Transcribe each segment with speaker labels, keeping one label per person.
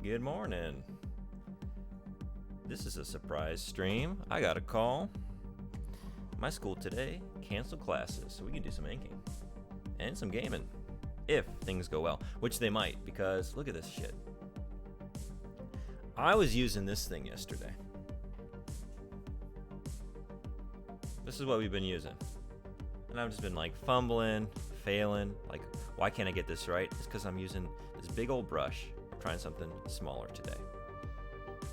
Speaker 1: Good morning. This is a surprise stream. I got a call. My school today canceled classes, so we can do some inking and some gaming if things go well, which they might, because look at this shit. I was using this thing yesterday. This is what we've been using. And I've just been like fumbling, failing, like, why can't I get this right? It's because I'm using this big old brush. I'm trying something smaller today.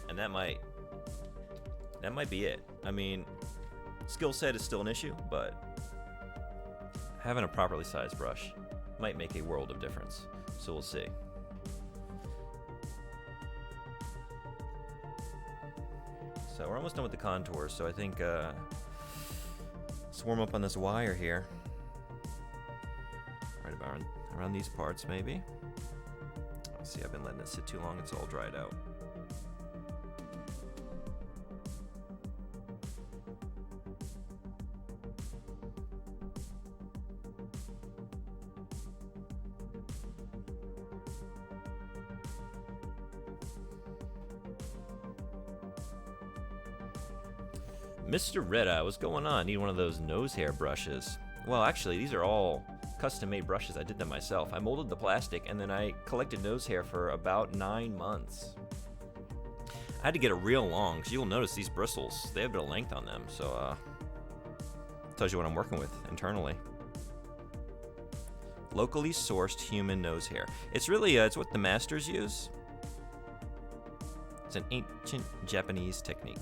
Speaker 1: And that might be it. I mean, skill set is still an issue, but having a properly sized brush might make a world of difference. So we'll see. So we're almost done with the contours, so I think let's warm up on this wire here. Right about around these parts, maybe. Let's see, I've been letting it sit too long, it's all dried out. Mr. Red-Eye, what's going on? Need one of those nose hair brushes. Well, actually, these are all custom-made brushes. I did them myself. I molded the plastic, and then I collected nose hair for about 9 months. I had to get it real long, because you'll notice these bristles, they have a bit of length on them, so, tells you what I'm working with internally. Locally sourced human nose hair. It's really, it's what the masters use. It's an ancient Japanese technique.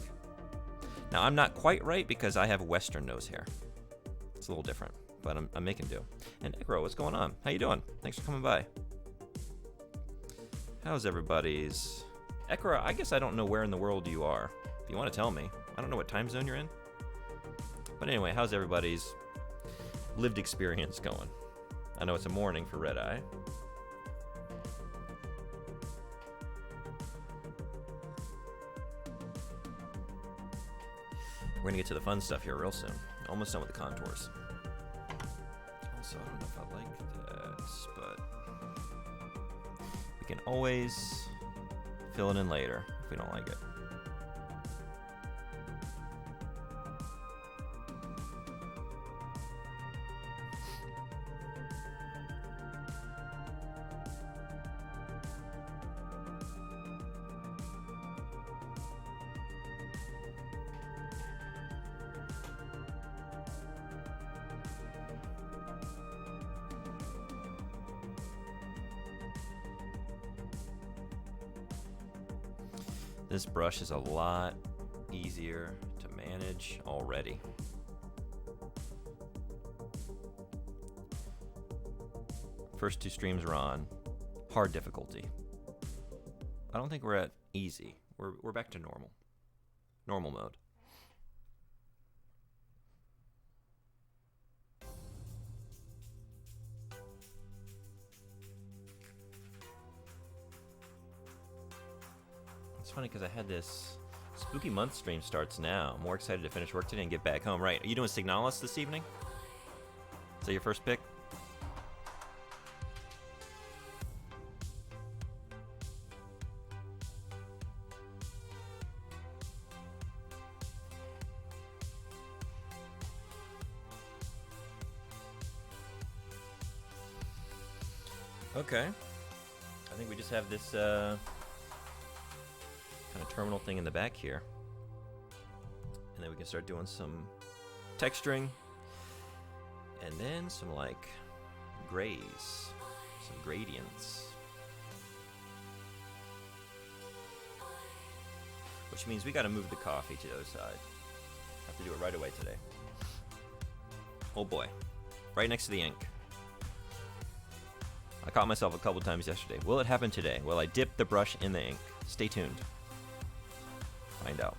Speaker 1: Now, I'm not quite right because I have Western nose hair. It's a little different, but I'm making do. And Ekro, what's going on? How you doing? Thanks for coming by. How's everybody's... Ekro, I guess I don't know where in the world you are. If you want to tell me. I don't know what time zone you're in. But anyway, how's everybody's lived experience going? I know it's a morning for Red-Eye. We're gonna get to the fun stuff here real soon. Almost done with the contours. Also, I don't know if I like this, but we can always fill it in later if we don't like it. This brush is a lot easier to manage already. First 2 streams are on hard difficulty. I don't think we're at easy. We're back to normal. Normal mode. It's funny because I had this spooky month stream starts now. I'm more excited to finish work today and get back home. Right, are you doing Signalis this evening? Is that your first pick? Okay. I think we just have this kind of terminal thing in the back here. And then we can start doing some texturing. And then some like grays, some gradients. Which means we gotta move the coffee to the other side. Have to do it right away today. Oh boy. Right next to the ink. I caught myself a couple times yesterday. Will it happen today? Will I dip the brush in the ink? Stay tuned. Find out.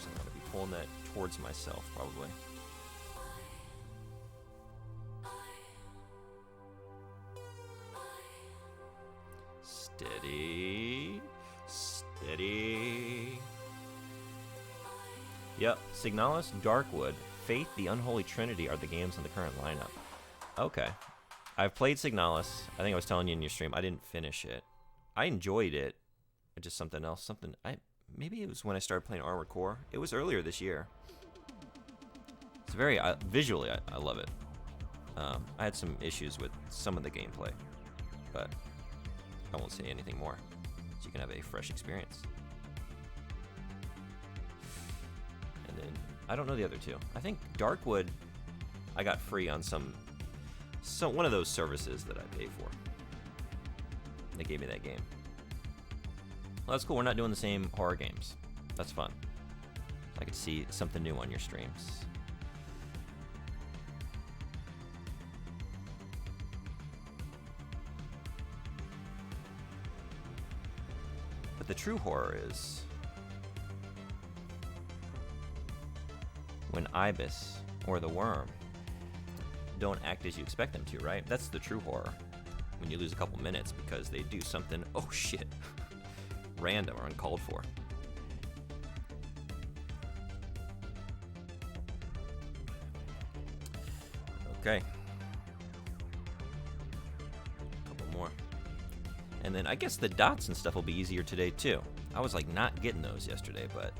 Speaker 1: So I'm gonna be pulling that towards myself, probably. Steady. Steady. Yep, Signalis, Darkwood, Faith, the Unholy Trinity are the games in the current lineup. Okay. I've played Signalis. I think I was telling you in your stream. I didn't finish it. I enjoyed it. Just something else. Maybe it was when I started playing Armored Core. It was earlier this year. It's very visually. I love it. I had some issues with some of the gameplay, but I won't say anything more, so you can have a fresh experience. And then I don't know the other two. I think Darkwood I got free on one of those services that I pay for. They gave me that game. Well, that's cool. We're not doing the same horror games. That's fun. I could see something new on your streams. But the true horror is when Ibis or the worm don't act as you expect them to, right? That's the true horror. When you lose a couple minutes because they do something, oh shit, random or uncalled for. Okay. Couple more. And then I guess the dots and stuff will be easier today too. I was like not getting those yesterday, but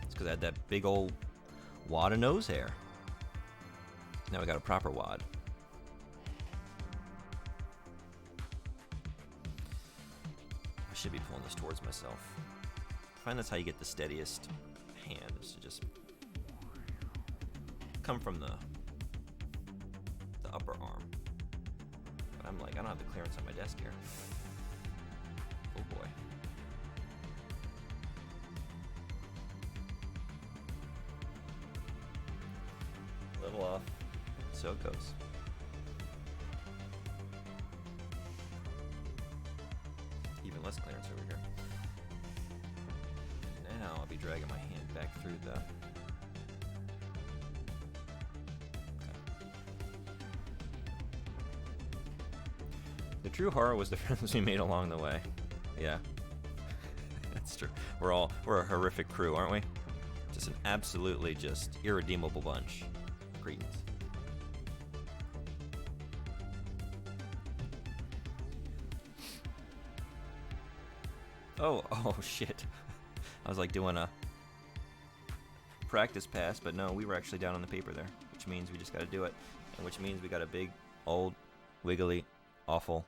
Speaker 1: it's because I had that big old wad of nose hair. Now we got a proper wad. I should be pulling this towards myself. I find that's how you get the steadiest hand, is to just come from the upper arm. But I'm like, I don't have the clearance on my desk here. Oh boy. Level off. So it goes. Even less clearance over here. Now I'll be dragging my hand back through the... Okay. The true horror was the friends we made along the way. Yeah. That's true. We're a horrific crew, aren't we? Just an absolutely just irredeemable bunch. Cretins. Oh shit. I was like doing a practice pass, but no, we were actually down on the paper there, which means we just gotta do it. And which means we got a big, old, wiggly, awful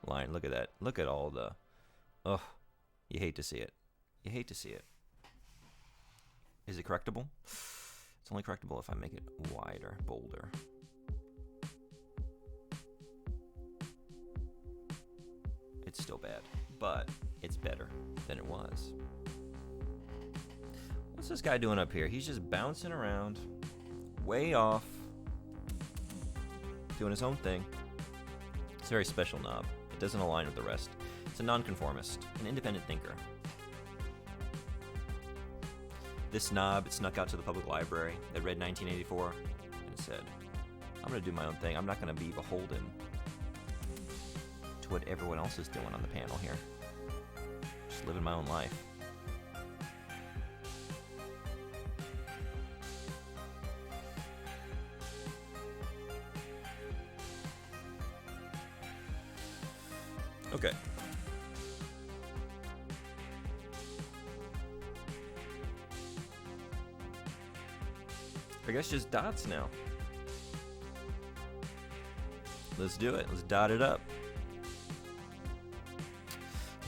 Speaker 1: line. Look at that. Look at all the... Ugh. You hate to see it. You hate to see it. Is it correctable? It's only correctable if I make it wider, bolder. It's still bad, but it's better than it was. What's this guy doing up here? He's just bouncing around, way off, doing his own thing. It's a very special knob. It doesn't align with the rest. It's a nonconformist, an independent thinker. This knob, it snuck out to the public library. It read 1984, and it said, I'm going to do my own thing. I'm not going to be beholden to what everyone else is doing on the panel here. Just living my own life. Okay. I guess just dots now. Let's do it. Let's dot it up.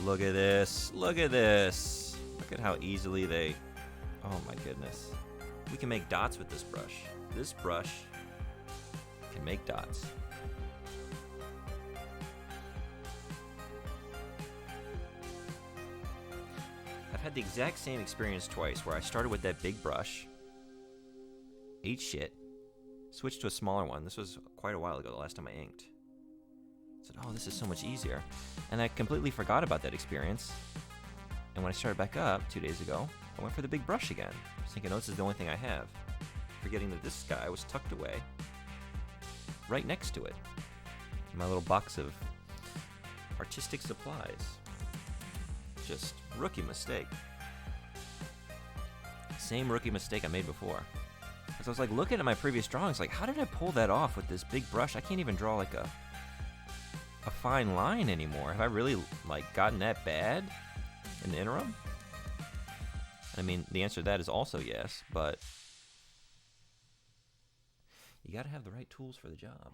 Speaker 1: Look at this. Look at this. Look at how easily they... Oh my goodness. We can make dots with this brush. This brush can make dots. I've had the exact same experience twice where I started with that big brush, ate shit, switched to a smaller one. This was quite a while ago, the last time I inked. I said, oh, this is so much easier. And I completely forgot about that experience. And when I started back up 2 days ago, I went for the big brush again. I was thinking, oh, this is the only thing I have. Forgetting that this guy was tucked away right next to it in my little box of artistic supplies. Just rookie mistake. Same rookie mistake I made before. Because I was like looking at my previous drawings, like, how did I pull that off with this big brush? I can't even draw like a a fine line anymore. Have I really like gotten that bad in the interim? I mean, the answer to that is also yes, but you got to have the right tools for the job.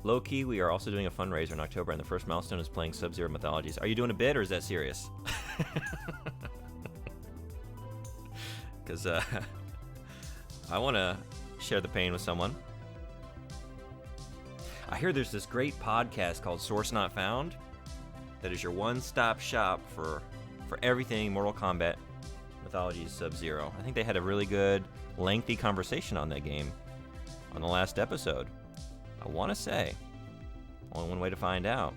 Speaker 1: Low-key, we are also doing a fundraiser in October, and the first milestone is playing Sub-Zero Mythologies. Are you doing a bid, or is that serious? Because I want to share the pain with someone. I hear there's this great podcast called Source Not Found that is your one-stop shop for everything Mortal Kombat Mythologies Sub-Zero. I think they had a really good, lengthy conversation on that game on the last episode. I want to say, only one way to find out.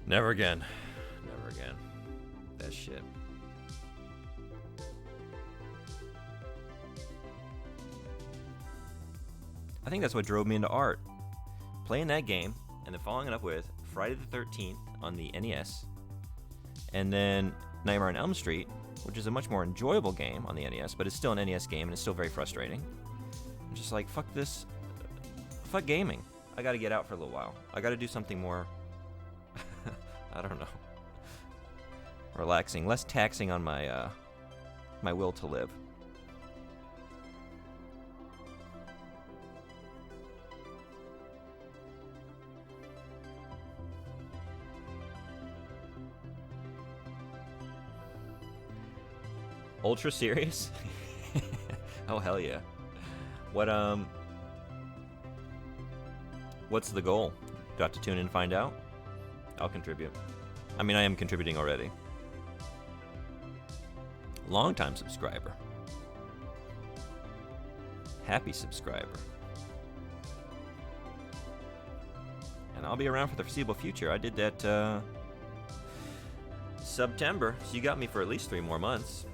Speaker 1: Never again. Never again. That shit. I think that's what drove me into art. Playing that game, and then following it up with Friday the 13th on the NES, and then Nightmare on Elm Street, which is a much more enjoyable game on the NES, but it's still an NES game, and it's still very frustrating. I'm just like, fuck this. Fuck gaming. I gotta get out for a little while. I gotta do something more, I don't know, relaxing, less taxing on my, my will to live. Ultra serious? Oh, hell yeah. What's the goal? Do I have to tune in and find out? I'll contribute. I mean, I am contributing already. Long-time subscriber. Happy subscriber. And I'll be around for the foreseeable future. I did that, September, so you got me for at least 3 more months.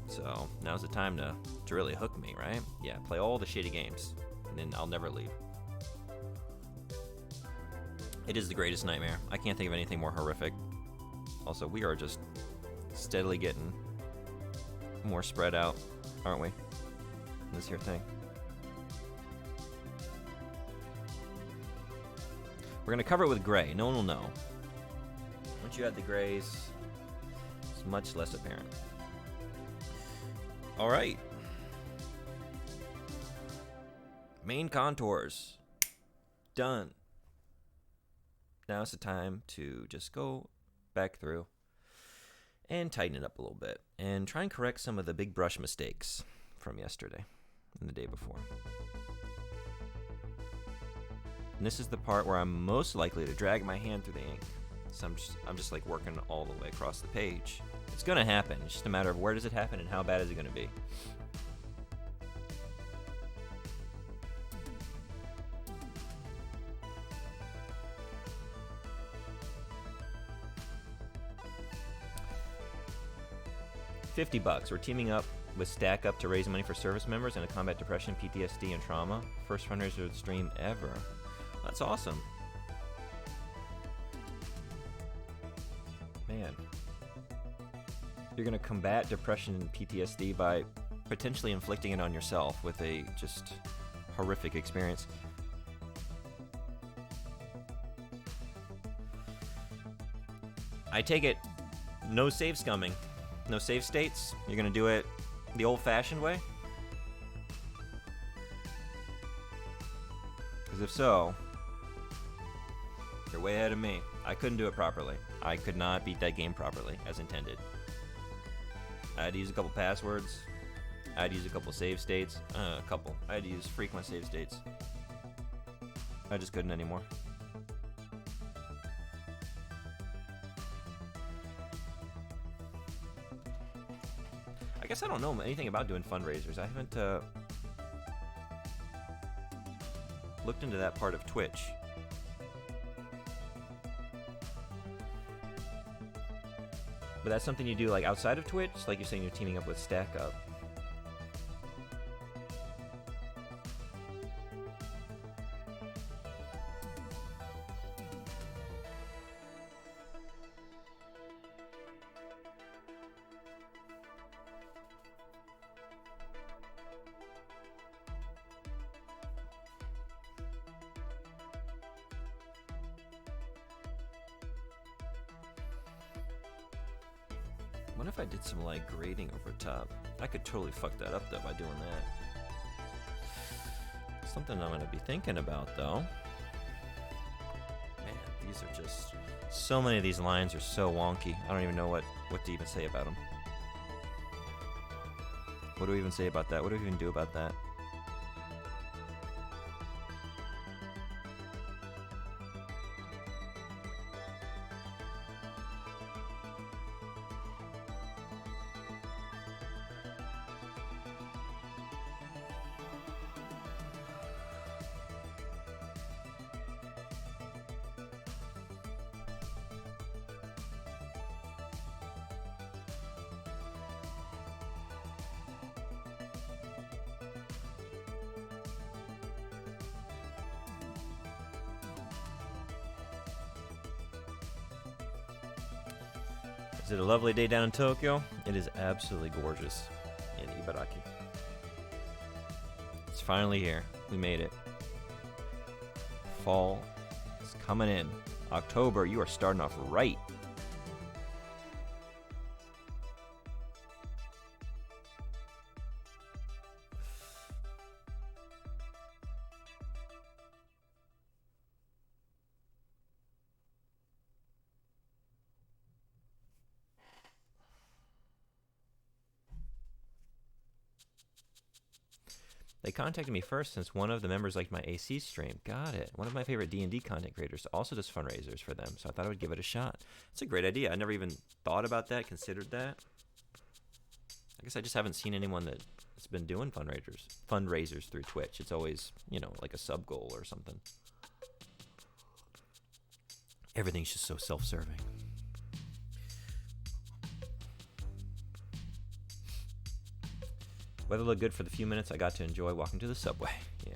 Speaker 1: So now's the time to really hook me, right? Yeah, play all the shitty games, and then I'll never leave. It is the greatest nightmare. I can't think of anything more horrific. Also, we are just steadily getting more spread out, aren't we? In this here thing. We're going to cover it with gray. No one will know. Once you add the grays, it's much less apparent. All right. Main contours. Done. Now it's the time to just go back through and tighten it up a little bit and try and correct some of the big brush mistakes from yesterday and the day before. And this is the part where I'm most likely to drag my hand through the ink. So I'm just like working all the way across the page. It's going to happen. It's just a matter of where does it happen and how bad is it going to be. $50. We're teaming up with Stack Up to raise money for service members and a combat depression, PTSD, and trauma. First fundraiser stream ever. That's awesome. Man. You're going to combat depression and PTSD by potentially inflicting it on yourself with a just horrific experience. I take it no save scumming, no save states. You're going to do it the old-fashioned way? Because if so, you're way ahead of me. I couldn't do it properly. I could not beat that game properly, as intended. I had to use a couple passwords. I had to use a couple save states. I had to use frequent save states. I just couldn't anymore. I guess I don't know anything about doing fundraisers. I haven't looked into that part of Twitch. But that's something you do like outside of Twitch? Like you're saying you're teaming up with Stack Up. What if I did some like grading over top? I could totally fuck that up though by doing that. Something I'm gonna be thinking about though. Man, these are just so many of these lines are so wonky. I don't even know what to even say about them. What do we even say about that? What do we even do about that? Is it a lovely day down in Tokyo? It is absolutely gorgeous in Ibaraki. It's finally here. We made it. Fall is coming in. October, you are starting off right. They contacted me first since one of the members liked my AC stream. Got it. One of my favorite D&D content creators also does fundraisers for them, so I thought I would give it a shot. It's a great idea. I never even thought about that, considered that. I guess I just haven't seen anyone that's been doing fundraisers through Twitch. It's always, you know, like a sub goal or something. Everything's just so self-serving. Weather looked good for the few minutes I got to enjoy walking to the subway. Yeah.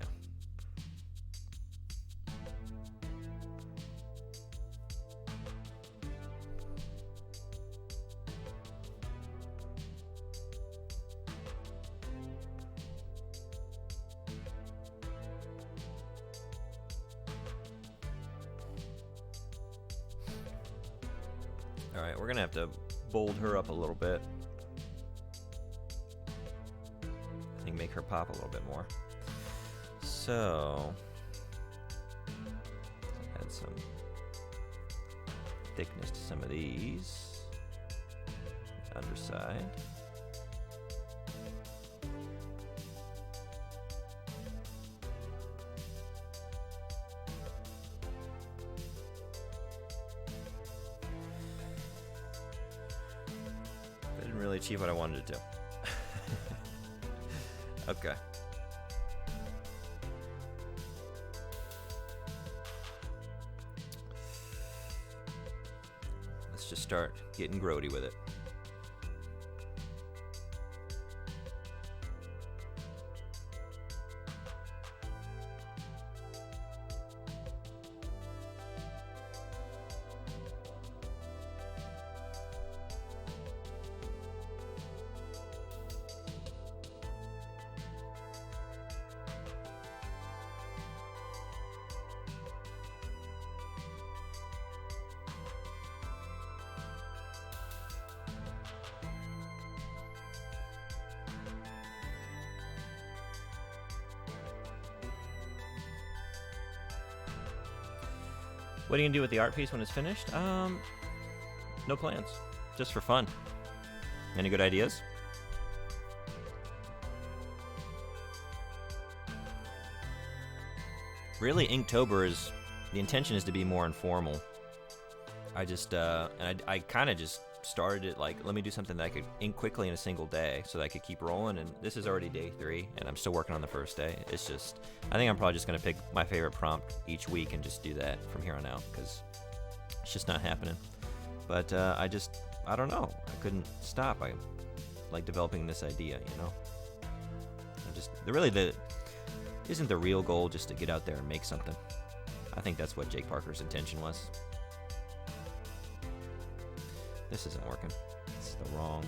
Speaker 1: All right, we're going to have to bold her up a little bit. Make her pop a little bit more. So add some thickness to some of these. Underside. I didn't really achieve what I wanted to do. Okay. Let's just start getting grody with it. What are you gonna do with the art piece when it's finished? No plans. Just for fun. Any good ideas? Really, Inktober is... The intention is to be more informal. I just, and I kind of just started it like, let me do something that I could ink quickly in a single day so that I could keep rolling, and this is already day 3, and I'm still working on the first day. It's just, I think I'm probably just going to pick my favorite prompt each week and just do that from here on out, because it's just not happening. But I don't know. I couldn't stop. I like developing this idea, you know? Isn't the real goal just to get out there and make something? I think that's what Jake Parker's intention was. This isn't working. This is the wrong.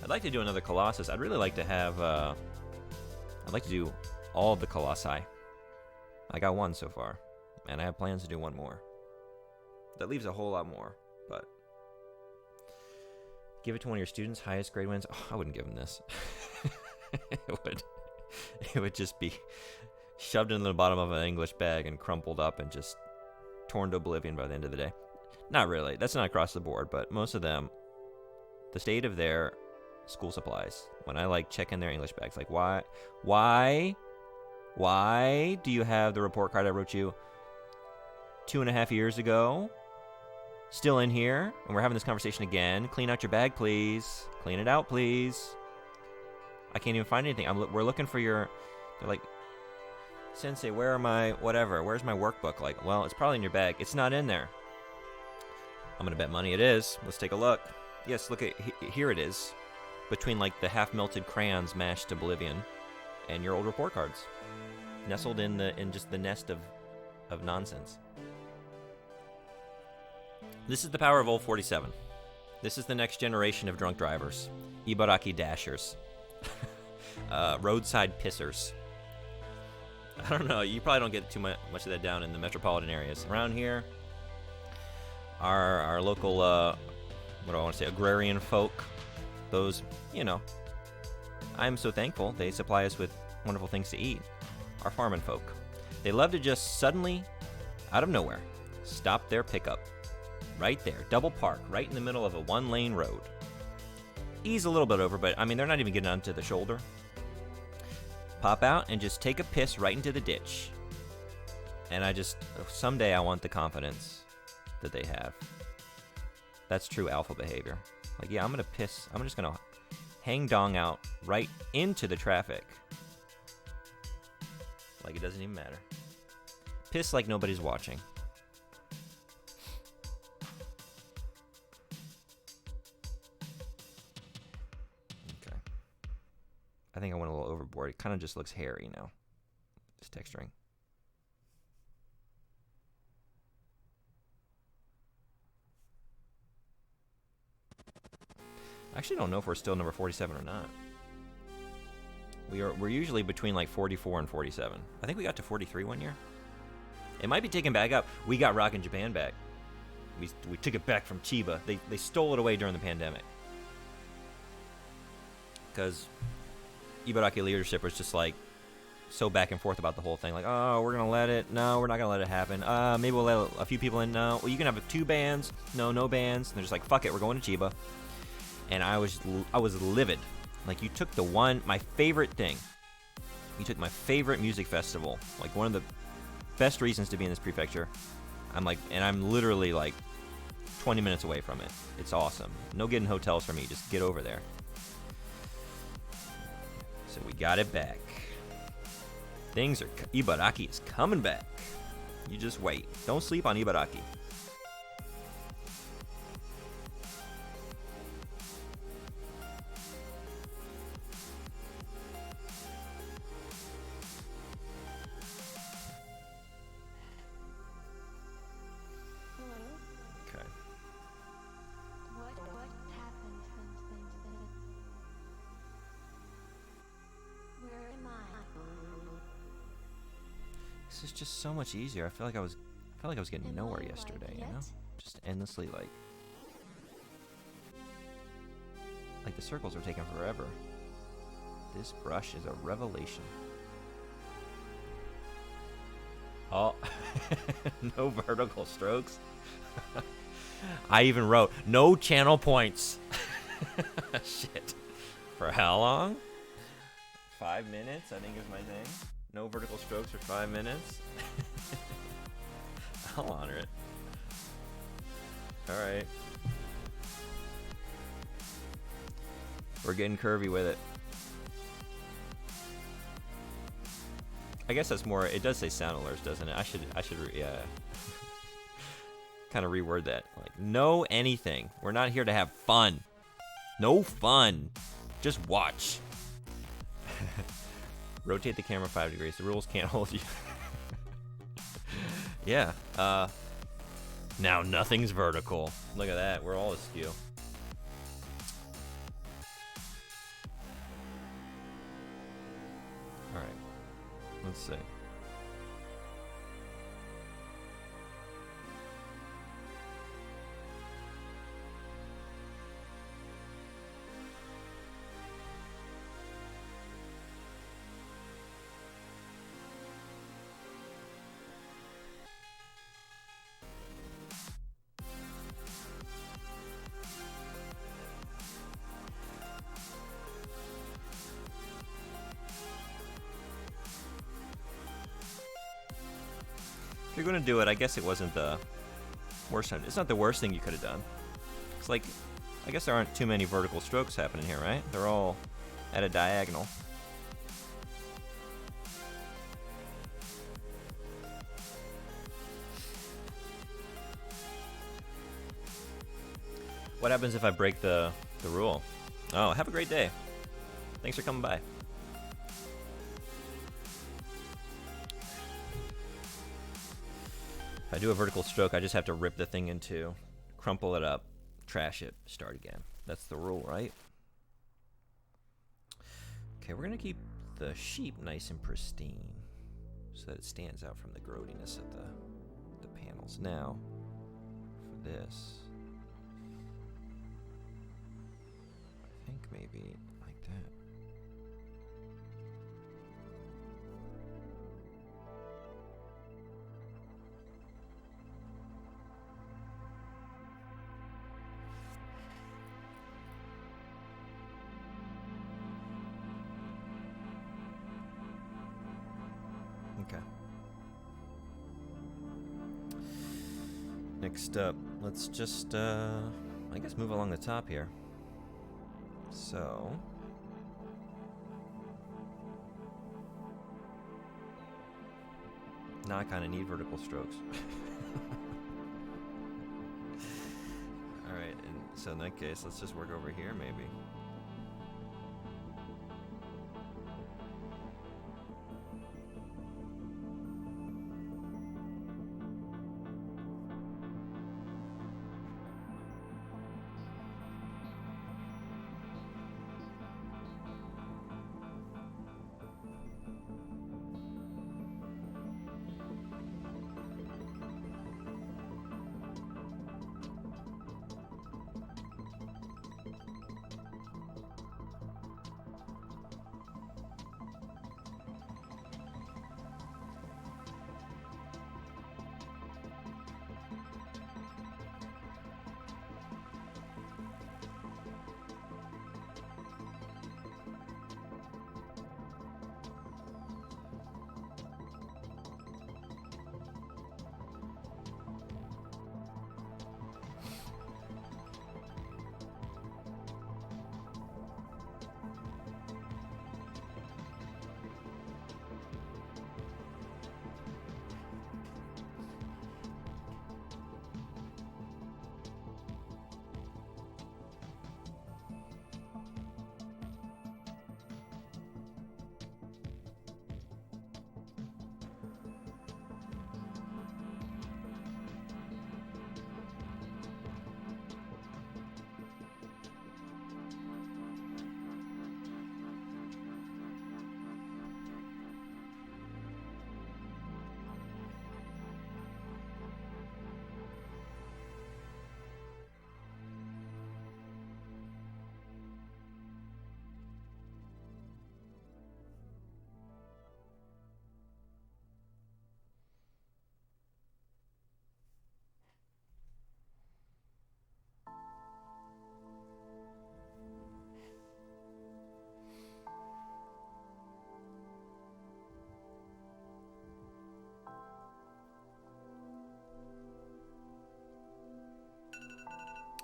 Speaker 1: I'd like to do another Colossus. I'd really like to have, I'd like to do all of the Colossi. I got one so far, and I have plans to do one more. That leaves a whole lot more, but... Give it to one of your students, highest grade wins. Oh, I wouldn't give them this. It would just be shoved into the bottom of an English bag and crumpled up and just torn to oblivion by the end of the day. Not really. That's not across the board, but most of them, the state of their school supplies, when I like check in their English bags, like why do you have the report card I wrote you 2.5 years ago still in here, and we're having this conversation again? Clean out your bag, please. Clean it out, please. I can't even find anything. We're looking for your... They're like, Sensei, where are my whatever? Where's my workbook? Like, well, it's probably in your bag. It's not in there. I'm going to bet money it is. Let's take a look. Yes, look at... Here it is. Between, like, the half-melted crayons mashed to oblivion and your old report cards. Nestled in just the nest of nonsense. This is the power of Old 47. This is the next generation of drunk drivers. Ibaraki dashers. Roadside pissers. I don't know. You probably don't get too much of that down in the metropolitan areas. Around here, our local, what do I want to say, agrarian folk, those, you know, I'm so thankful they supply us with wonderful things to eat. Our farming folk. They love to just suddenly, out of nowhere, stop their pickup. Right there, double park, right in the middle of a 1-lane road. Ease a little bit over, but I mean, they're not even getting onto the shoulder. Pop out and just take a piss right into the ditch. And someday I want the confidence that they have. That's true alpha behavior. Like, yeah, I'm gonna piss. I'm just gonna hang dong out right into the traffic. Like it doesn't even matter. Piss like nobody's watching. I think I went a little overboard. It kind of just looks hairy now. This texturing. I actually don't know if we're still number 47 or not. We're usually between like 44 and 47. I think we got to 43 one year. It might be taken back up. We got Rockin' Japan back. We took it back from Chiba. They stole it away during the pandemic. Because Ibaraki leadership was just like so back and forth about the whole thing. Like, oh, we're going to let it. No, we're not going to let it happen. Maybe we'll let a few people in. No. Well, you can have 2 bands. No bands. And they're just like, fuck it, we're going to Chiba. And I was livid. Like, you took my favorite thing. You took my favorite music festival. Like, one of the best reasons to be in this prefecture. I'm literally like 20 minutes away from it. It's awesome. No getting hotels for me. Just get over there. So we got it back. Ibaraki is coming back. You just wait. Don't sleep on Ibaraki. Okay.
Speaker 2: What happened? Where am I?
Speaker 1: This is just so much easier. I felt like I was getting nowhere yesterday, you know? Just endlessly like the circles are taking forever. This brush is a revelation. Oh, no vertical strokes. I even wrote, no channel points. Shit. For how long? 5 minutes, I think is my thing. No vertical strokes for 5 minutes. I'll honor it. Alright. We're getting curvy with it. I guess that's more, it does say sound alerts, doesn't it? I should yeah. Kind of reword that. Like, no anything. We're not here to have fun. No fun. Just watch. Rotate the camera 5 degrees. The rules can't hold you. Yeah. Now nothing's vertical. Look at that. We're all askew. Alright. Let's see. If you're gonna do it, I guess it wasn't the worst time. It's not the worst thing you could have done. It's like, I guess there aren't too many vertical strokes happening here, right? They're all at a diagonal. What happens if I break the rule? Oh, have a great day. Thanks for coming by. If I do a vertical stroke, I just have to rip the thing in two, crumple it up, trash it, start again. That's the rule, right? Okay, we're gonna keep the sheep nice and pristine so that it stands out from the growtiness of the panels. Now, for this, I think maybe like that. Okay. Next up, let's just, I guess move along the top here. So, now I kind of need vertical strokes. Alright, and so in that case, let's just work over here maybe.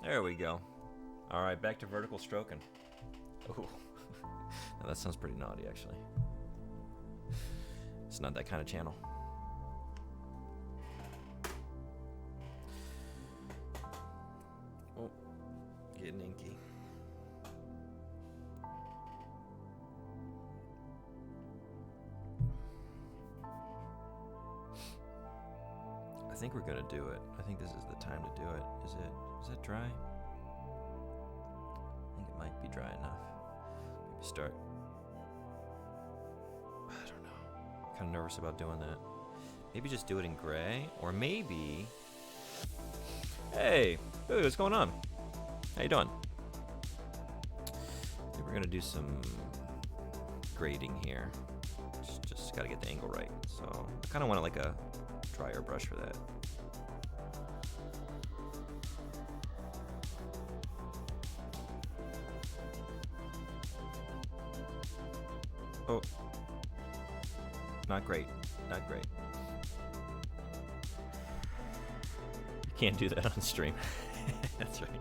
Speaker 1: There we go. All right, back to vertical stroking. Oh, now that sounds pretty naughty, actually. It's not that kind of channel. Oh, getting inky. I think we're gonna do it. I think this is the time to do it. Is it dry? I think it might be dry enough. Maybe start. I don't know. Kind of nervous about doing that. Maybe just do it in gray, or maybe. Hey, dude, what's going on? How you doing? I think we're gonna do some grading here. Just gotta get the angle right. So I kind of want like a drier brush for that. Oh, not great, not great. You can't do that on stream. That's right.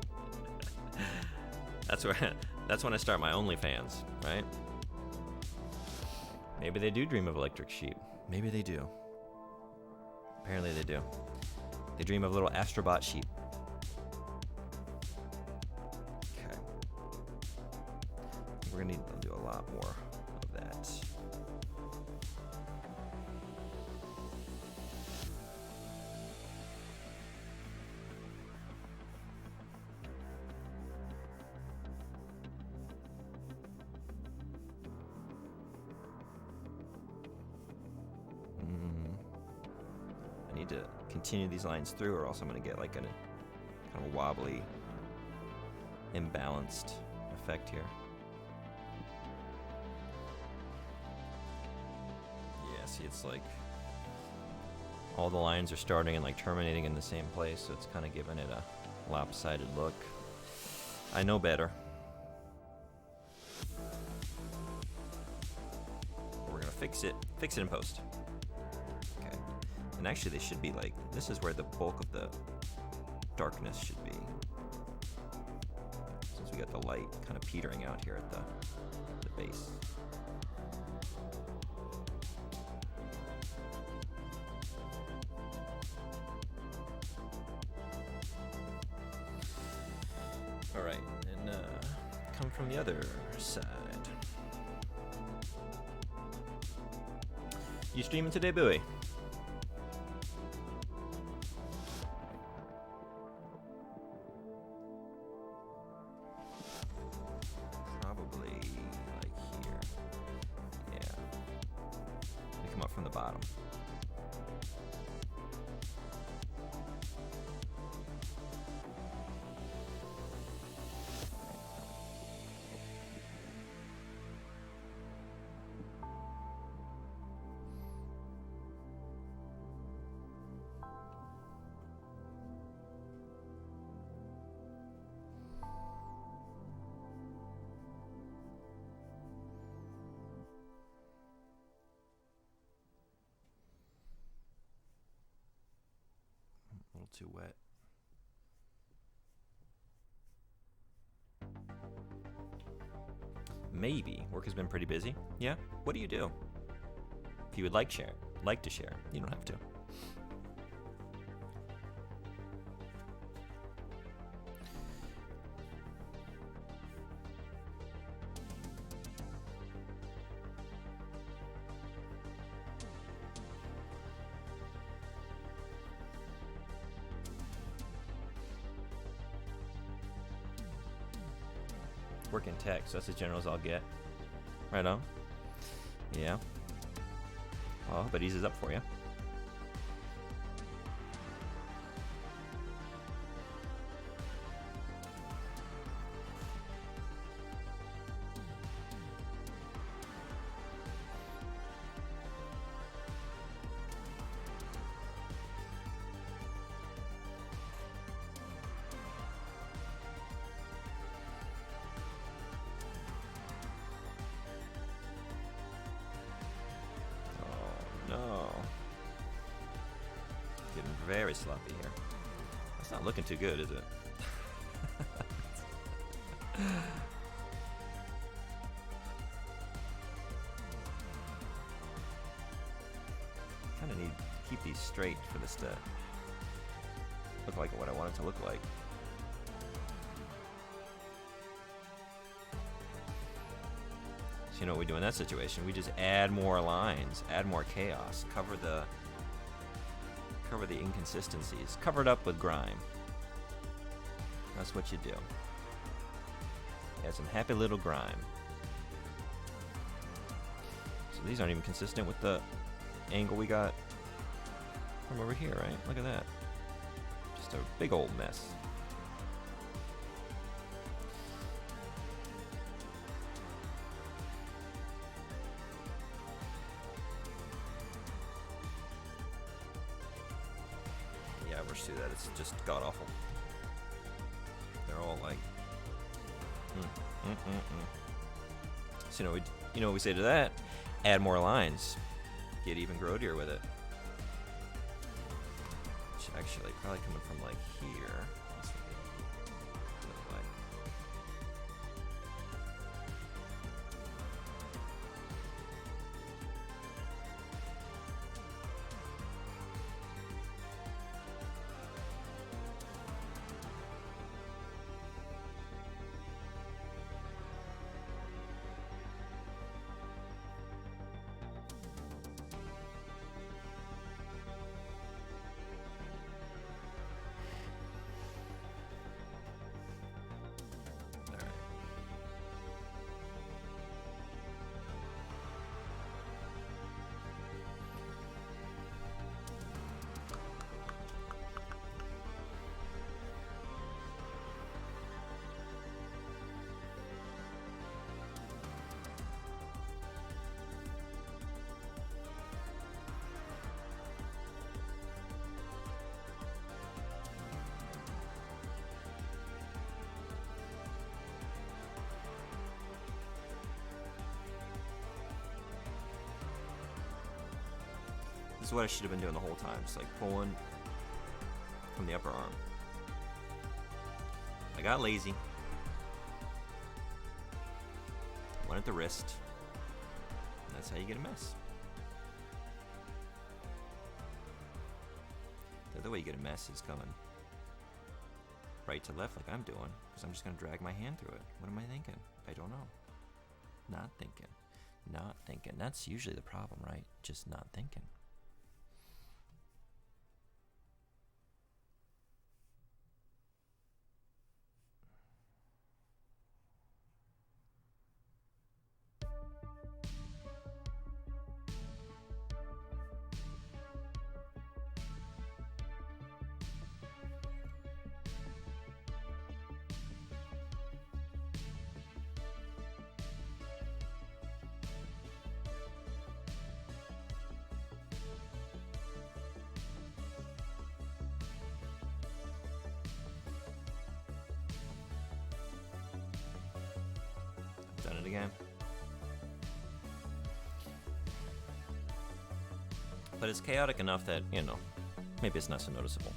Speaker 1: That's when I start my OnlyFans, right? Maybe they do dream of electric sheep. Maybe they do. Apparently they do. They dream of little astrobot sheep. Okay. We're gonna need to do a lot more of that. I need to continue these lines through, or else I'm going to get like a kind of wobbly, imbalanced effect here. Yeah, see, it's like all the lines are starting and like terminating in the same place, so it's kind of giving it a lopsided look. I know better. We're gonna fix it in post. Okay. And actually they should be like, this is where the bulk of the darkness should be. Since we got the light kind of petering out here at the base. All right, and come from the other side. You streaming today, Bowie? Probably like here. Yeah. Let me come up from the bottom. A little too wet. Maybe. Work has been pretty busy. Yeah? What do you do? If you would like to share, you don't have to. Work in tech, so that's as general as I'll get. Right on. Yeah. Well, I hope it eases up for you. No. Getting very sloppy here. That's not looking too good, is it? Kind of need to keep these straight for this to look like what I want it to look like. So you know what we do in that situation? We just add more lines, add more chaos, cover the inconsistencies, cover it up with grime. That's what you do. Add some happy little grime. So these aren't even consistent with the angle we got from over here, right? Look at that. Just a big old mess. Yeah, we're see that. It's just god awful. They're all like, So you know what we say to that? Add more lines. Get even grodier with it. Which actually probably coming from like here. This would be look like. This is what I should have been doing the whole time, just like pulling from the upper arm. I got lazy. One at the wrist. And that's how you get a mess. The other way you get a mess is coming right to left like I'm doing, because I'm just going to drag my hand through it. What am I thinking? I don't know. Not thinking. Not thinking. That's usually the problem, right? Just not thinking. Done it again. But it's chaotic enough that, you know, maybe it's not so noticeable.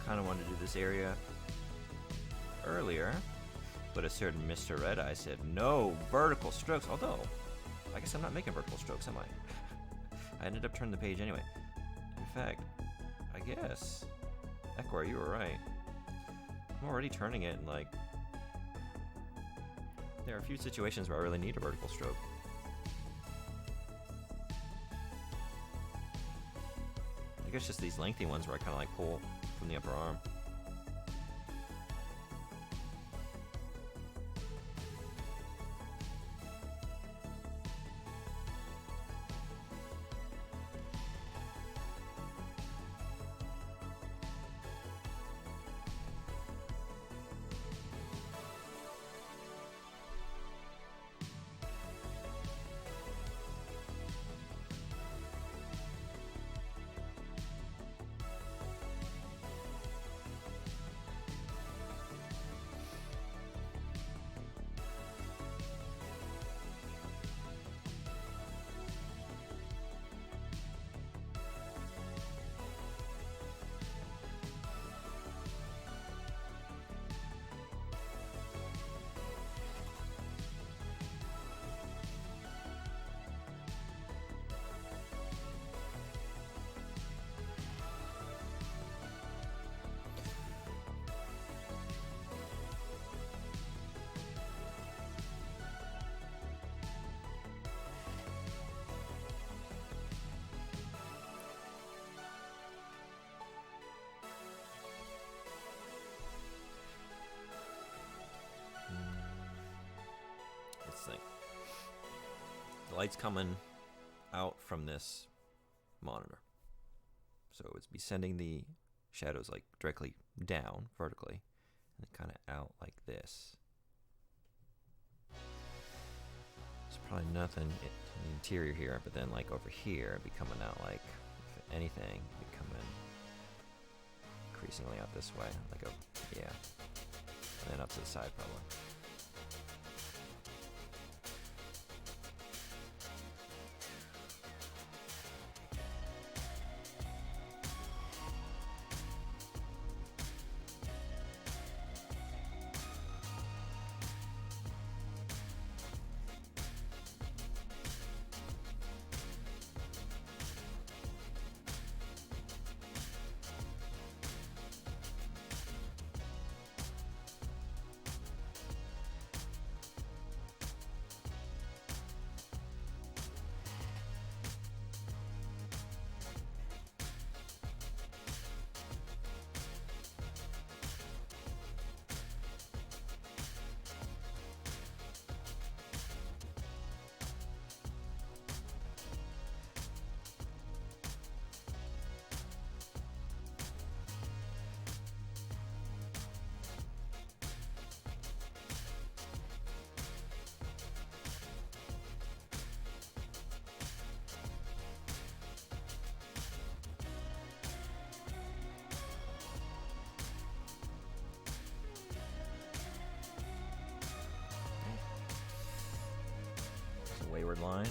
Speaker 1: kind of wanted to do this area earlier, but a certain Mr. Red Eye said no vertical strokes. Although, I guess I'm not making vertical strokes, am I? I ended up turning the page anyway. In fact, I guess, Ekwar, you were right. I'm already turning it, and like, there are a few situations where I really need a vertical stroke. I guess just these lengthy ones where I kind of like pull from the upper arm. Thing. The light's coming out from this monitor, so it's be sending the shadows like directly down vertically and then kind of out like this. There's probably nothing in the interior here, but then like over here it'd be coming out like, if anything, it'd be coming increasingly out this way, like a, yeah, and then up to the side probably. Wayward line.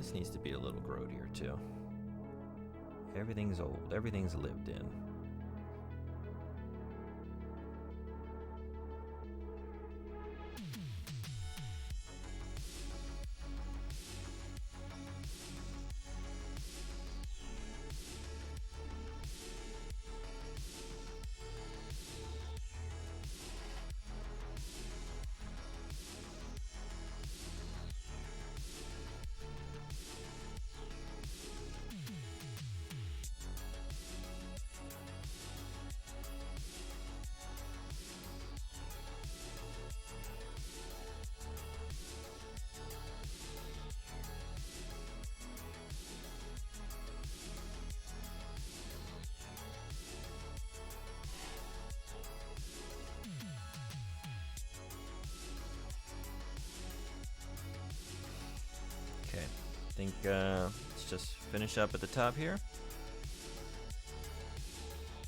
Speaker 1: This needs to be a little grodier too. Everything's old. Everything's lived in. Okay, I think let's just finish up at the top here. And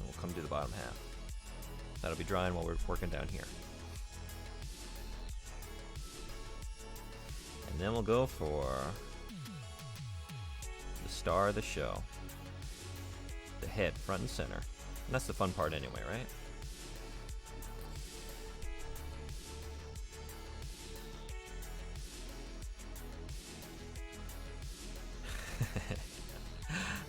Speaker 1: we'll come to the bottom half. That'll be drying while we're working down here. And then we'll go for the star of the show. The head, front and center. And that's the fun part anyway, right?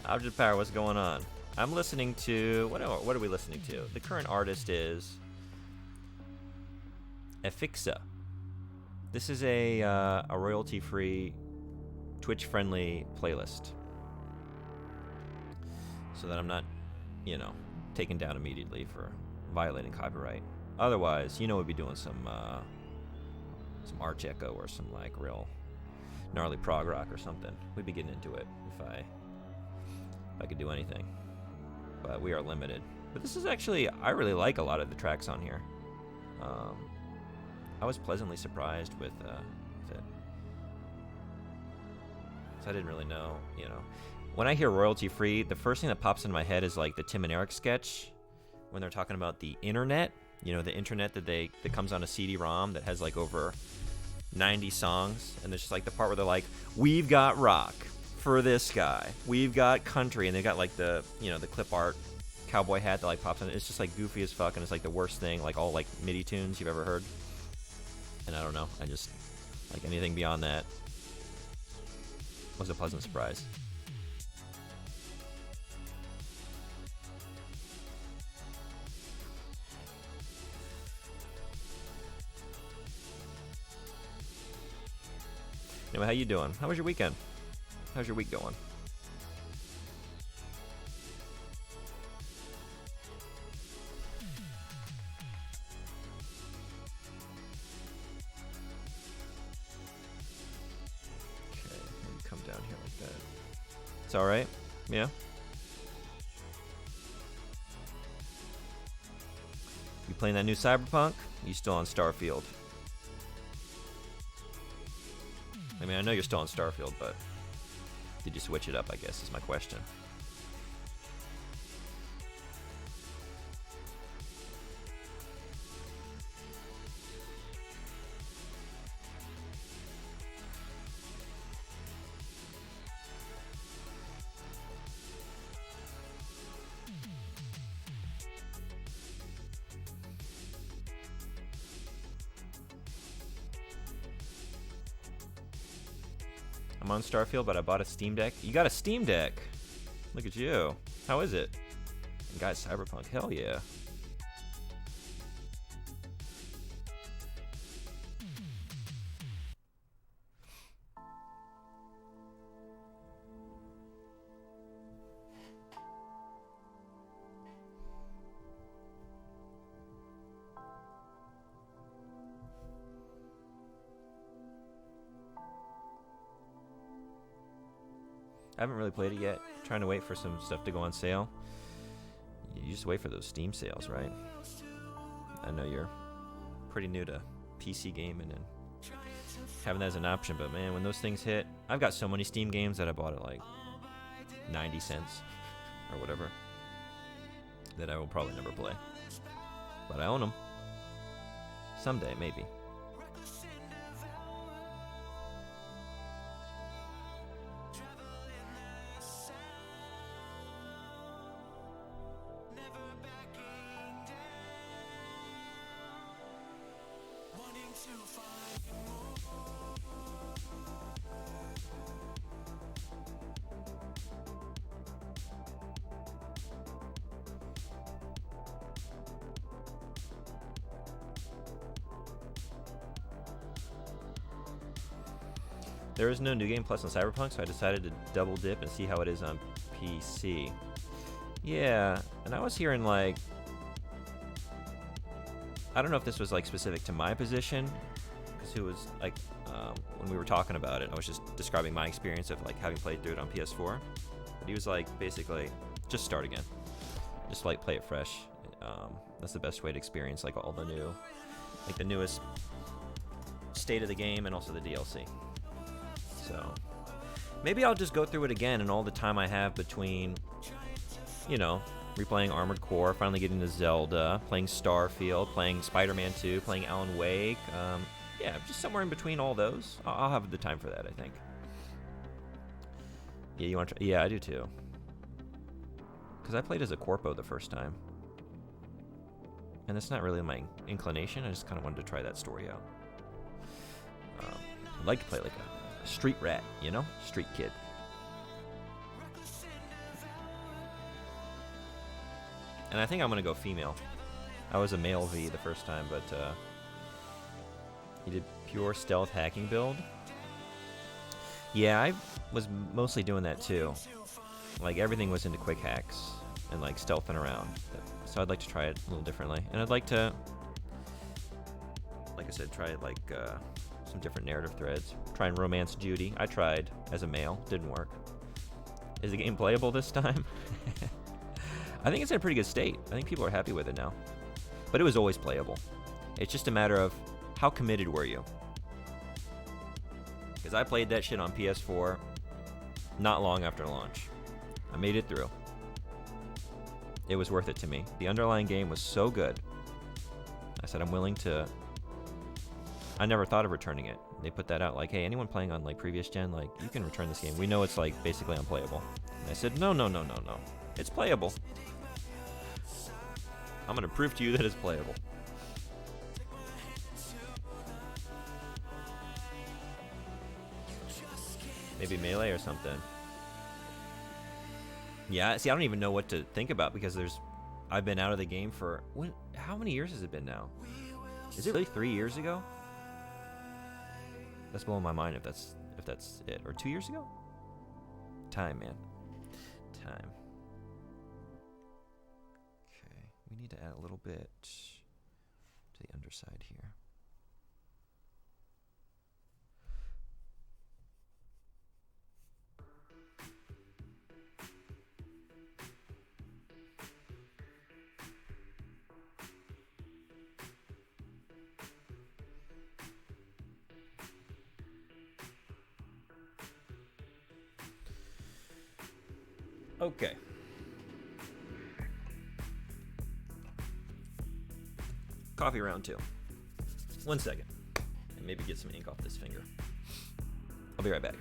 Speaker 1: Object Power, what's going on? I'm listening to, what are we listening to? The current artist is Effixa. This is a royalty-free, Twitch-friendly playlist. So that I'm not, taken down immediately for violating copyright. Otherwise, we'd be doing some Arch Echo or some like real gnarly prog rock or something. We'd be getting into it if I could do anything. But we are limited. But this is actually, I really like a lot of the tracks on here. I was pleasantly surprised with it. So I didn't really know, When I hear royalty free, the first thing that pops into my head is like the Tim and Eric sketch when they're talking about the internet. The internet that comes on a CD-ROM that has like over 90 songs, and there's just like the part where they're like, we've got rock for this guy, we've got country, and they got like the the clip art cowboy hat that like pops on. It's just like goofy as fuck, and it's like the worst thing, like all like MIDI tunes you've ever heard. And I don't know, I just like anything beyond that was a pleasant surprise. Anyway, how you doing? How was your weekend? How's your week going? Okay, maybe come down here like that. It's all right? Yeah? You playing that new Cyberpunk? You still on Starfield? I mean, I know you're still on Starfield, but did you switch it up, I guess, is my question. I'm on Starfield, but I bought a Steam Deck. You got a Steam Deck? Look at you. How is it? You got Cyberpunk. Hell yeah. I haven't really played it yet. Trying to wait for some stuff to go on sale. You just wait for those Steam sales, right? I know you're pretty new to PC gaming and having that as an option, but man, when those things hit, I've got so many Steam games that I bought at like 90 cents or whatever that I will probably never play. But I own them. Someday, maybe. There is no New Game Plus on Cyberpunk, so I decided to double dip and see how it is on PC. Yeah, and I was hearing like, I don't know if this was like specific to my position, because it was like, when we were talking about it, I was just describing my experience of like having played through it on PS4. But he was like, basically, just start again, just like play it fresh. That's the best way to experience like all the new, like the newest state of the game and also the DLC. So maybe I'll just go through it again, and all the time I have between, you know, replaying Armored Core, finally getting to Zelda, playing Starfield, playing Spider-Man 2, playing Alan Wake. Yeah, just somewhere in between all those. I'll have the time for that, I think. Yeah, you want to? Yeah, I do too. Because I played as a Corpo the first time, and it's not really my inclination. I just kind of wanted to try that story out. I'd like to play like a street rat, you know, street kid. And I think I'm gonna go female. I was a male V the first time, but he did pure stealth hacking build. Yeah, I was mostly doing that too. Like everything was into quick hacks and like stealthing around. So I'd like to try it a little differently, and I'd like to, like I said, try like some different narrative threads. Try and romance Judy. I tried as a male, didn't work. Is the game playable this time? I think it's in a pretty good state. I think people are happy with it now. But it was always playable. It's just a matter of how committed were you? Because I played that shit on PS4 not long after launch. I made it through. It was worth it to me. The underlying game was so good. I said I'm willing to... I never thought of returning it. They put that out like, hey, anyone playing on like previous gen, like you can return this game. We know it's like basically unplayable. And I said, no. It's playable. I'm going to prove to you that it's playable. Maybe Melee or something. Yeah, see, I don't even know what to think about because I've been out of the game for, how many years has it been now? Is it really 3 years ago? That's blowing my mind if that's it. Or 2 years ago? Time, man. Time. Okay, we need to add a little bit to the underside here. Okay. Coffee round 2. 1 second. And maybe get some ink off this finger. I'll be right back.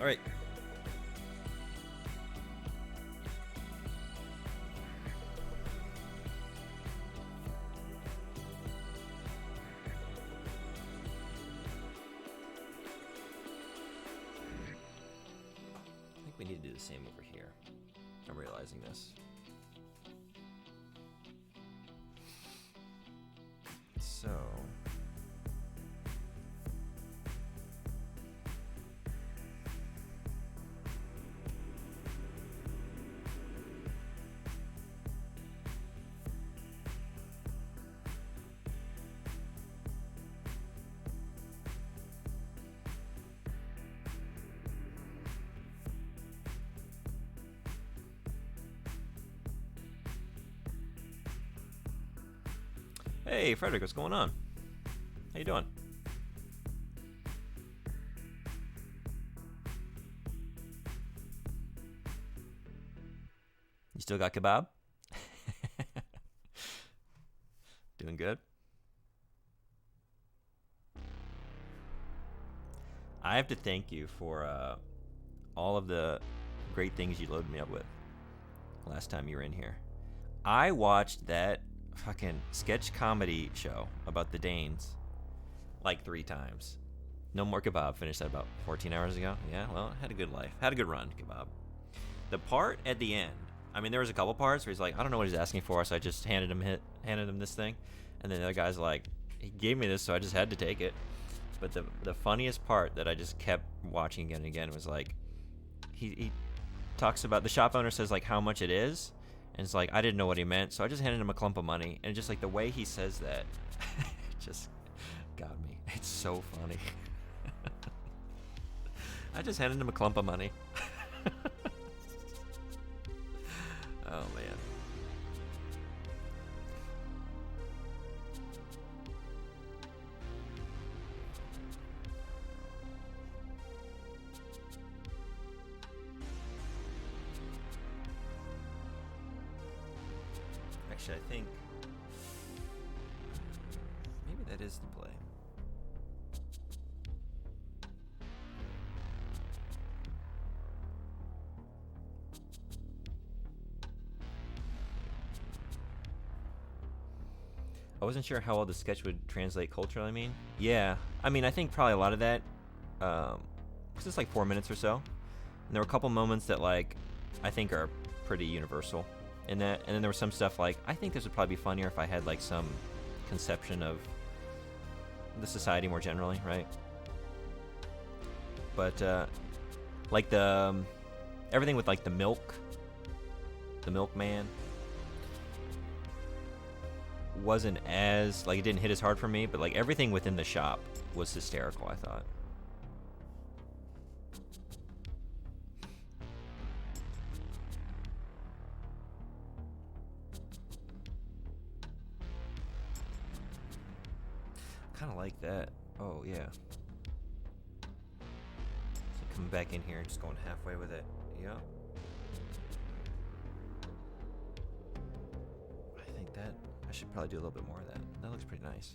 Speaker 1: All right. I think we need to do the same over here. I'm realizing this. So... Hey, Frederick, what's going on? How you doing? You still got kebab? Doing good? I have to thank you for all of the great things you loaded me up with last time you were in here. I watched that fucking sketch comedy show about the Danes like 3 times. No More Kebab finished that about 14 hours ago. Yeah, well, had a good life. Had a good run, Kebab. The part at the end, I mean, there was a couple parts where he's like, I don't know what he's asking for, so I just handed him this thing. And then the other guy's like, he gave me this, so I just had to take it. But the funniest part that I just kept watching again and again was like, he talks about, the shop owner says like how much it is, and it's like, I didn't know what he meant, so I just handed him a clump of money. And just like the way he says that, just got me. It's so funny. I just handed him a clump of money. Oh man. Actually, I think maybe that is the play. I wasn't sure how well the sketch would translate culturally. Yeah. I mean, I think probably a lot of that, because it's like 4 minutes or so. And there were a couple moments that, like, I think are pretty universal in that. And then there was some stuff like, I think this would probably be funnier if I had, like, some conception of the society more generally, right? But, like, everything with, like, the milkman, wasn't as, like, it didn't hit as hard for me, but like everything within the shop was hysterical, I thought. Kind of like that. Oh yeah. So coming back in here and just going halfway with it. Yep. I think that I should probably do a little bit more of that. That looks pretty nice.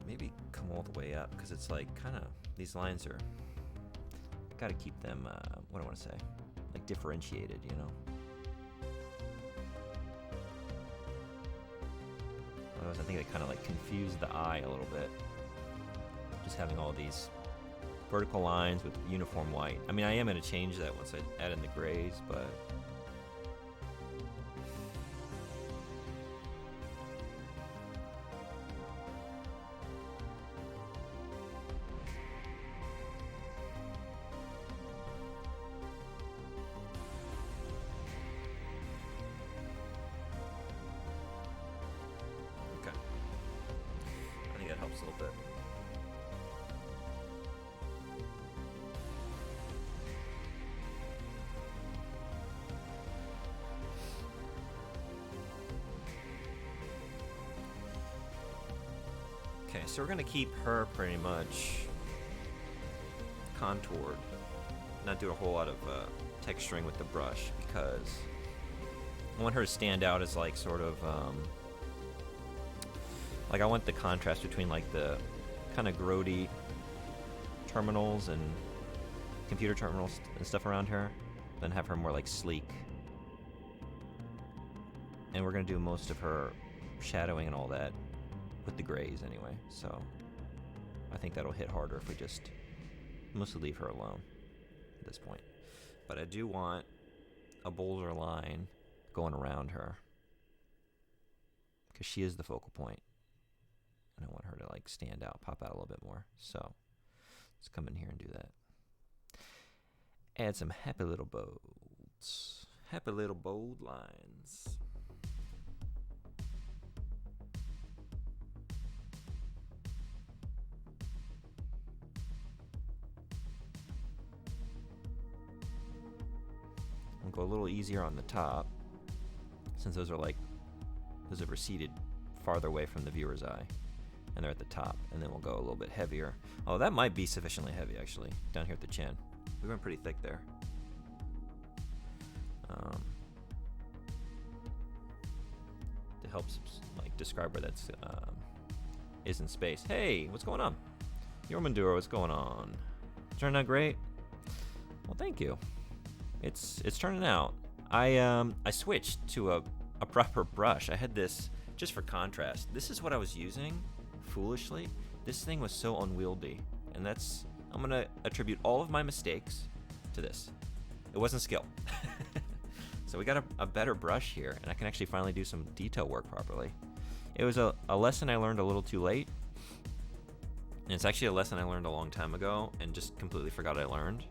Speaker 1: Maybe come all the way up, because it's like kind of, these lines are, I gotta keep them, what do I want to say? Like differentiated, you know? Otherwise, I think they kind of like confuse the eye a little bit. Just having all these vertical lines with uniform white. I mean, I am going to change that once I add in the grays, but... Okay. I think that helps a little bit. Okay, so we're gonna keep her pretty much contoured, not do a whole lot of texturing with the brush, because I want her to stand out as like sort of like I want the contrast between like the kind of grody terminals and computer terminals and stuff around her, then have her more like sleek. And we're gonna do most of her shadowing and all that with the grays anyway, so I think that'll hit harder if we just mostly leave her alone at this point. But I do want a bolder line going around her because she is the focal point, and I want her to like stand out, pop out a little bit more. So let's come in here and do that. Add some happy little bolds, happy little bold lines. I'll go a little easier on the top, since those have receded farther away from the viewer's eye, and they're at the top. And then we'll go a little bit heavier. Oh, that might be sufficiently heavy actually, down here at the chin. We went pretty thick there. To help like describe where that's is in space. Hey, what's going on? Yormandura, what's going on? Turned out great. Well, thank you. It's turning out. I switched to a proper brush. I had this just for contrast. This is what I was using, foolishly. This thing was so unwieldy, and I'm gonna attribute all of my mistakes to this. It wasn't skill. So we got a better brush here, and I can actually finally do some detail work properly. It was a lesson I learned a little too late, and it's actually a lesson I learned a long time ago and just completely forgot I learned.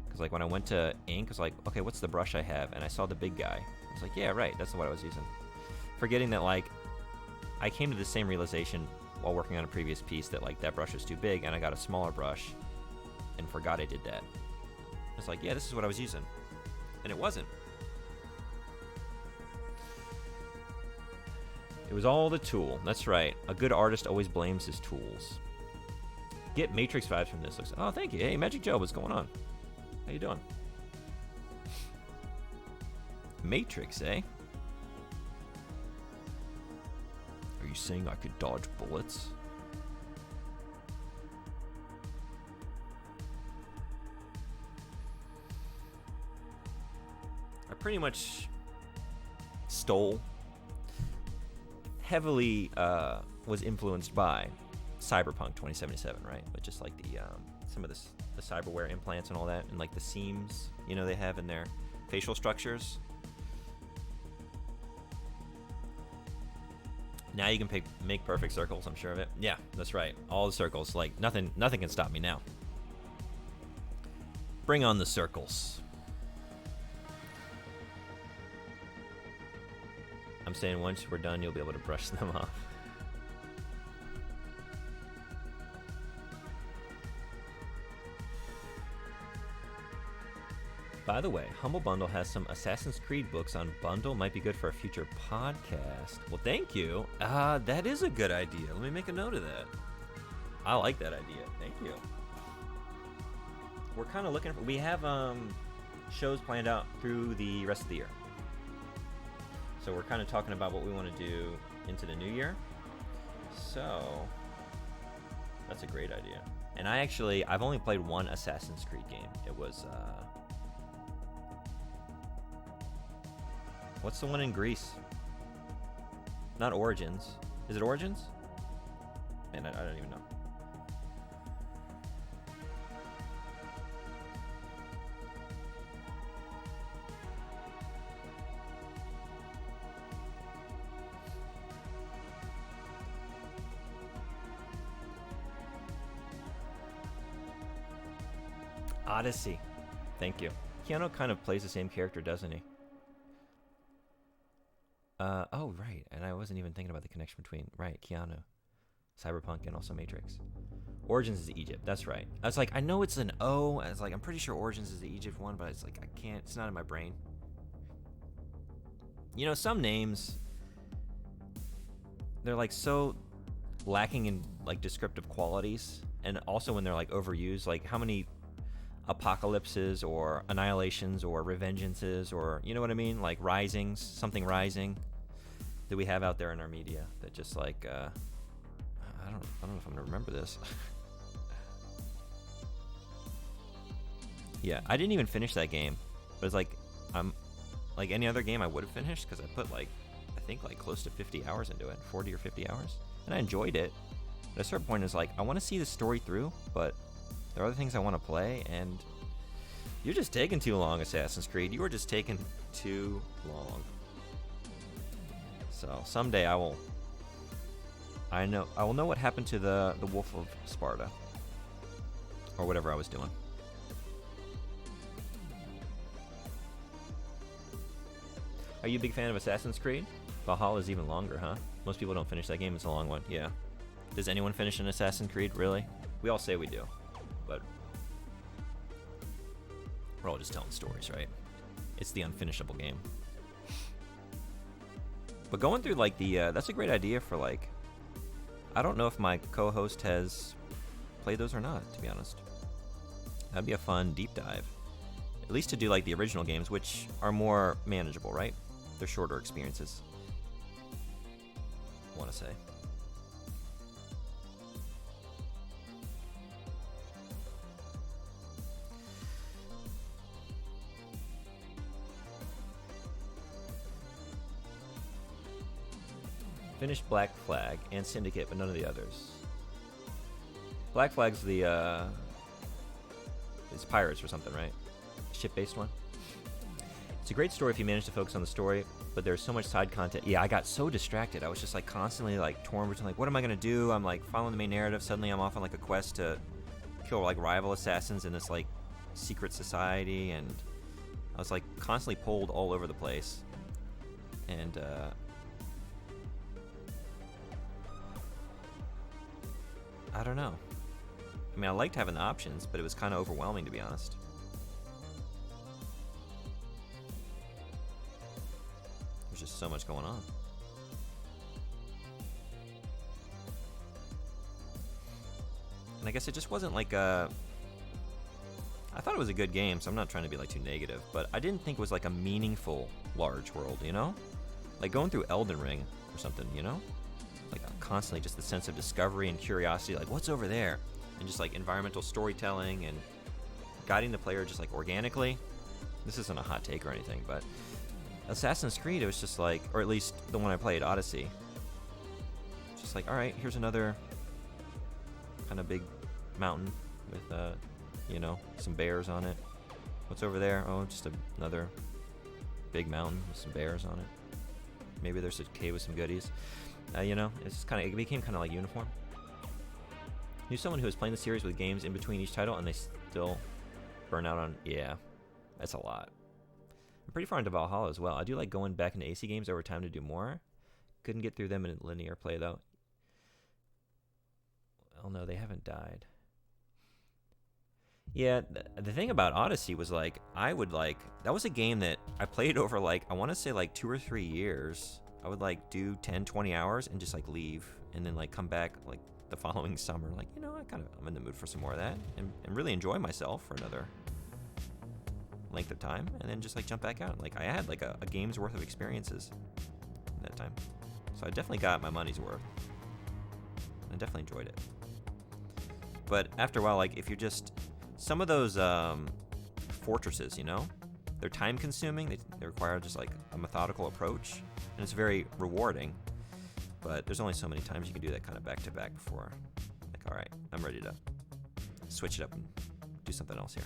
Speaker 1: Because like when I went to ink, I was like, okay, what's the brush I have? And I saw the big guy. I was like, yeah, right, that's what I was using. Forgetting that like I came to the same realization while working on a previous piece that like that brush was too big, and I got a smaller brush and forgot I did that. It's like, yeah, this is what I was using, and it wasn't. It was all the tool. That's right. A good artist always blames his tools. Get Matrix vibes from this. Oh, thank you. Hey, Magic Joe, what's going on? How you doing? Matrix, eh? Are you saying I could dodge bullets? I pretty much stole, heavily was influenced by Cyberpunk 2077, right? But just like the some of the cyberware implants and all that, and like the seams, you know, they have in their facial structures. Now you can make perfect circles, I'm sure of it. Yeah, that's right. All the circles, like nothing can stop me now. Bring on the circles. I'm saying once we're done, you'll be able to brush them off. By the way, Humble Bundle has some Assassin's Creed books on bundle. Might be good for a future podcast. Well, thank you. That is a good idea. Let me make a note of that. I like that idea. Thank you. We're kind of looking for... We have shows planned out through the rest of the year. So we're kind of talking about what we want to do into the new year. So that's a great idea. And I've only played one Assassin's Creed game. It was... what's the one in Greece? Not Origins. Is it Origins? Man, I don't even know. Odyssey. Thank you. Keanu kind of plays the same character, doesn't he? Oh, right. And I wasn't even thinking about the connection between, right, Keanu, Cyberpunk, and also Matrix. Origins is Egypt. That's right. I was like, I know it's an O. I was like, I'm pretty sure Origins is the Egypt one, but it's like, I can't. It's not in my brain. You know, some names, they're like so lacking in like descriptive qualities. And also when they're like overused, like how many apocalypses or annihilations or revengeances, or you know what I mean, like risings, something rising that we have out there in our media that just like I don't know if I'm gonna remember this. Yeah, I didn't even finish that game, but it's like I'm like any other game I would have finished because I put like I think like close to 50 hours into it, 40 or 50 hours, and I enjoyed it. But at a certain point, it's like I want to see the story through, but there are other things I want to play, and you're just taking too long, Assassin's Creed. You are just taking too long. So someday I will know what happened to the Wolf of Sparta, or whatever I was doing. Are you a big fan of Assassin's Creed? Valhalla is even longer, huh? Most people don't finish that game. It's a long one. Yeah. Does anyone finish an Assassin's Creed? Really? We all say we do, but we're all just telling stories, right? It's the unfinishable game. But going through like the that's a great idea for like, I don't know if my co-host has played those or not, to be honest. That'd be a fun deep dive. At least to do like the original games, which are more manageable, right? They're shorter experiences, I want to say. Finished Black Flag and Syndicate, but none of the others. Black Flag's the it's pirates or something, right? Ship-based one. It's a great story if you manage to focus on the story, but there's so much side content. Yeah, I got so distracted. I was just like constantly like torn between like, what am I gonna do? I'm like following the main narrative. Suddenly I'm off on like a quest to kill like rival assassins in this like secret society, and I was like constantly pulled all over the place. And I don't know. I mean, I liked having the options, but it was kind of overwhelming, to be honest. There's just so much going on. And I guess it just wasn't like a... I thought it was a good game, so I'm not trying to be like too negative, but I didn't think it was like a meaningful large world, you know? Like going through Elden Ring or something, you know? Like constantly just the sense of discovery and curiosity, like what's over there? And just like environmental storytelling and guiding the player just like organically. This isn't a hot take or anything, but Assassin's Creed, it was just like, or at least the one I played, Odyssey, just like, all right, here's another kind of big mountain with you know, some bears on it. What's over there? Oh, just another big mountain with some bears on it. Maybe there's a cave with some goodies. You know, it's just kind of, it became kind of like uniform. Knew someone who was playing the series with games in between each title, and they still burn out on. Yeah, that's a lot. I'm pretty far into Valhalla as well. I do like going back into AC games over time to do more. Couldn't get through them in linear play though. Oh no, they haven't died. Yeah, the thing about Odyssey was like, I would like, that was a game that I played over like, I want to say like 2 or 3 years. I would like do 10, 20 hours and just like leave and then like come back like the following summer. Like, you know, I'm in the mood for some more of that and really enjoy myself for another length of time and then just like jump back out. Like I had like a game's worth of experiences in that time. So I definitely got my money's worth. I definitely enjoyed it. But after a while, like if you're just, some of those fortresses, you know, they're time consuming. They require just like a methodical approach. And it's very rewarding, but there's only so many times you can do that kind of back to back before, like, all right, I'm ready to switch it up and do something else here.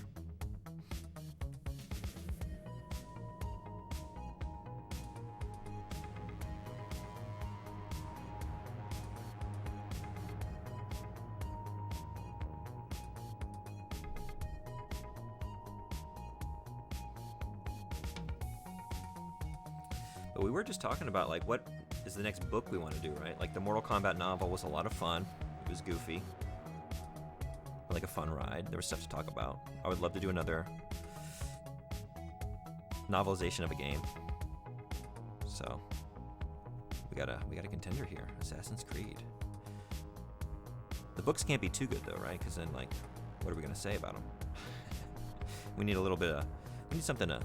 Speaker 1: But we were just talking about like what is the next book we want to do, right? Like the Mortal Kombat novel was a lot of fun. It was goofy, like a fun ride. There was stuff to talk about. I would love to do another novelization of a game. So we got a contender here, Assassin's Creed. The books can't be too good though, right? Because then like, what are we gonna say about them? We need we need something to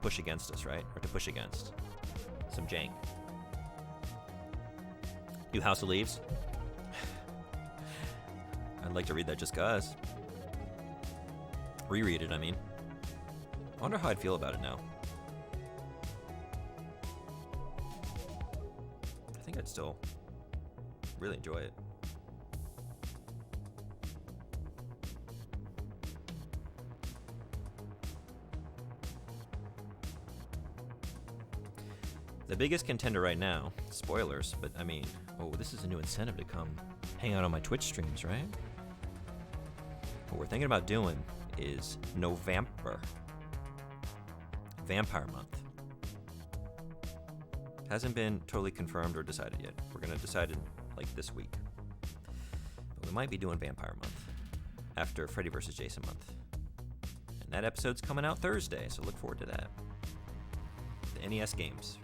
Speaker 1: push against us, right? Or to push against. Some jank. New House of Leaves. I'd like to read that just cause. Reread it, I mean. I wonder how I'd feel about it now. I think I'd still really enjoy it. The biggest contender right now, spoilers, but I mean, oh, this is a new incentive to come hang out on my Twitch streams, right? What we're thinking about doing is November. Vampire Month. Hasn't been totally confirmed or decided yet. We're going to decide it like this week. But we might be doing Vampire Month after Freddy vs. Jason Month. And that episode's coming out Thursday, so look forward to that. The NES games.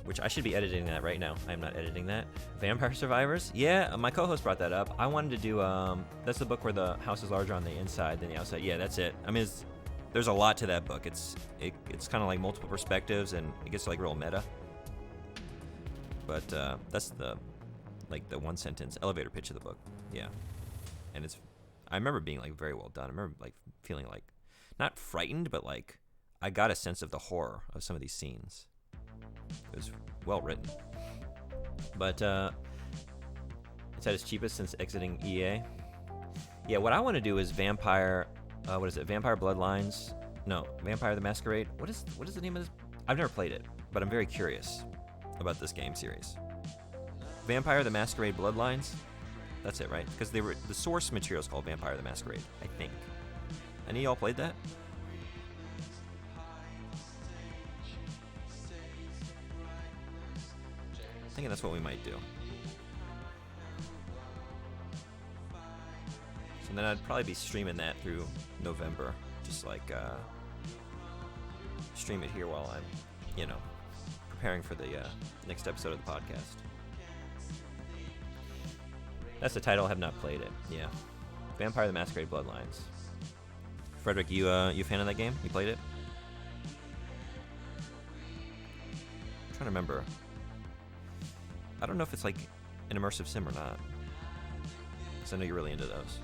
Speaker 1: Which I should be editing that right now. I am not editing that. Vampire Survivors? Yeah, my co-host brought that up. I wanted to do, that's the book where the house is larger on the inside than the outside. Yeah, that's it. I mean, there's a lot to that book. It's kind of like multiple perspectives, and it gets like real meta. But that's the one sentence elevator pitch of the book. Yeah. And I remember being like very well done. I remember like feeling like, not frightened, but like I got a sense of the horror of some of these scenes. It was well written. But it's at its cheapest since exiting EA. Yeah, what I want to do is Vampire, what is it? Vampire Bloodlines? No, Vampire the Masquerade. What is the name of this? I've never played it, but I'm very curious about this game series. Vampire the Masquerade Bloodlines? That's it, right? Because the source material is called Vampire the Masquerade, I think. Any of y'all played that? Thinking that's what we might do. So then I'd probably be streaming that through November. Just like stream it here while I'm, preparing for the next episode of the podcast. That's the title. I have not played it. Yeah. Vampire the Masquerade Bloodlines. Frederick, you a fan of that game? You played it? I'm trying to remember. I don't know if it's like an immersive sim or not. Because I know you're really into those.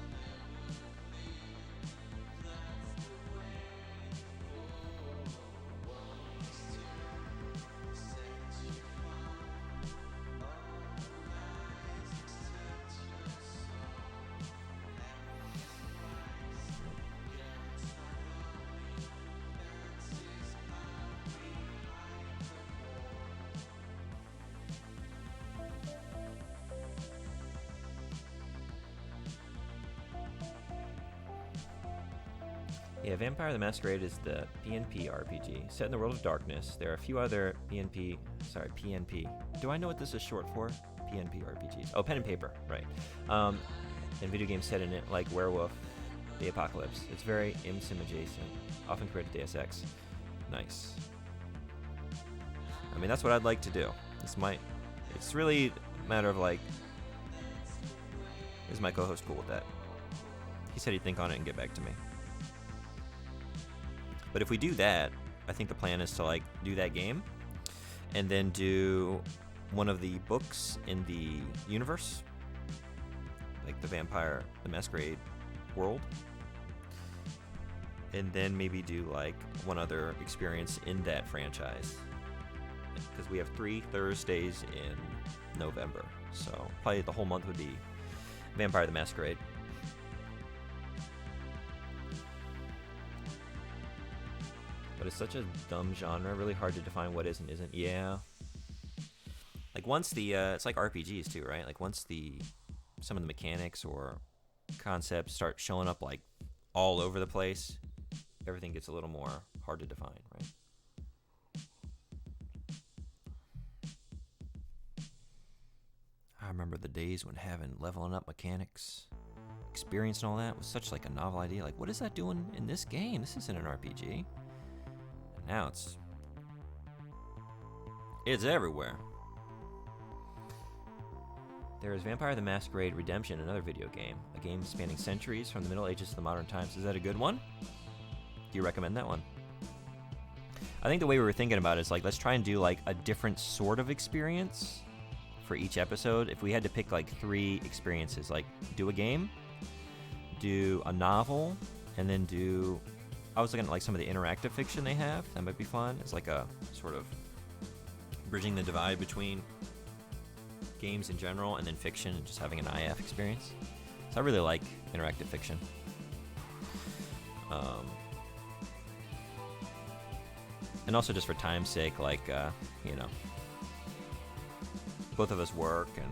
Speaker 1: Yeah, Vampire the Masquerade is the PNP RPG, set in the world of darkness. There are a few other PNP. Do I know what this is short for? PNP RPGs. Oh, pen and paper, right. And video games set in it, like Werewolf, The Apocalypse. It's very ImSim adjacent, often compared to Deus Ex. Nice. I mean, that's what I'd like to do. It's really a matter of like, is my co-host cool with that? He said he'd think on it and get back to me. But if we do that, I think the plan is to like do that game and then do one of the books in the universe, like the Vampire the Masquerade world, and then maybe do like one other experience in that franchise, because we have 3 Thursdays in November, so probably the whole month would be Vampire the Masquerade. But it's such a dumb genre, really hard to define what is and isn't. Yeah. Like once it's like RPGs too, right? Like once some of the mechanics or concepts start showing up like all over the place, everything gets a little more hard to define, right? I remember the days when having leveling up mechanics, experience and all that was such like a novel idea. Like, what is that doing in this game? This isn't an RPG. Now it's everywhere. There is Vampire the Masquerade Redemption, another video game. A game spanning centuries from the Middle Ages to the modern times. Is that a good one? Do you recommend that one? I think the way we were thinking about it is like, let's try and do like a different sort of experience for each episode. If we had to pick like 3 experiences, like do a game, do a novel, and then do... I was looking at like some of the interactive fiction they have. That might be fun. It's like a sort of bridging the divide between games in general and then fiction and just having an IF experience. So I really like interactive fiction. And also just for time's sake, like, you know, both of us work and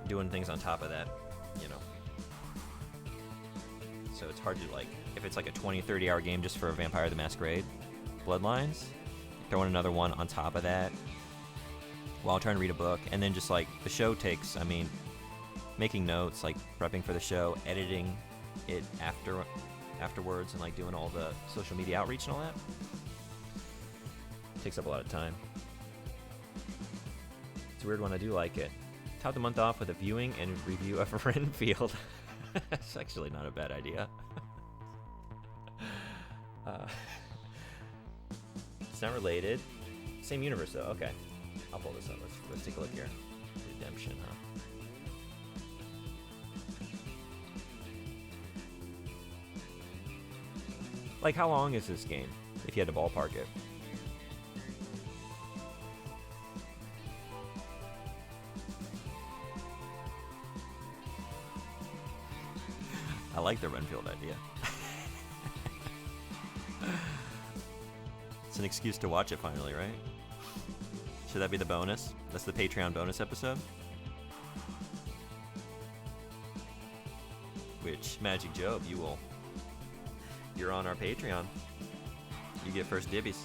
Speaker 1: doing things on top of that, you know. So it's hard to, like, if it's like a 20, 30-hour game just for Vampire the Masquerade Bloodlines, throw in another one on top of that while trying to read a book, and then just, like, the show takes, I mean, making notes, like, prepping for the show, editing it afterwards, and, like, doing all the social media outreach and all that. Takes up a lot of time. It's weird when I do like it. Top the month off with a viewing and review of Renfield. That's actually not a bad idea. It's not related. Same universe though. Okay, I'll pull this up. Let's take a look here. Redemption, huh? Like, how long is this game? If you had to ballpark it. I like the Renfield idea. It's an excuse to watch it finally, right? Should that be the bonus? That's the Patreon bonus episode? Which, Magic Job, you're on our Patreon. You get first dibbies.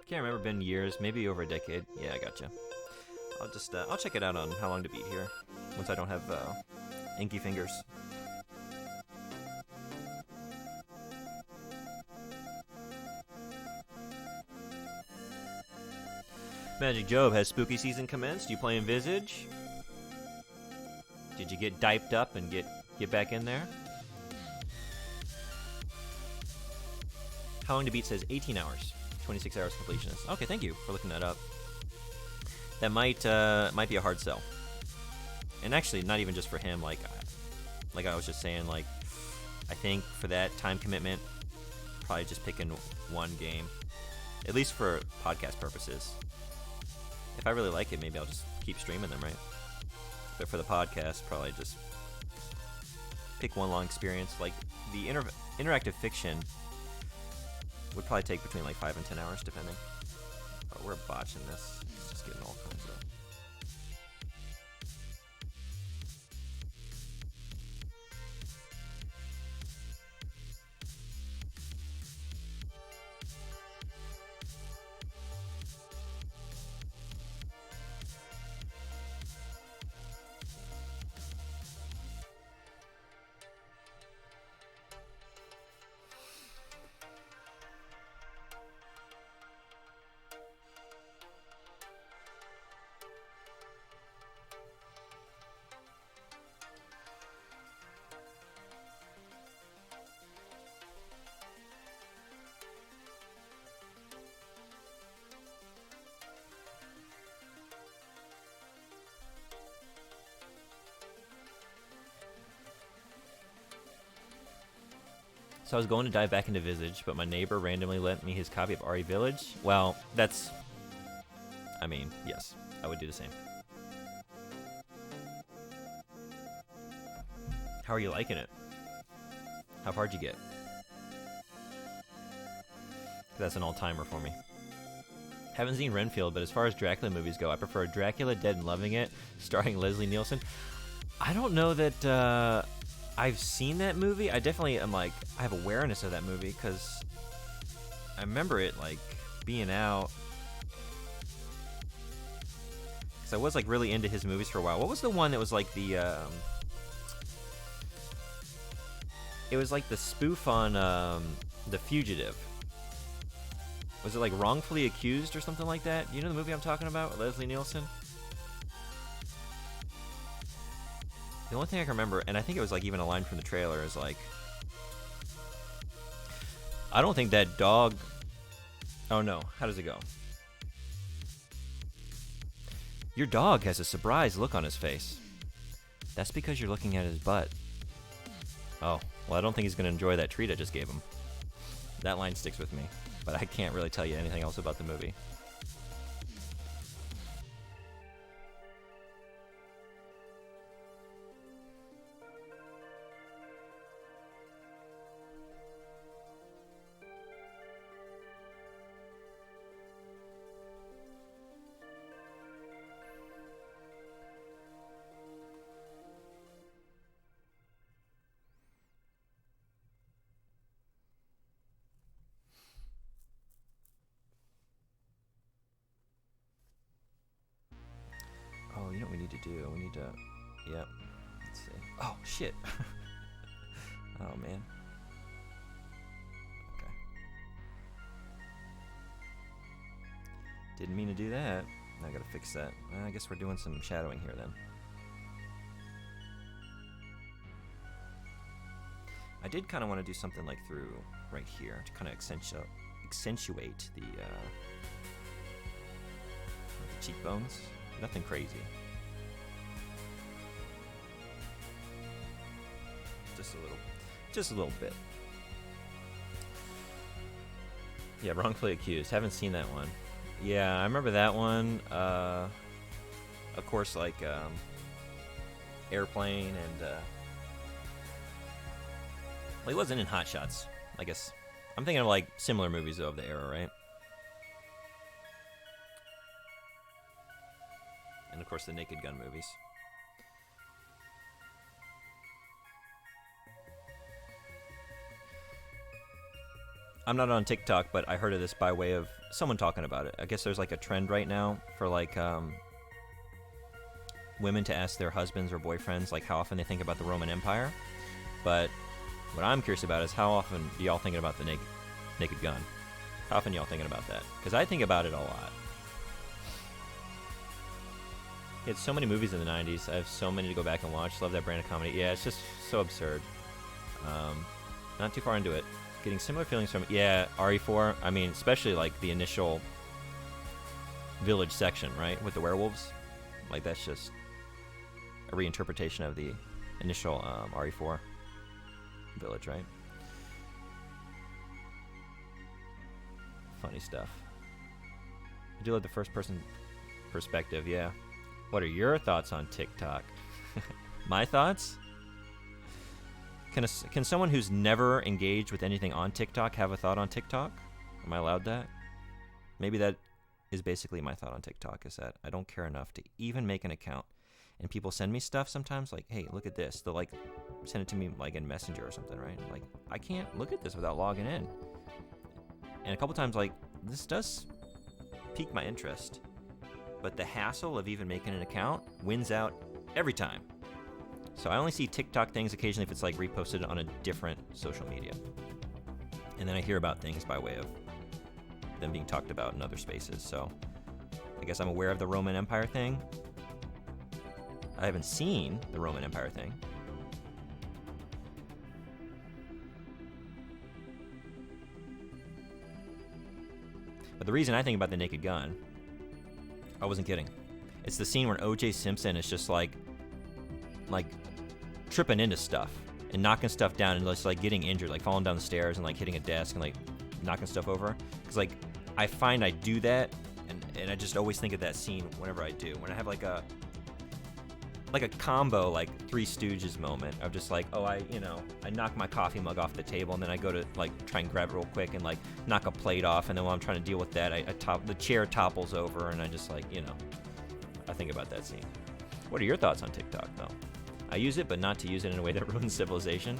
Speaker 1: Can't remember, been years, maybe over a decade. Yeah, I gotcha. I'll check it out on How Long to Beat here, once I don't have inky fingers. Magic Job, has spooky season commenced? You playing Visage? Did you get diped up and get back in there? How Long to Beat says 18 hours. 26 hours completionist. Okay, thank you for looking that up. That might be a hard sell. And actually, not even just for him. Like I was just saying, like, I think for that time commitment, probably just picking one game, at least for podcast purposes. If I really like it, maybe I'll just keep streaming them, right? But for the podcast, probably just pick one long experience. Like the interactive fiction would probably take between like 5 and 10 hours, depending. Oh, we're botching this. It's just getting all kinds of... So I was going to dive back into Visage, but my neighbor randomly lent me his copy of RE Village. Well, that's... I mean, yes, I would do the same. How are you liking it? How far'd you get? That's an all-timer for me. Haven't seen Renfield, but as far as Dracula movies go, I prefer Dracula Dead and Loving It, starring Leslie Nielsen. I don't know that... I've seen that movie. I definitely am like, I have awareness of that movie because I remember it like being out. Because I was like really into his movies for a while. What was the one that was like the, it was like the spoof on The Fugitive. Was it like Wrongfully Accused or something like that? You know the movie I'm talking about with Leslie Nielsen? The only thing I can remember, and I think it was like even a line from the trailer, is like, I don't think that dog... Oh no, how does it go? Your dog has a surprised look on his face. That's because you're looking at his butt. Oh, well, I don't think he's going to enjoy that treat I just gave him. That line sticks with me, but I can't really tell you anything else about the movie. Oh, you know what we need to do? We need to... Yep. Let's see. Oh, shit. Oh, man. Okay. Didn't mean to do that. I gotta fix that. I guess we're doing some shadowing here, then. I did kind of want to do something like through right here to kind of accentuate the cheekbones. Nothing crazy. Just a little bit. Yeah, Wrongfully Accused. Haven't seen that one. Yeah, I remember that one. Of course, like Airplane and well, he wasn't in Hot Shots. I guess I'm thinking of like similar movies of the era, right? And of course, the Naked Gun movies. I'm not on TikTok, but I heard of this by way of someone talking about it. I guess there's like a trend right now for like women to ask their husbands or boyfriends like how often they think about the Roman Empire. But what I'm curious about is how often do y'all thinking about the Naked Gun? How often y'all thinking about that? Because I think about it a lot. He had so many movies in the 90s. I have so many to go back and watch. Love that brand of comedy. Yeah, it's just so absurd. Not too far into it. Getting similar feelings from, yeah, RE4. I mean, especially like the initial village section, right? With the werewolves. Like, that's just a reinterpretation of the initial RE4 village, right? Funny stuff. I do love the first person perspective, yeah. What are your thoughts on TikTok? My thoughts? Can someone who's never engaged with anything on TikTok have a thought on TikTok? Am I allowed that? Maybe that is basically my thought on TikTok, is that I don't care enough to even make an account. And people send me stuff sometimes like, hey, look at this. They'll like send it to me like in Messenger or something, right? Like, I can't look at this without logging in. And a couple times, like, this does pique my interest. But the hassle of even making an account wins out every time. So I only see TikTok things occasionally if it's like reposted on a different social media. And then I hear about things by way of them being talked about in other spaces. So I guess I'm aware of the Roman Empire thing. I haven't seen the Roman Empire thing. But the reason I think about the Naked Gun, I wasn't kidding. It's the scene where O.J. Simpson is just like tripping into stuff and knocking stuff down and just like getting injured, like falling down the stairs and like hitting a desk and like knocking stuff over. Because like I find I do that, and I just always think of that scene whenever I do. When I have like a combo like Three Stooges moment of just like, oh, I knock my coffee mug off the table and then I go to like try and grab it real quick and like knock a plate off, and then while I'm trying to deal with that, the chair topples over and I just like, I think about that scene. What are your thoughts on TikTok though? I use it, but not to use it in a way that ruins civilization.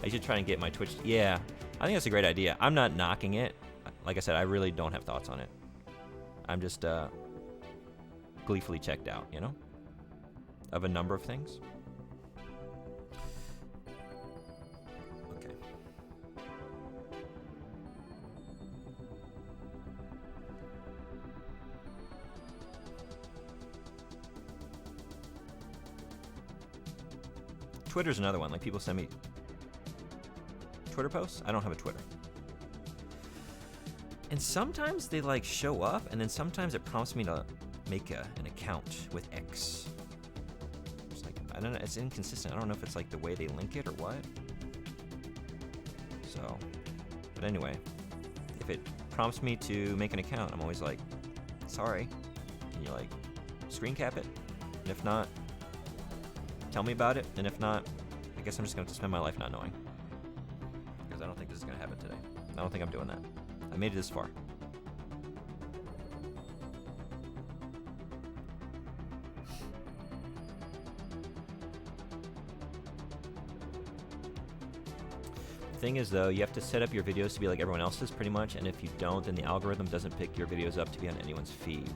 Speaker 1: I should try and get my Twitch. Yeah, I think that's a great idea. I'm not knocking it. Like I said, I really don't have thoughts on it. I'm just gleefully checked out, you know, of a number of things. Okay. Twitter's another one. Like, people send me Twitter posts. I don't have a Twitter. And sometimes they like show up, and then sometimes it prompts me to make an account with X. It's like, I don't know, it's inconsistent. I don't know if it's like the way they link it or what. So, but anyway, if it prompts me to make an account, I'm always like, sorry. Can you like screen cap it? And if not, tell me about it. And if not, I guess I'm just going to spend my life not knowing. Because I don't think this is going to happen today. I don't think I'm doing that. I made it this far. The thing is, though, you have to set up your videos to be like everyone else's, pretty much, and if you don't, then the algorithm doesn't pick your videos up to be on anyone's feed.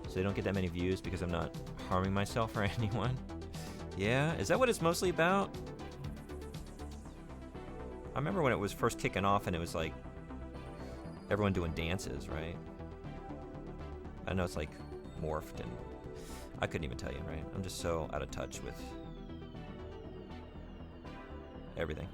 Speaker 1: So they don't get that many views because I'm not harming myself or anyone. Yeah, is that what it's mostly about? I remember when it was first kicking off and it was like everyone doing dances, right? I know it's like morphed and I couldn't even tell you, right? I'm just so out of touch with everything.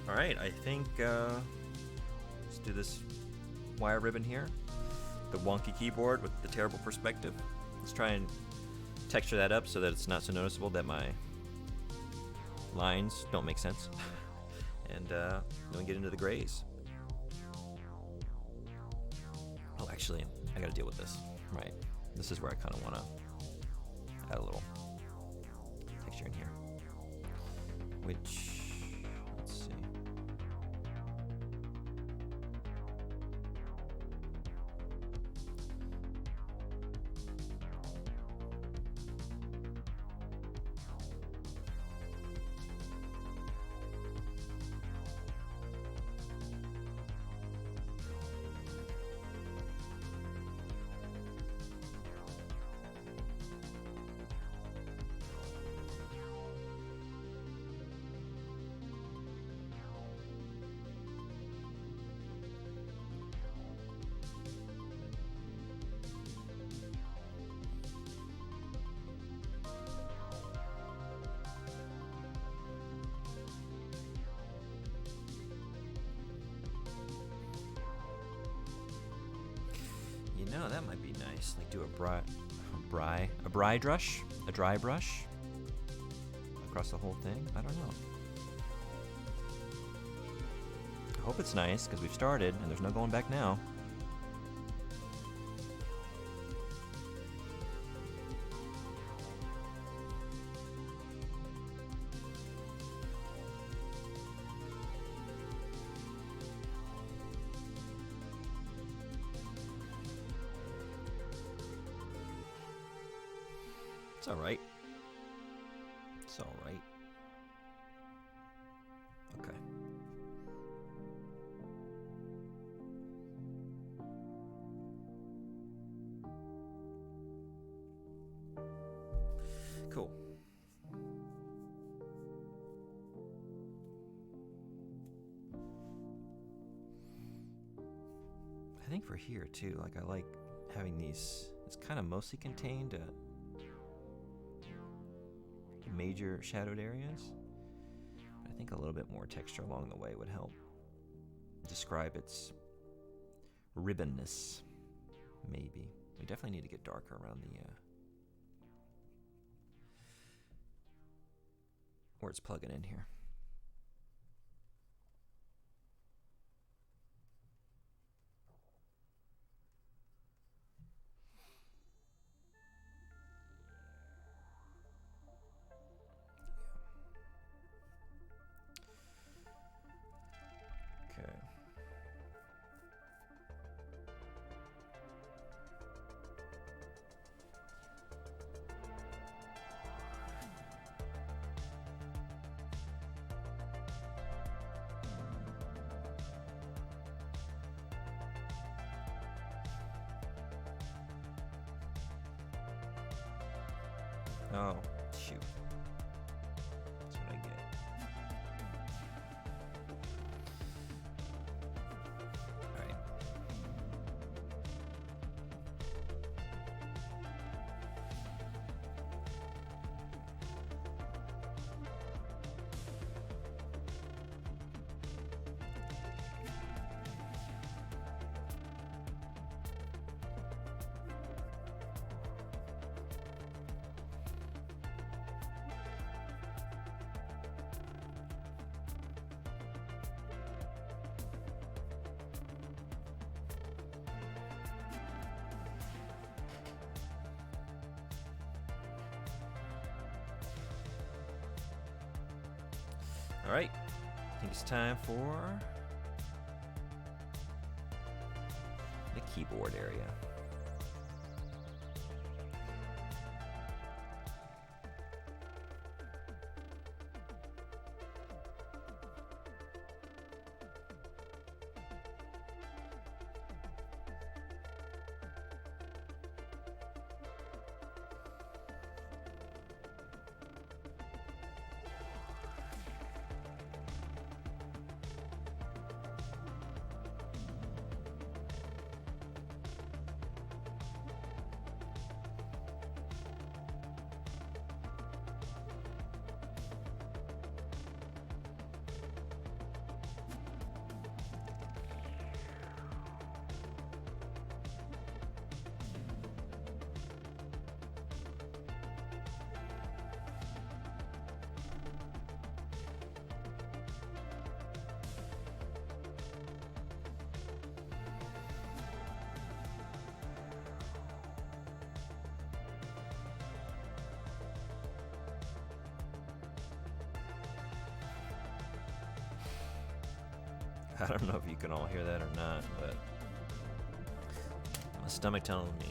Speaker 1: All right, I think let's do this wire ribbon here. The wonky keyboard with the terrible perspective. Let's try and texture that up so that it's not so noticeable that my lines don't make sense. And then we get into the grays. Oh, actually, I gotta deal with this. Right, this is where I kind of want to add a little texture in here. Which, let's see. No, that might be nice. Like do a dry brush across the whole thing. I don't know. I hope it's nice because we've started and there's no going back now. It's alright. It's alright. Okay. Cool. I think for here too, like I like having these, it's kind of mostly contained to major shadowed areas. I think a little bit more texture along the way would help describe its ribbonness, maybe. We definitely need to get darker around the, where it's plugging in here. Okay. Oh, shoot. That's what I get. Alright. Alright, I think it's time for the keyboard area. I don't know if you can all hear that or not, but my stomach telling me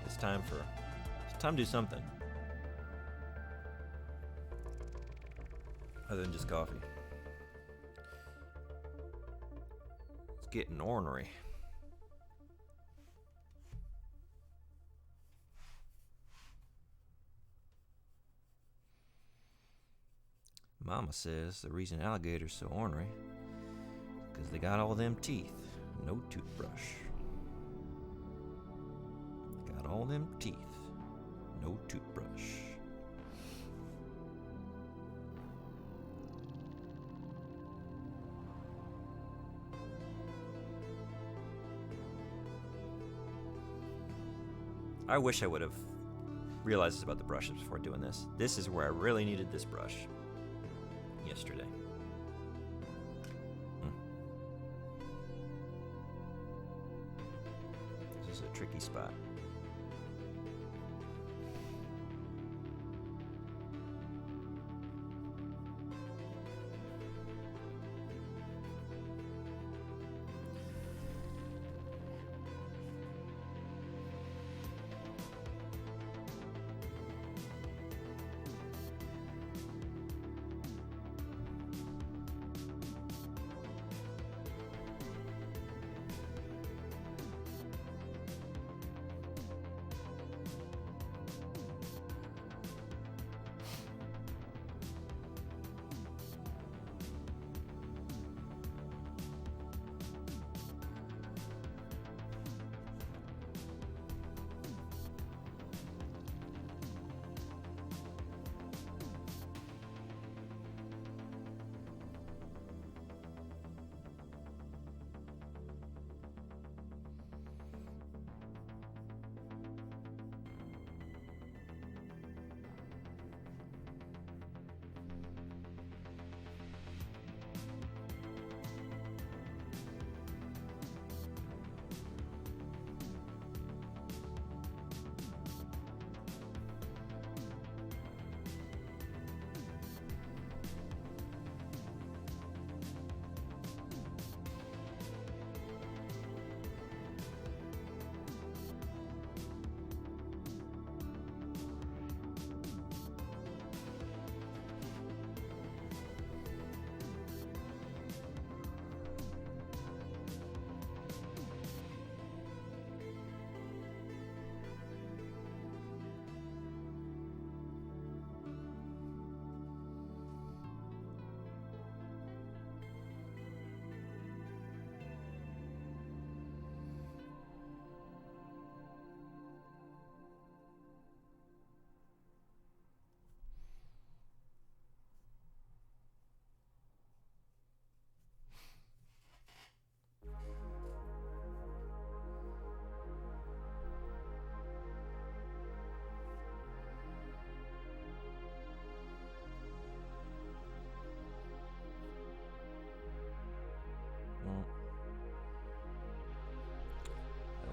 Speaker 1: it's time to do something other than just coffee. It's getting ornery. Mama says the reason alligators so ornery because they got all them teeth, no toothbrush. Got all them teeth, no toothbrush. I wish I would have realized this about the brushes before doing this. This is where I really needed this brush yesterday. This is a tricky spot.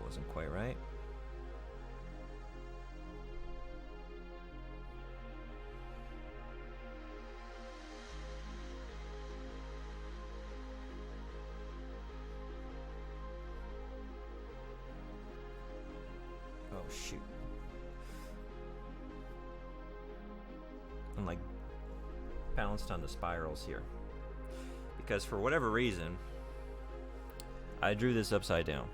Speaker 1: wasn't quite right. Oh shoot. I'm like balanced on the spirals here. Because for whatever reason, I drew this upside down.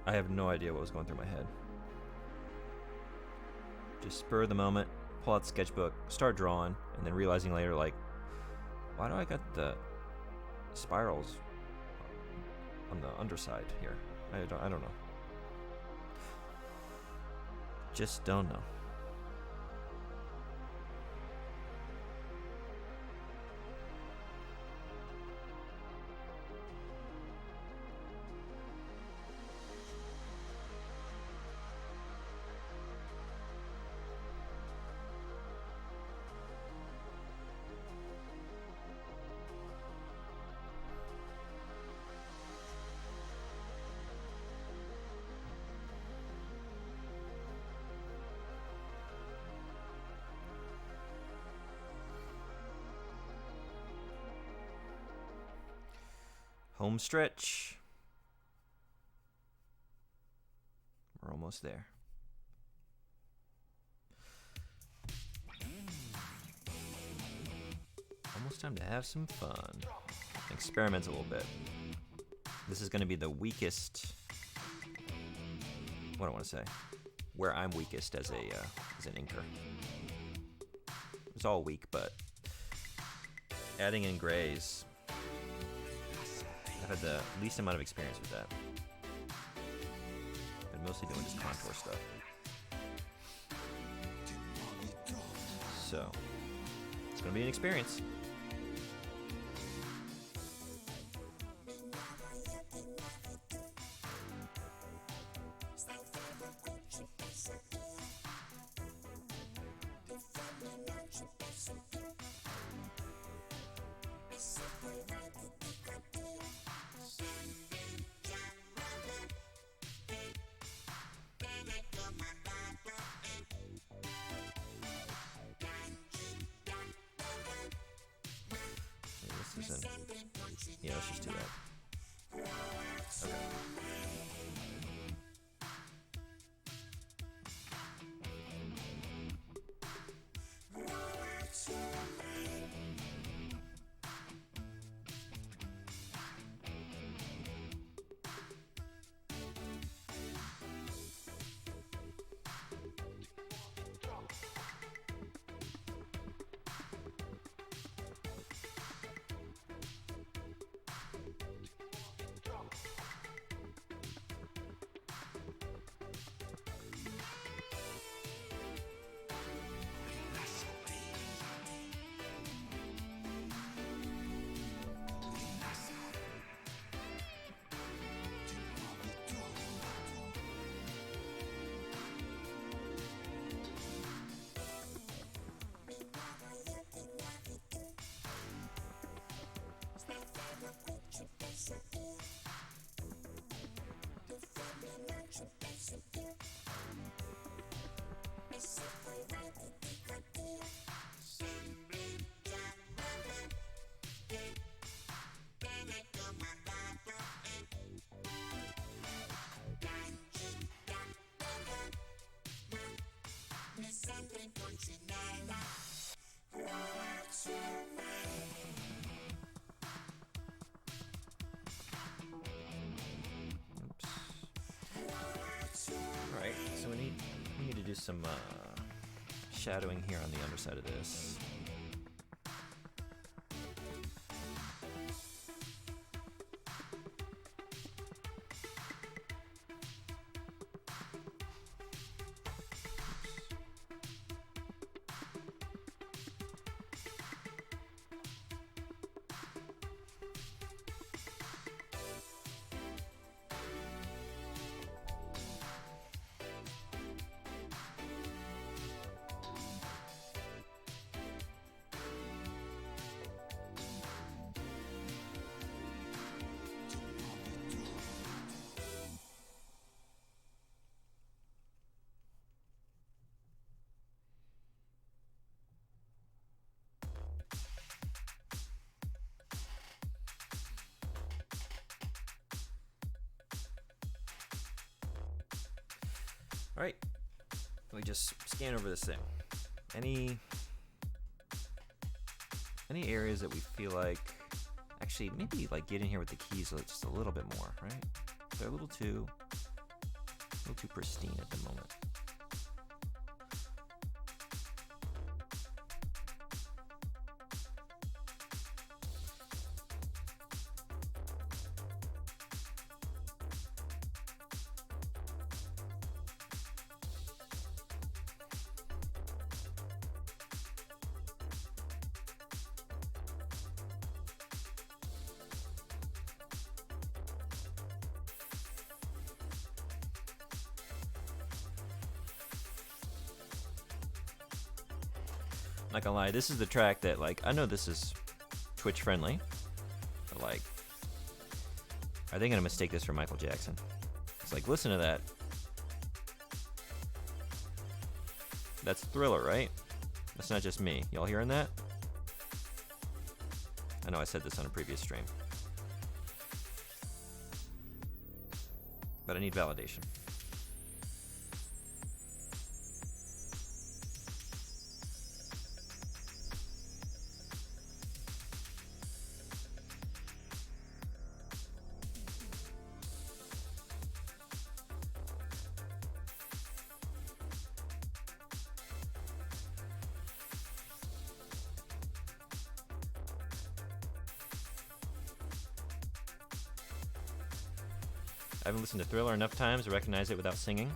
Speaker 1: I have no idea what was going through my head. Just spur of the moment, pull out the sketchbook, start drawing, and then realizing later, like, why do I got the spirals on the underside here? I don't know. Just don't know. Home stretch. We're almost there. Almost time to have some fun. Experiment a little bit. This is going to be the weakest. What do I want to say? Where I'm weakest as an inker. It's all weak, but adding in grays. I've had the least amount of experience with that. Been mostly doing just contour stuff. So, it's going to be an experience. Yeah, let's just do that. Okay. Alright, so we need to do some shadowing here on the underside of this. All right, let me just scan over this thing. Any areas that we feel like, actually maybe like get in here with the keys just a little bit more, right? They're a little too pristine at the moment. Not gonna lie, this is the track that, like, I know this is Twitch friendly, but like, are they gonna mistake this for Michael Jackson? It's like, listen to that. That's Thriller, right? That's not just me. Y'all hearing that? I know I said this on a previous stream, but I need validation. I haven't listened to Thriller enough times to recognize it without singing.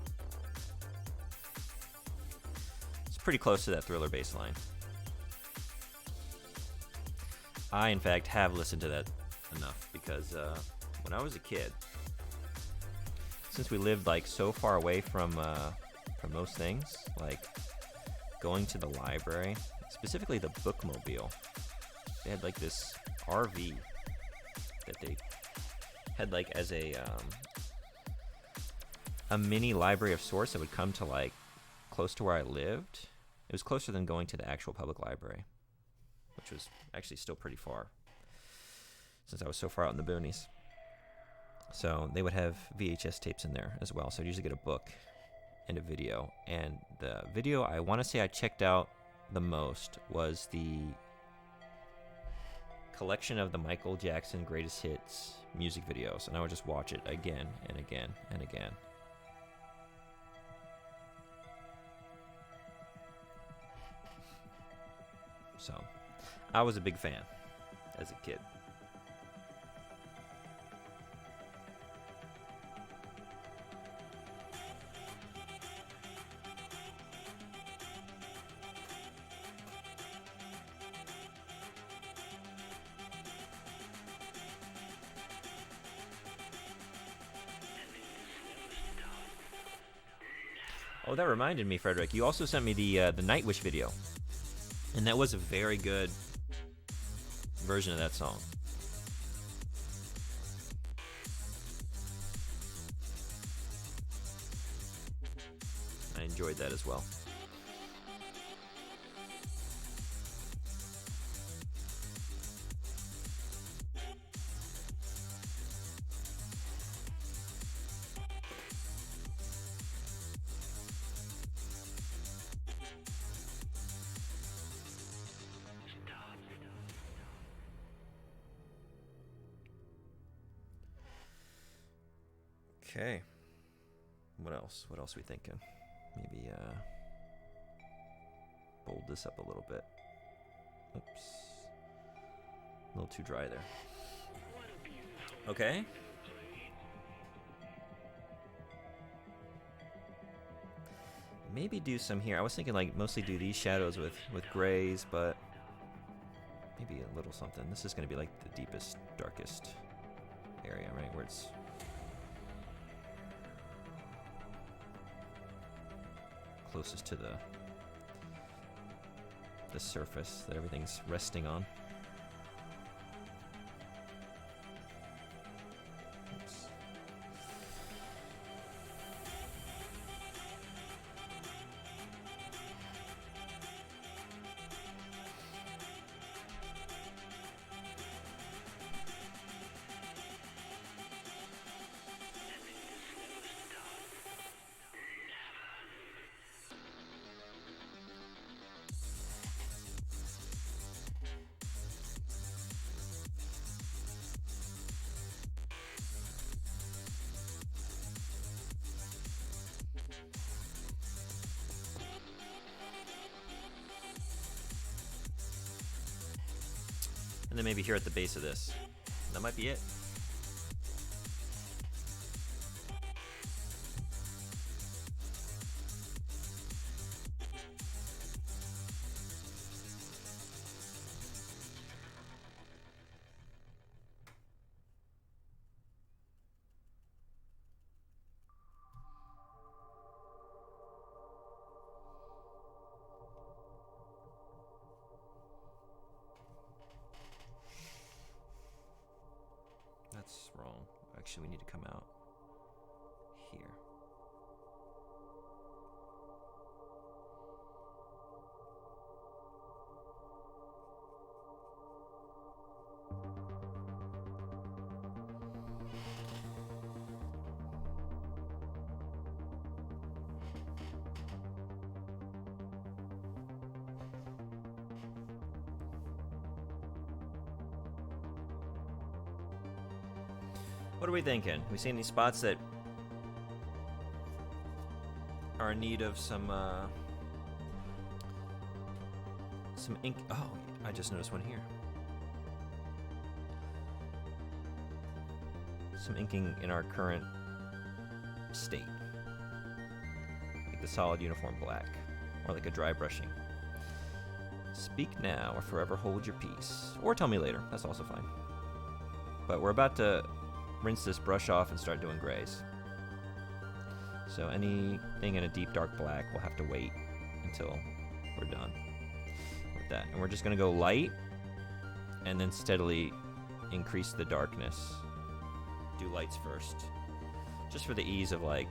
Speaker 1: It's pretty close to that Thriller bass line. I, in fact, have listened to that enough because when I was a kid, since we lived like so far away from most things, like going to the library, specifically the bookmobile, they had like this RV that they had like as a mini library of sorts that would come to like close to where I lived. It was closer than going to the actual public library, which was actually still pretty far since I was so far out in the boonies. So they would have VHS tapes in there as well. So I'd usually get a book and a video. And the video I want to say I checked out the most was the collection of the Michael Jackson greatest hits music videos. And I would just watch it again and again and again. So I was a big fan as a kid. Oh, that reminded me, Frederick. You also sent me the Nightwish video, and that was a very good version of that song. I enjoyed that as well. Okay. What else? What else are we thinking? Maybe bold this up a little bit. Oops. A little too dry there. Okay. Maybe do some here. I was thinking like mostly do these shadows with grays, but maybe a little something. This is going to be like the deepest, darkest area, right? Where it's closest to the surface that everything's resting on. Oops. And then maybe here at the base of this. That might be it. That's wrong. Actually, we need to come out here. What are we thinking? We see any spots that are in need of some ink? Oh, I just noticed one here. Some inking in our current state, like the solid uniform black, or like a dry brushing. Speak now or forever hold your peace, or tell me later. That's also fine. But we're about to rinse this brush off and start doing grays. So anything in a deep dark black will have to wait until we're done with that. And we're just gonna go light and then steadily increase the darkness. Do lights first, just for the ease of like,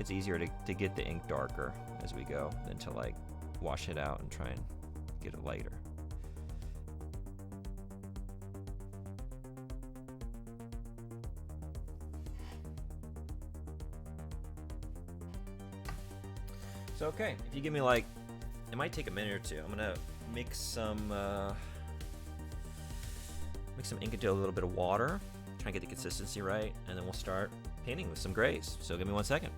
Speaker 1: it's easier to get the ink darker as we go than to like wash it out and try and get it lighter. So okay, if you give me like, it might take a minute or two. I'm gonna mix some ink into a little bit of water, try and get the consistency right, and then we'll start painting with some grays. So give me 1 second.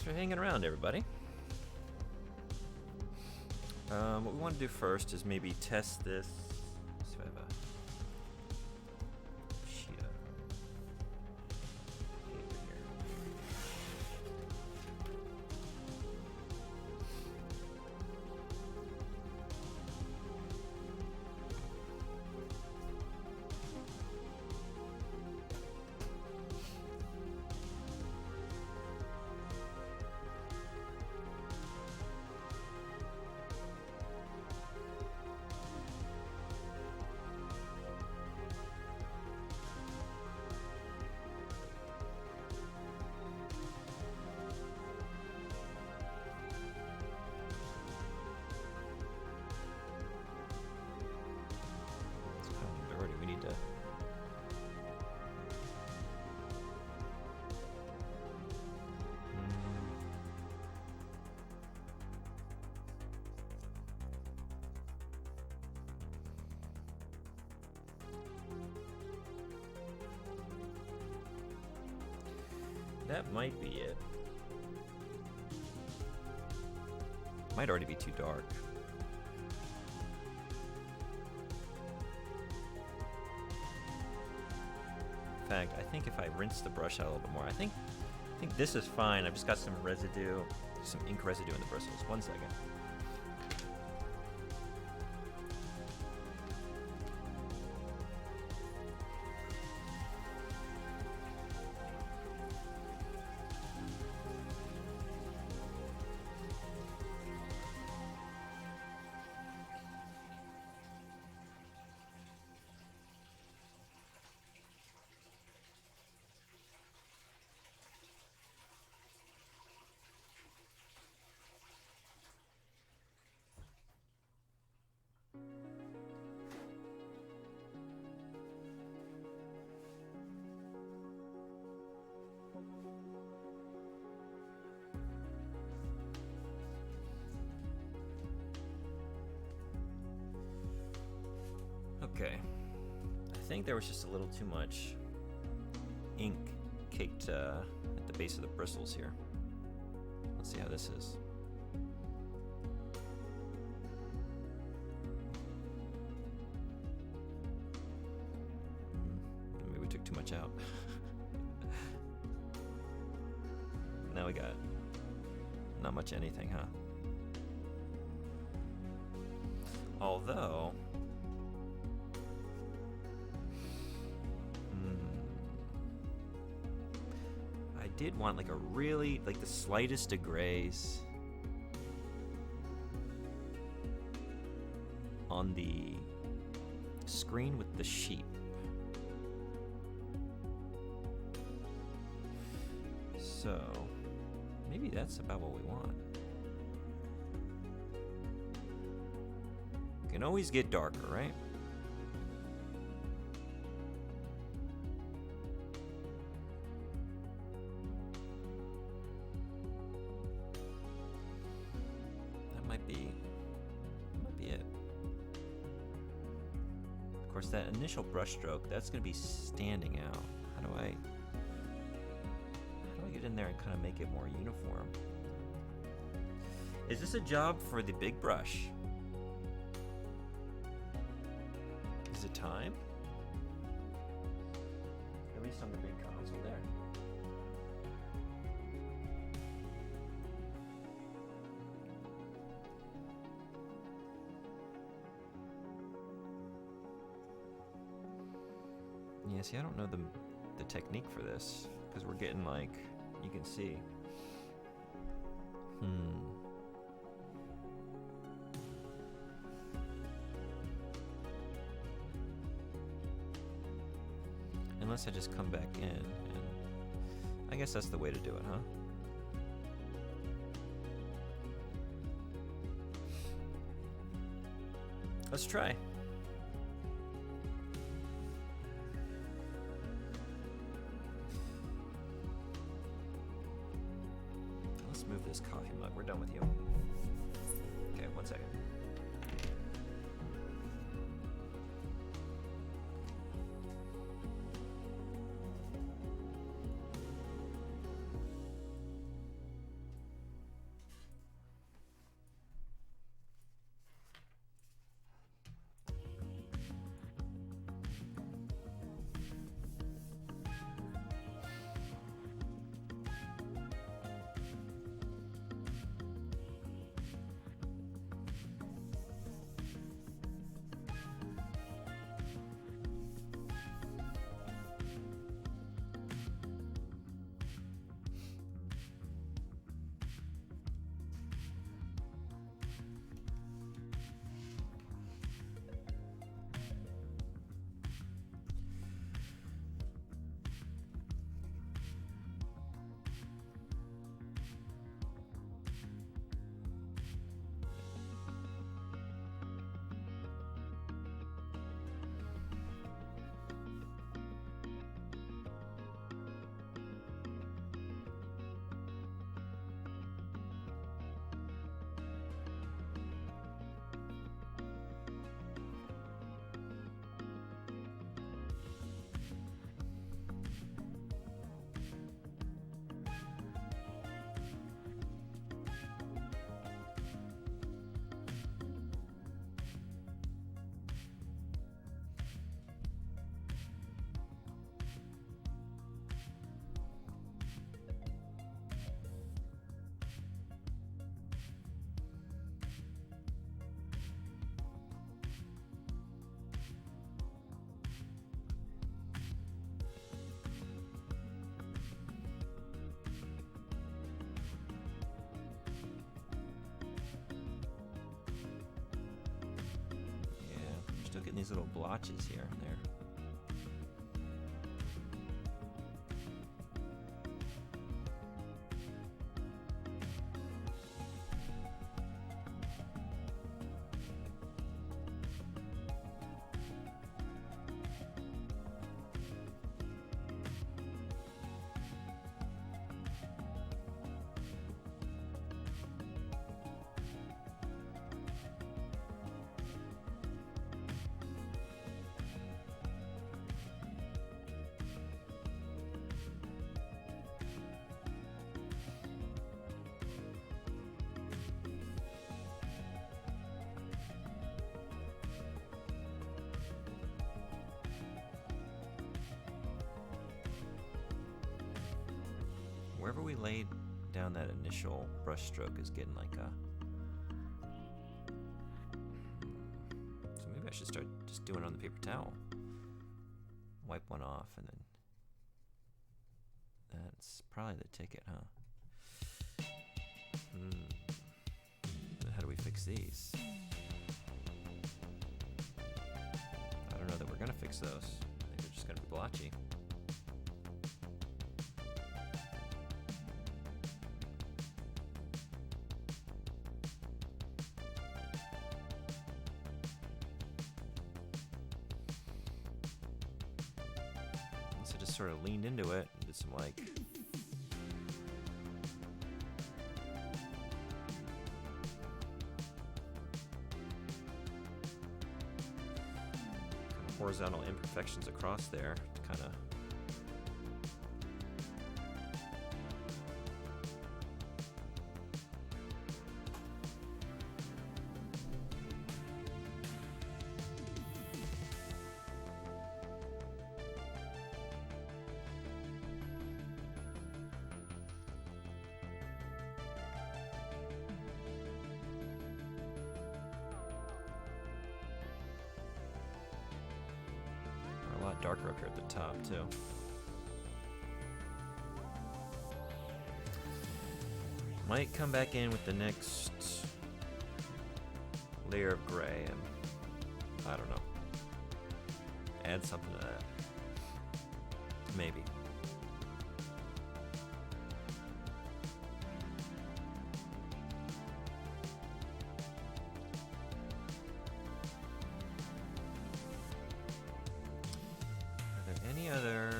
Speaker 1: for hanging around, everybody. What we want to do first is maybe test this. Let's see if I have a sheet of paper here. We need to. That might be it. Might already be too dark. In fact, I think if I rinse the brush out a little bit more, I think this is fine. I've just got some residue, some ink residue in the bristles. 1 second. Okay, I think there was just a little too much ink caked at the base of the bristles here. Let's see how this is. Maybe we took too much out. Now we got not much anything, huh? Although I did want like a really, like the slightest of grays on the screen with the sheep. So maybe that's about what we want. Can always get darker, right? That might be it. Of course, that initial brush stroke, that's going to be standing out. How do I get in there and kind of make it more uniform? Is this a job for the big brush? Is it time? At least on the big console there. Yeah, see, I don't know the technique for this, because we're getting like, you can see. Unless I just come back in, and I guess that's the way to do it, huh? Let's try. Let's move this coffee mug. We're done with you. Okay, 1 second. these little blotches here and there. Wherever we laid down that initial brush stroke is getting like a... So maybe I should start just doing it on the paper towel. Wipe one off and then... That's probably the ticket, huh? How do we fix these? I don't know that we're gonna fix those. I think they're just gonna be blotchy. So just sort of leaned into it and did some like horizontal imperfections across there to kind of a lot darker up here at the top too. Might come back in with the next layer of gray and I don't know, add something to that. Maybe. Any other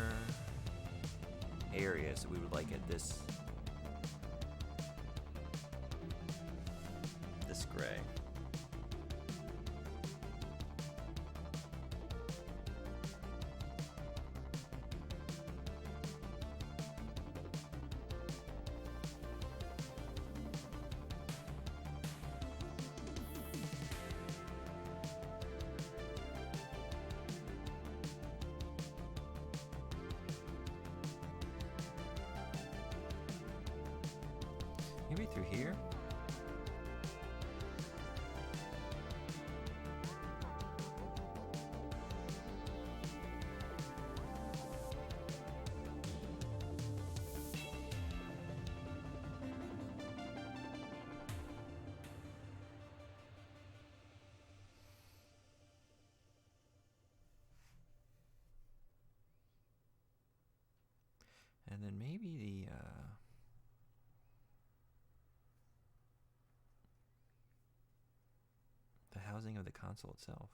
Speaker 1: areas that we would like at this gray? Maybe through here? And then maybe the housing of the console itself.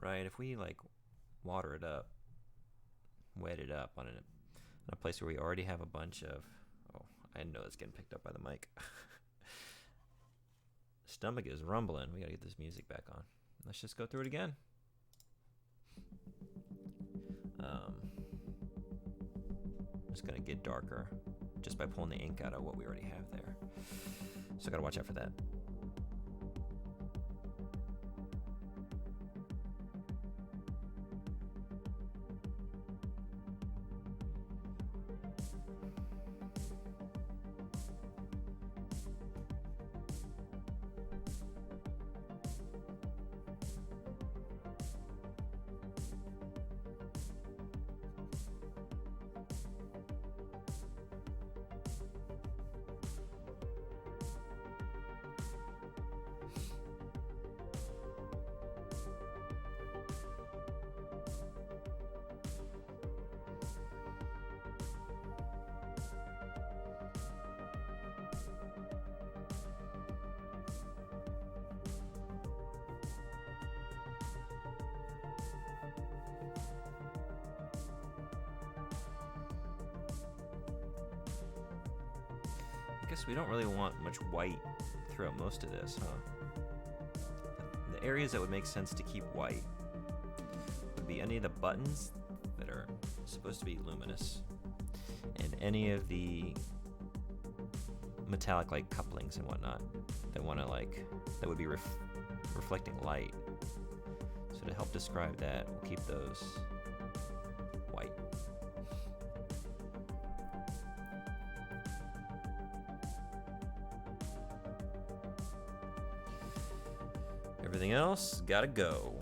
Speaker 1: Right, if we like water it up, wet it up on in a place where we already have a bunch of, oh, I know it's getting picked up by the mic. Stomach is rumbling. We gotta get this music back on. Let's just go through it again. It's gonna get darker just by pulling the ink out of what we already have there. So I gotta watch out for that. guess we don't really want much white throughout most of this, huh? The areas that would make sense to keep white would be any of the buttons that are supposed to be luminous, and any of the metallic like couplings and whatnot that that would be reflecting light. So to help describe that, we'll keep those white. Everything else gotta go.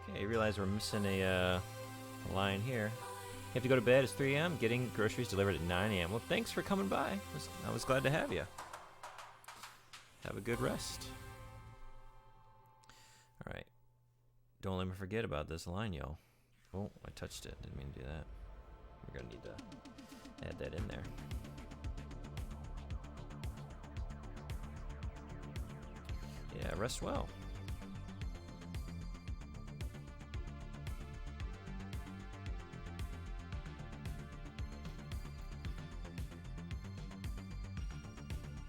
Speaker 1: Okay, you realize we're missing a line here. You have to go to bed. It's 3 a.m. Getting groceries delivered at 9 a.m. Well, thanks for coming by. I was glad to have you. Have a good rest. All right. Don't let me forget about this line, y'all. Oh, I touched it. Didn't mean to do that. We're going to need to add that in there. Yeah, rest well.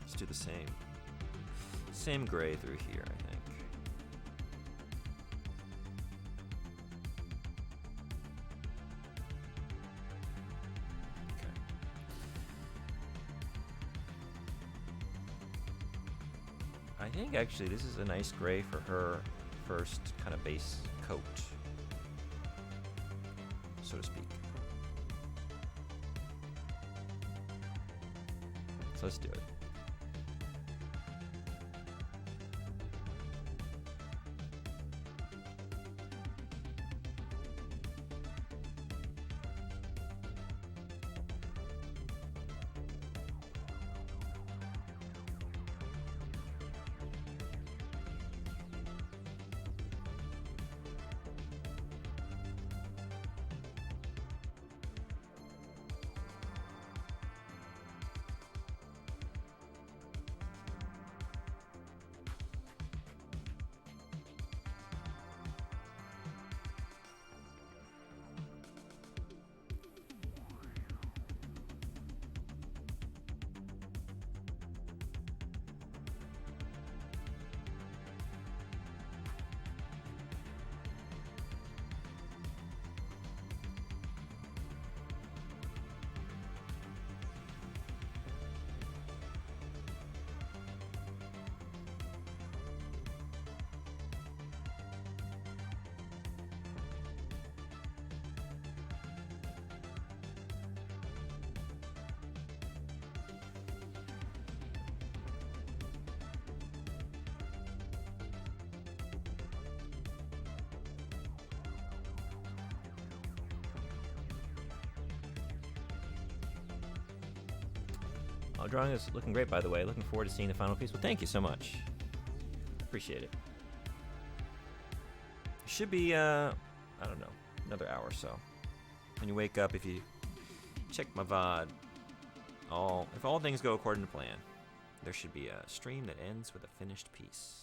Speaker 1: Let's do the same gray through here, I think. Okay. I think actually this is a nice gray for her first kind of base coat, so to speak. let's do it. Oh, drawing is looking great, by the way. Looking forward to seeing the final piece. Well, thank you so much. Appreciate it. Should be, I don't know, another hour or so. When you wake up, if you check my VOD, if all things go according to plan, there should be a stream that ends with a finished piece.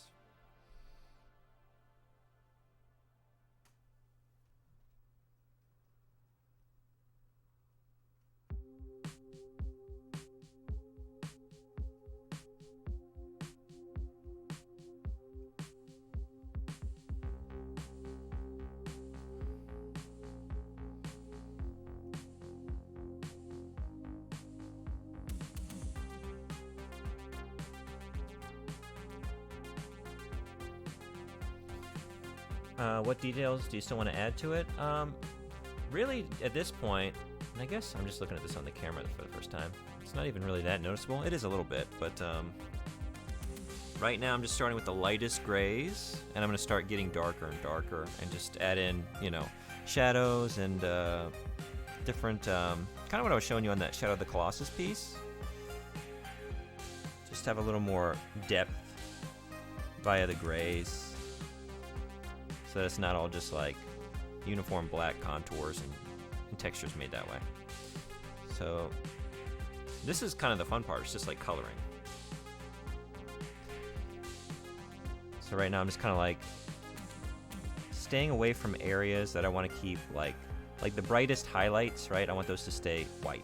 Speaker 1: What details do you still want to add to it? Really, at this point, and I guess I'm just looking at this on the camera for the first time. It's not even really that noticeable. It is a little bit, but right now I'm just starting with the lightest grays, and I'm going to start getting darker and darker, and just add in, shadows and different, kind of what I was showing you on that Shadow of the Colossus piece. Just have a little more depth via the grays. So that it's not all just like uniform black contours and textures made that way. So this is kind of the fun part. It's just like coloring. So right now I'm just kind of like staying away from areas that I want to keep like the brightest highlights, right? I want those to stay white.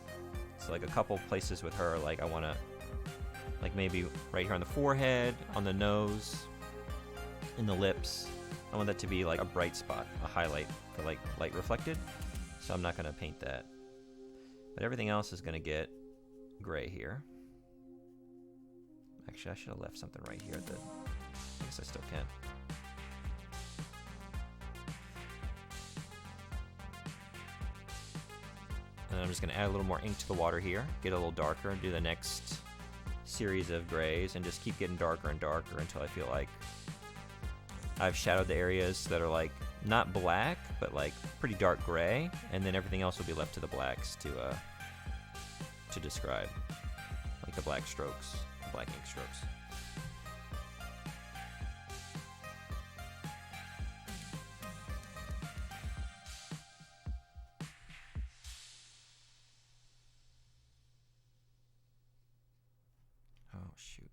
Speaker 1: So like a couple places with her, like I want to, like maybe right here on the forehead, on the nose, in the lips. I want that to be like a bright spot, a highlight for like light reflected. So I'm not going to paint that. But everything else is going to get gray here. Actually, I should have left something right here at the, I guess I still can. And I'm just going to add a little more ink to the water here, get a little darker, and do the next series of grays, and just keep getting darker and darker until I feel like I've shadowed the areas that are like not black, but like pretty dark gray, and then everything else will be left to the blacks to describe, like the black strokes, the black ink strokes. Oh shoot.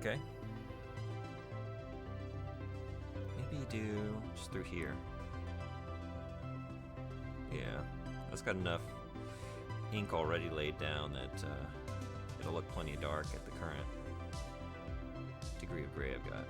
Speaker 1: Okay. Maybe do just through here. Yeah, that's got enough ink already laid down that it'll look plenty dark at the current degree of gray I've got.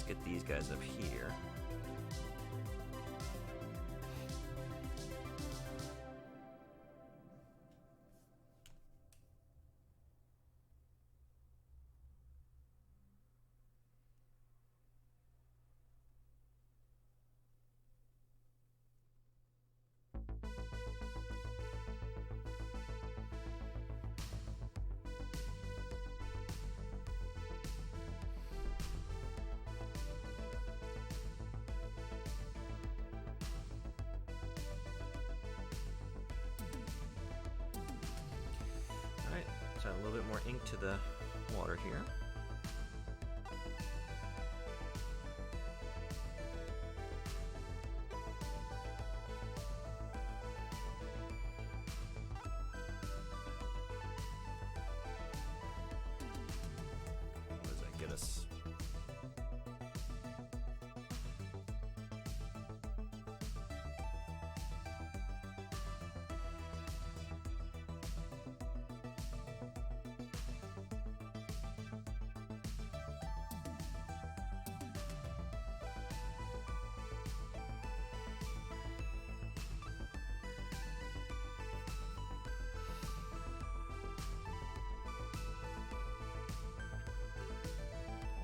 Speaker 1: Get these guys up here. Add a little bit more ink to the water here. What does that get us?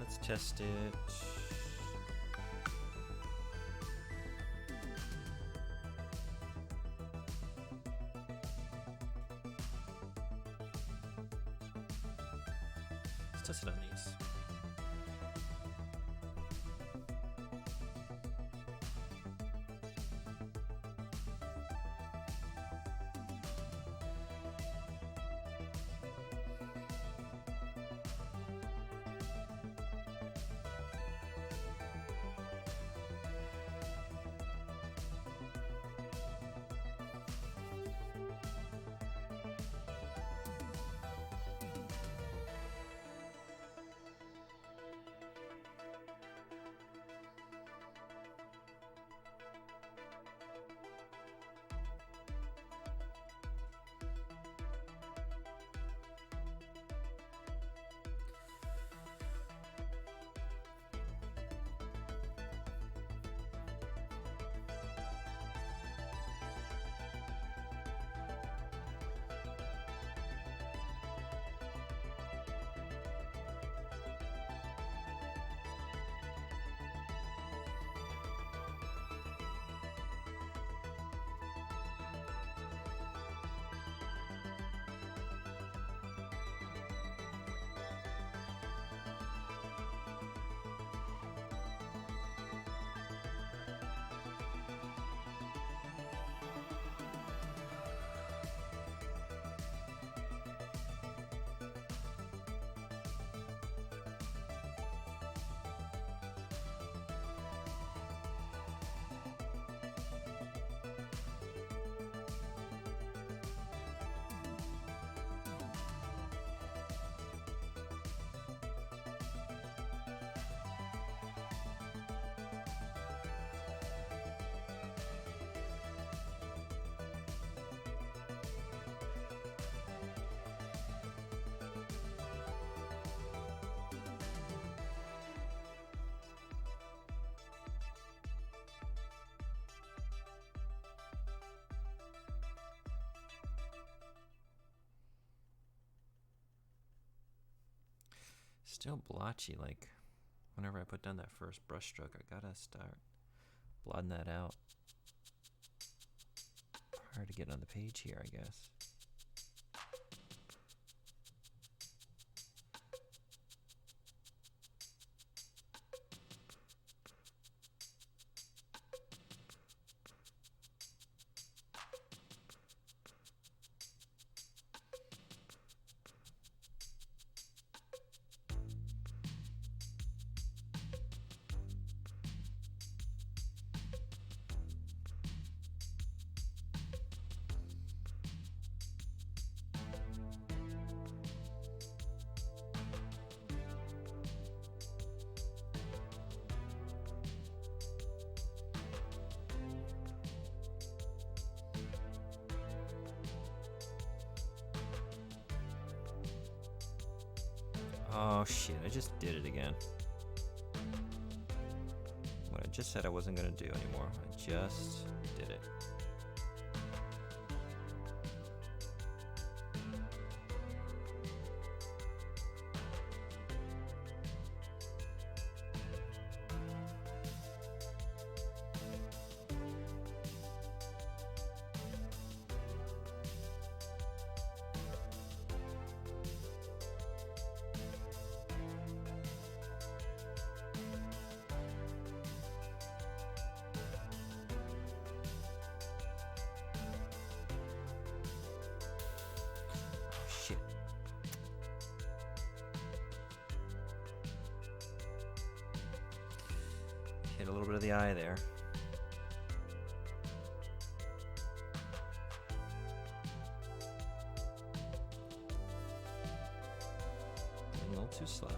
Speaker 1: Let's test it. Let's test it on these. Still blotchy, like, whenever I put down that first brush stroke, I gotta start blotting that out prior to getting on the page here, I guess. Oh shit, I just did it again. What I just said I wasn't gonna do anymore. I just did it. Shit. Hit a little bit of the eye there. A little too sloppy.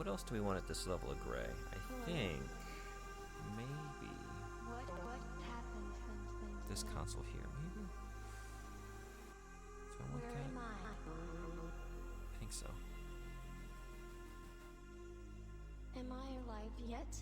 Speaker 1: else do we want at this level of gray? I think maybe this console here, maybe? Do I want that? I think so.
Speaker 2: Am I alive yet?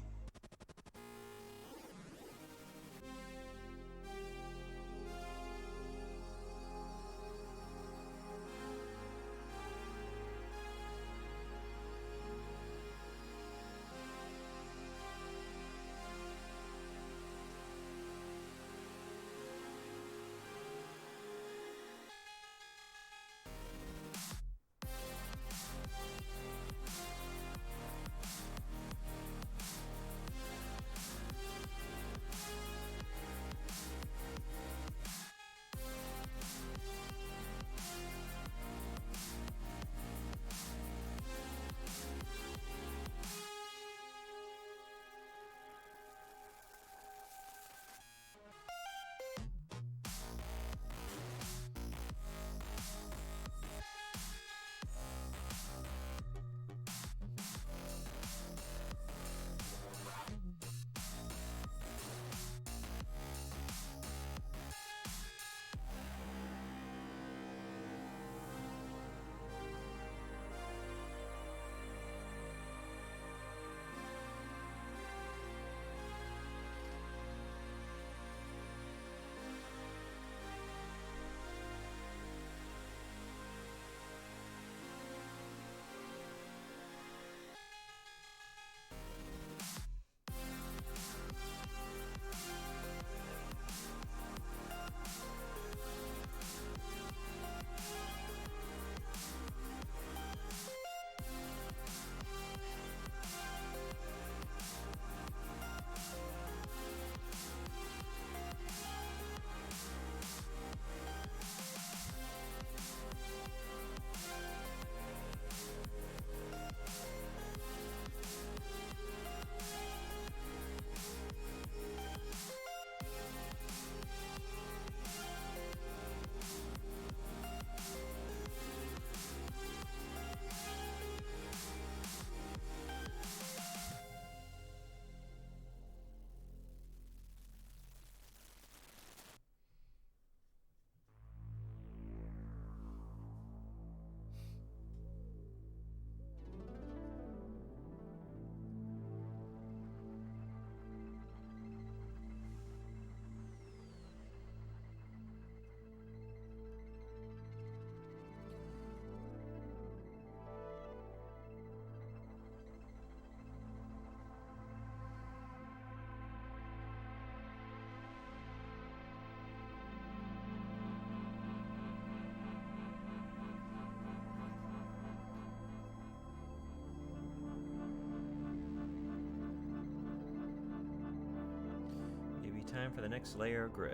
Speaker 1: Time for the next layer of gray.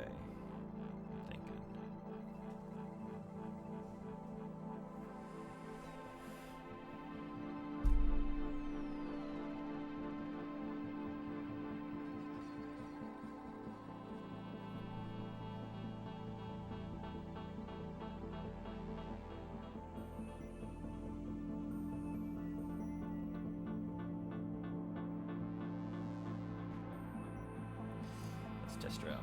Speaker 1: Thinking. Let's test her out.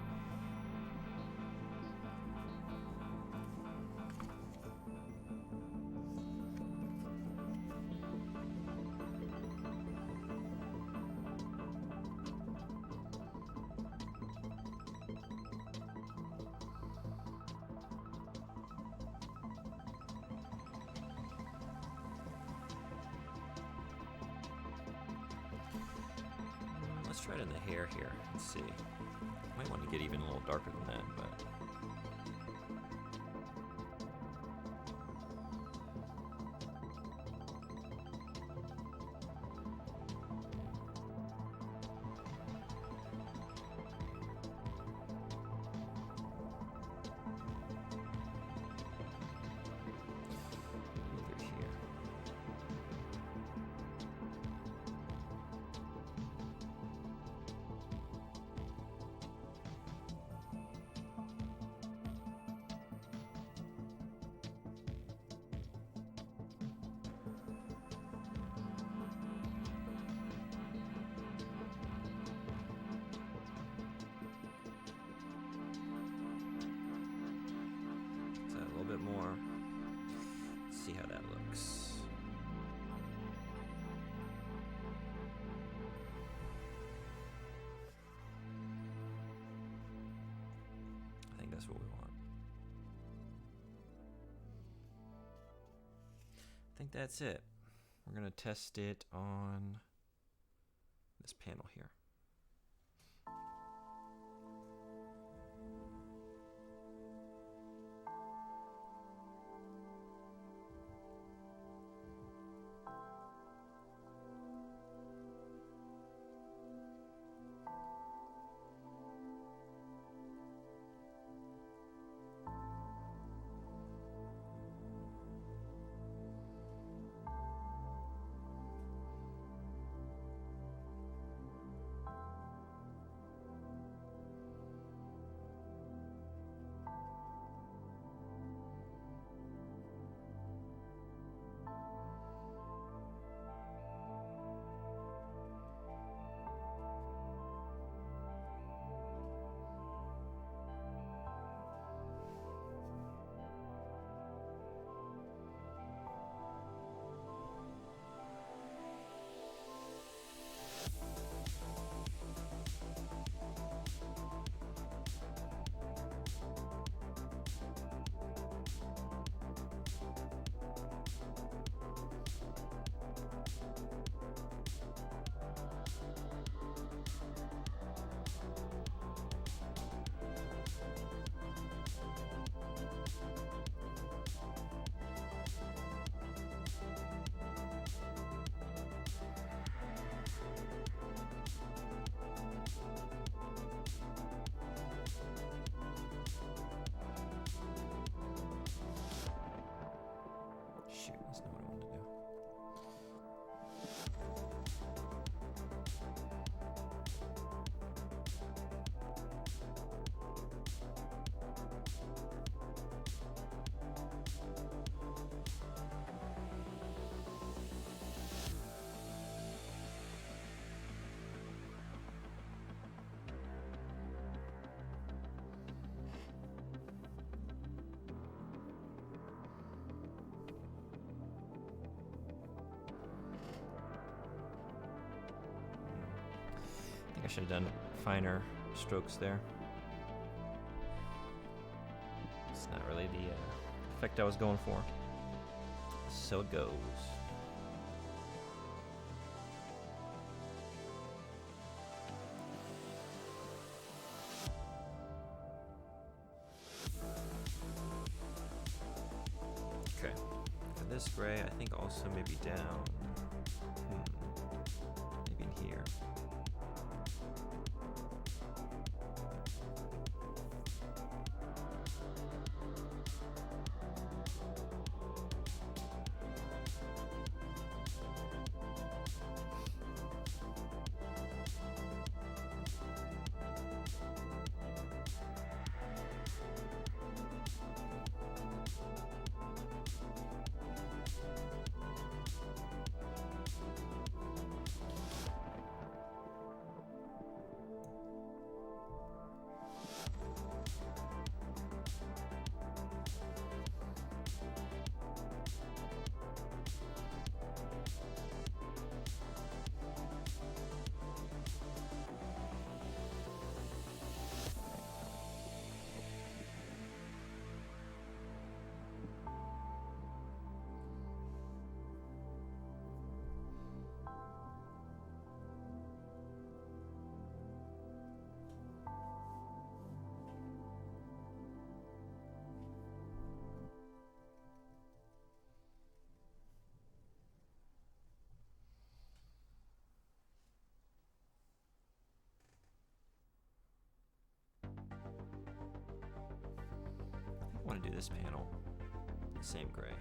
Speaker 1: Let's try it in the hair here. Let's see. Might want to get even a little darker than that, but over here. that's what we want. I think that's it. We're going to test it on this panel here. Shoot, that's not what I wanted to do. I think I should have done finer strokes there. It's not really the effect I was going for. So it goes. Okay. For this gray, I think also maybe down. Maybe in here. I want to do this panel the same gray.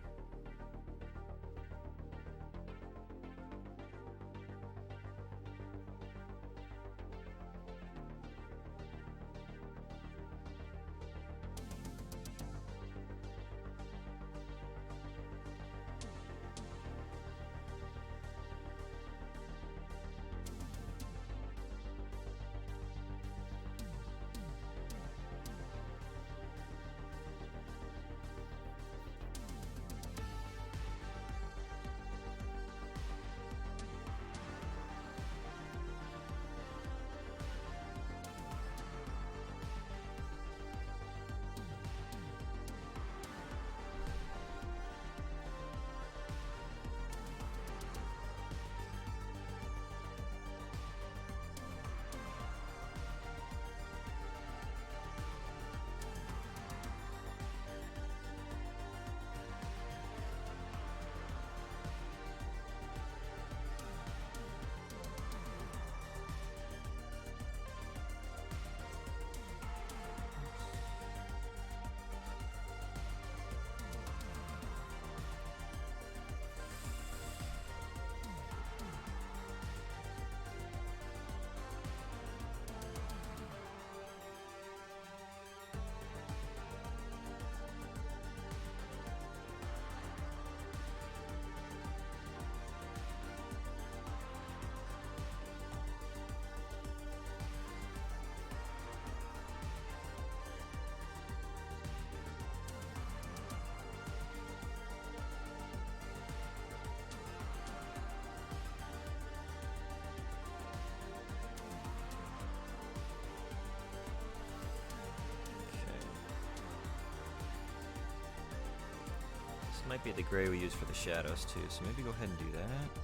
Speaker 1: might be the gray we use for the shadows too, so maybe go ahead and do that.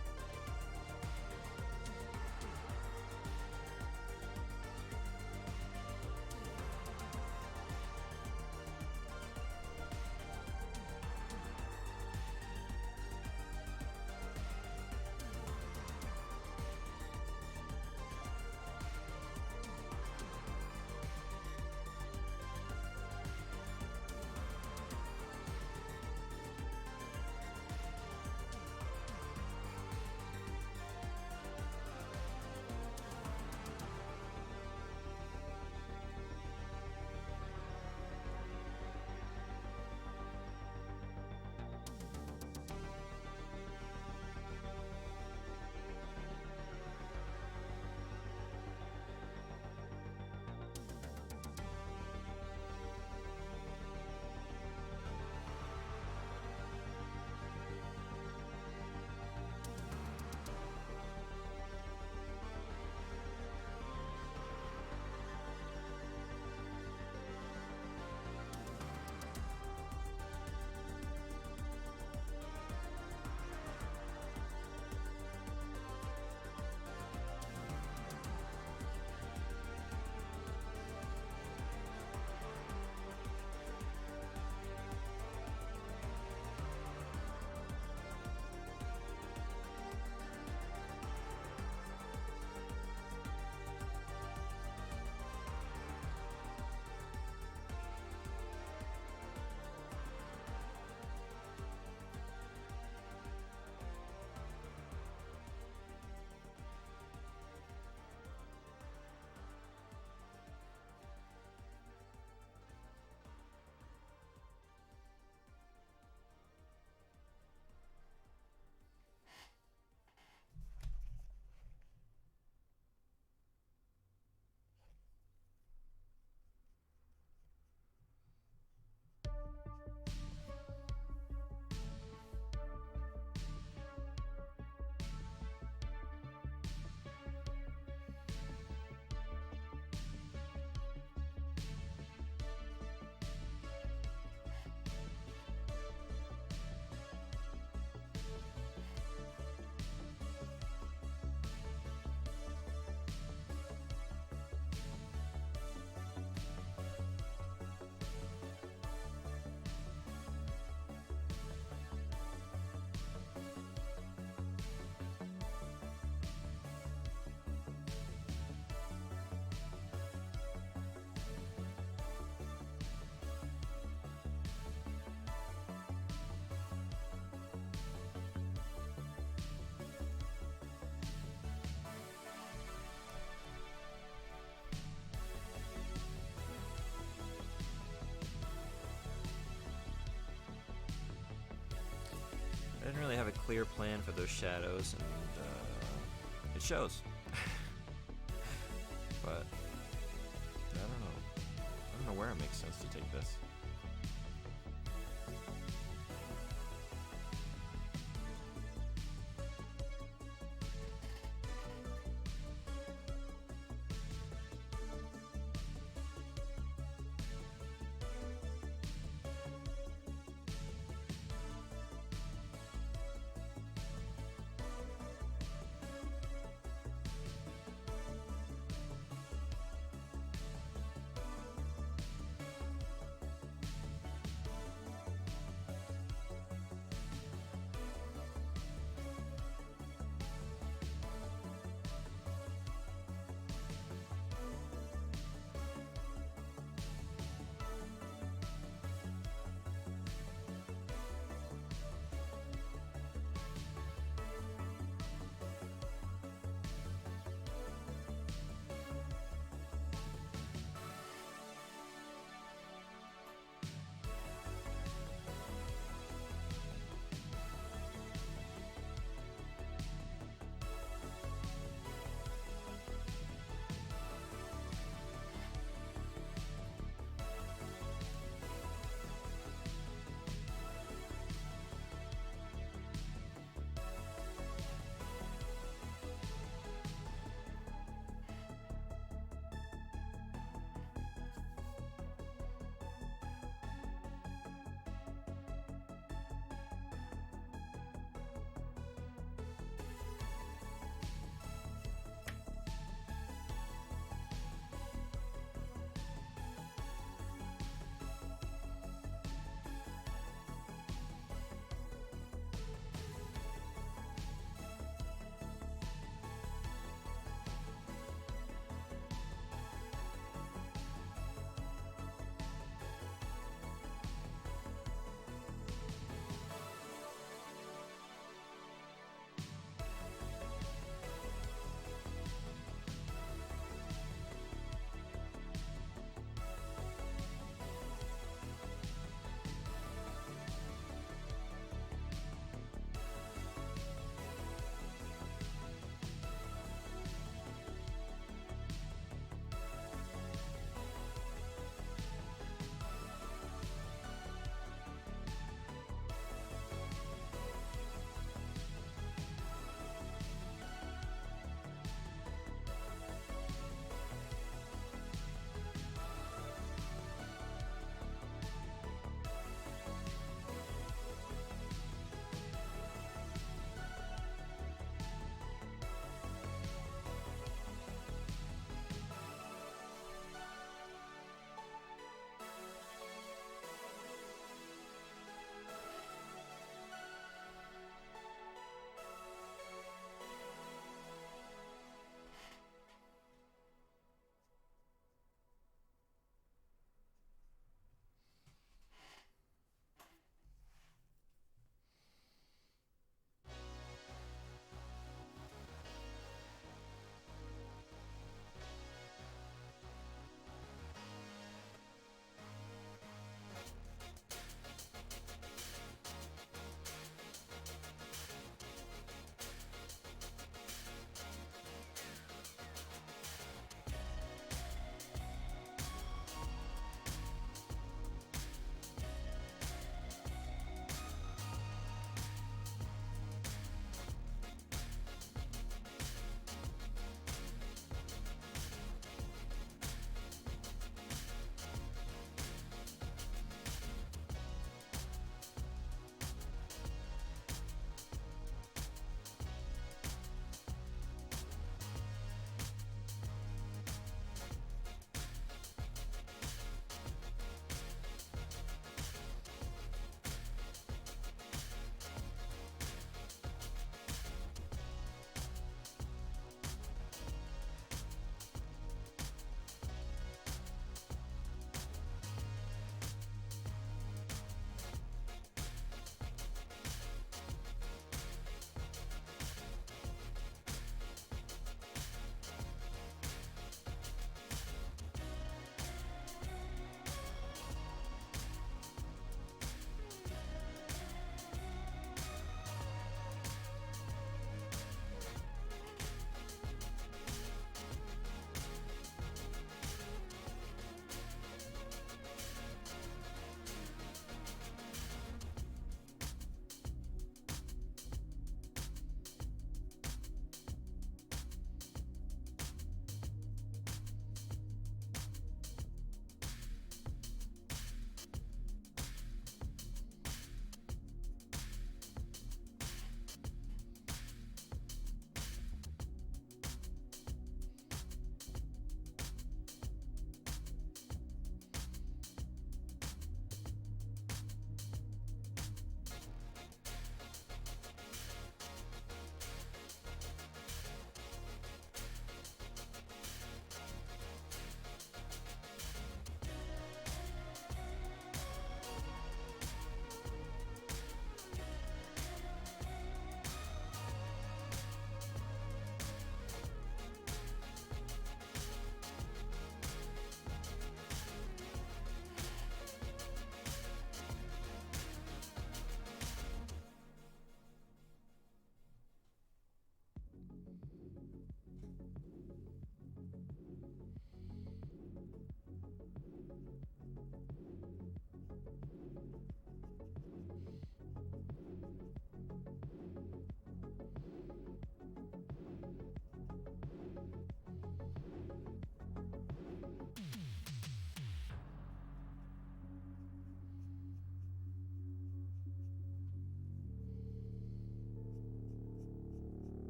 Speaker 1: I didn't really have a clear plan for those shadows, and it shows. But I don't know. I don't know where it makes sense to take this.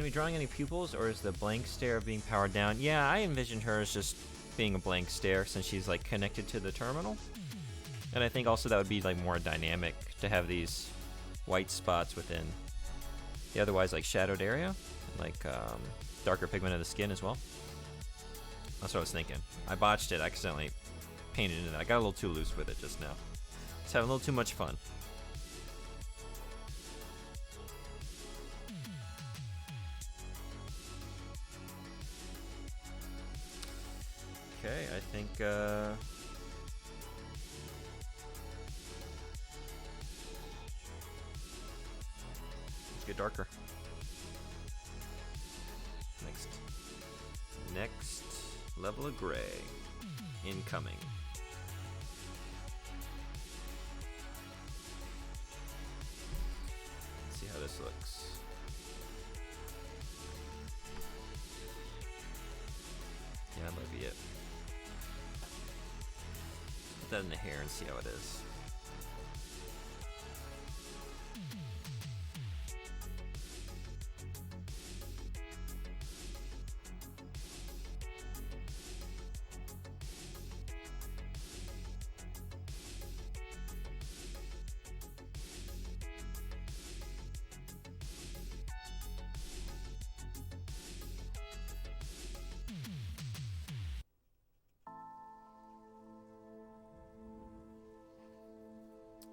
Speaker 1: gonna be drawing any pupils, or is the blank stare being powered down? Yeah, I envisioned her as just being a blank stare since she's like connected to the terminal. And I think also that would be like more dynamic to have these white spots within the otherwise like shadowed area, like darker pigment of the skin as well. That's what I was thinking. I botched it. I accidentally painted it. I got a little too loose with it just now. Just having a little too much fun. Okay, I think let's get darker. Next level of gray incoming. Let's see how this looks. Yeah, that might be it. Put that in the hair and see how it is.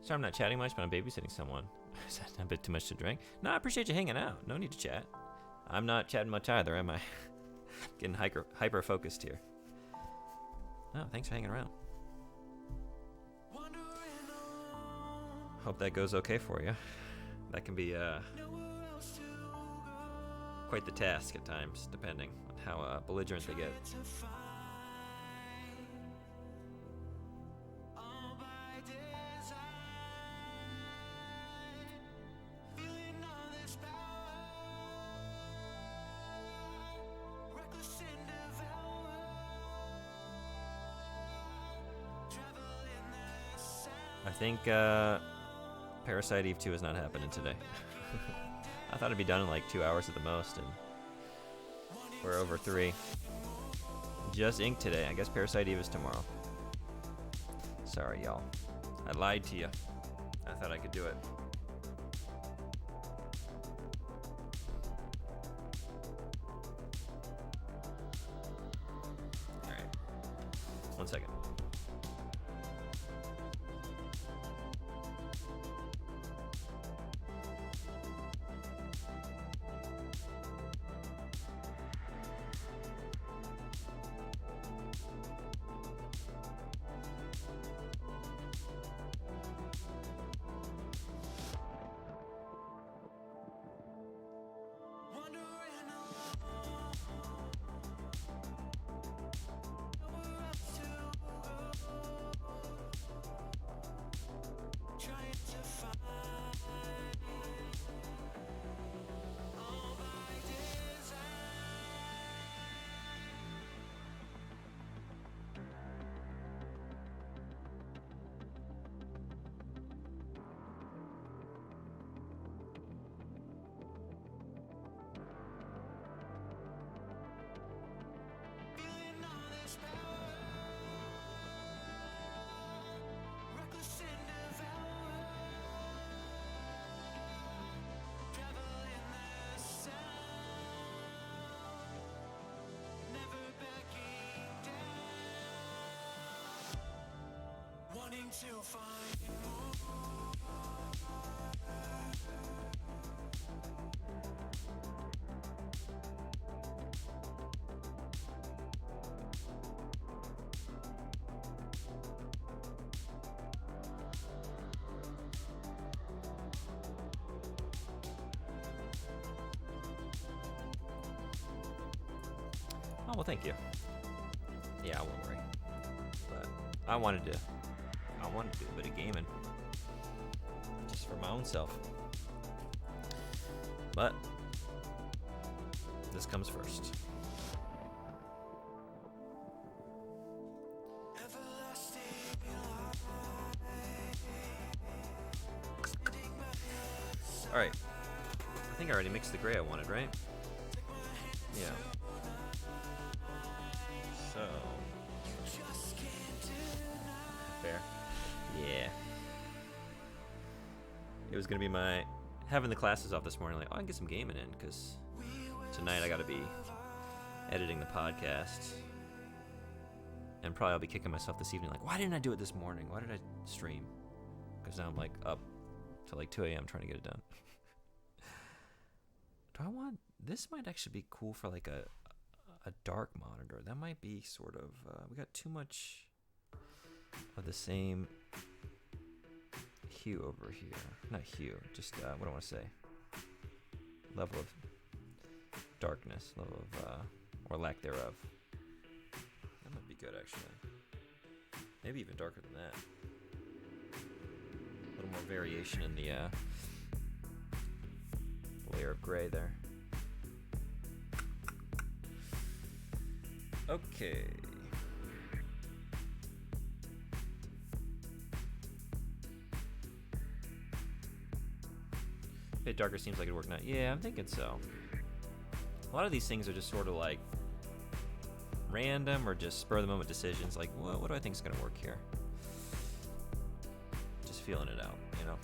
Speaker 1: Sorry I'm not chatting much, but I'm babysitting someone. Is that a bit too much to drink? No, I appreciate you hanging out. No need to chat. I'm not chatting much either, am I? Getting hyper focused here. Oh, thanks for hanging around. Hope that goes okay for you. That can be quite the task at times, depending on how belligerent they get. I think Parasite Eve 2 is not happening today. I thought it'd be done in like 2 hours at the most, and we're over 3. Just Ink today. I guess Parasite Eve is tomorrow. Sorry, y'all. I lied to you. I thought I could do it. Alright. 1 second. To find oh, well, thank you. Yeah, I won't worry. But I wanted to do a bit of gaming. Just for my own self. But this comes first. Alright. I think I already mixed the gray I wanted, right? was gonna be my having the classes off this morning. Like, oh, I can get some gaming in because tonight I gotta be editing the podcast, and probably I'll be kicking myself this evening. Like, why didn't I do it this morning? Why did I stream? Because now I'm like up till like 2 a.m. trying to get it done. Do I want this? Might actually be cool for like a dark monitor. That might be sort of we got too much of the same hue over here. Not hue, just what do I want to say? Level of darkness, level of or lack thereof. That might be good actually. Maybe even darker than that. A little more variation in the layer of gray there. Okay. A bit darker seems like it'd work now. Yeah, I'm thinking so. A lot of these things are just sort of like random or just spur of the moment decisions. Like, what do I think is gonna work here? Just feeling it out, you know.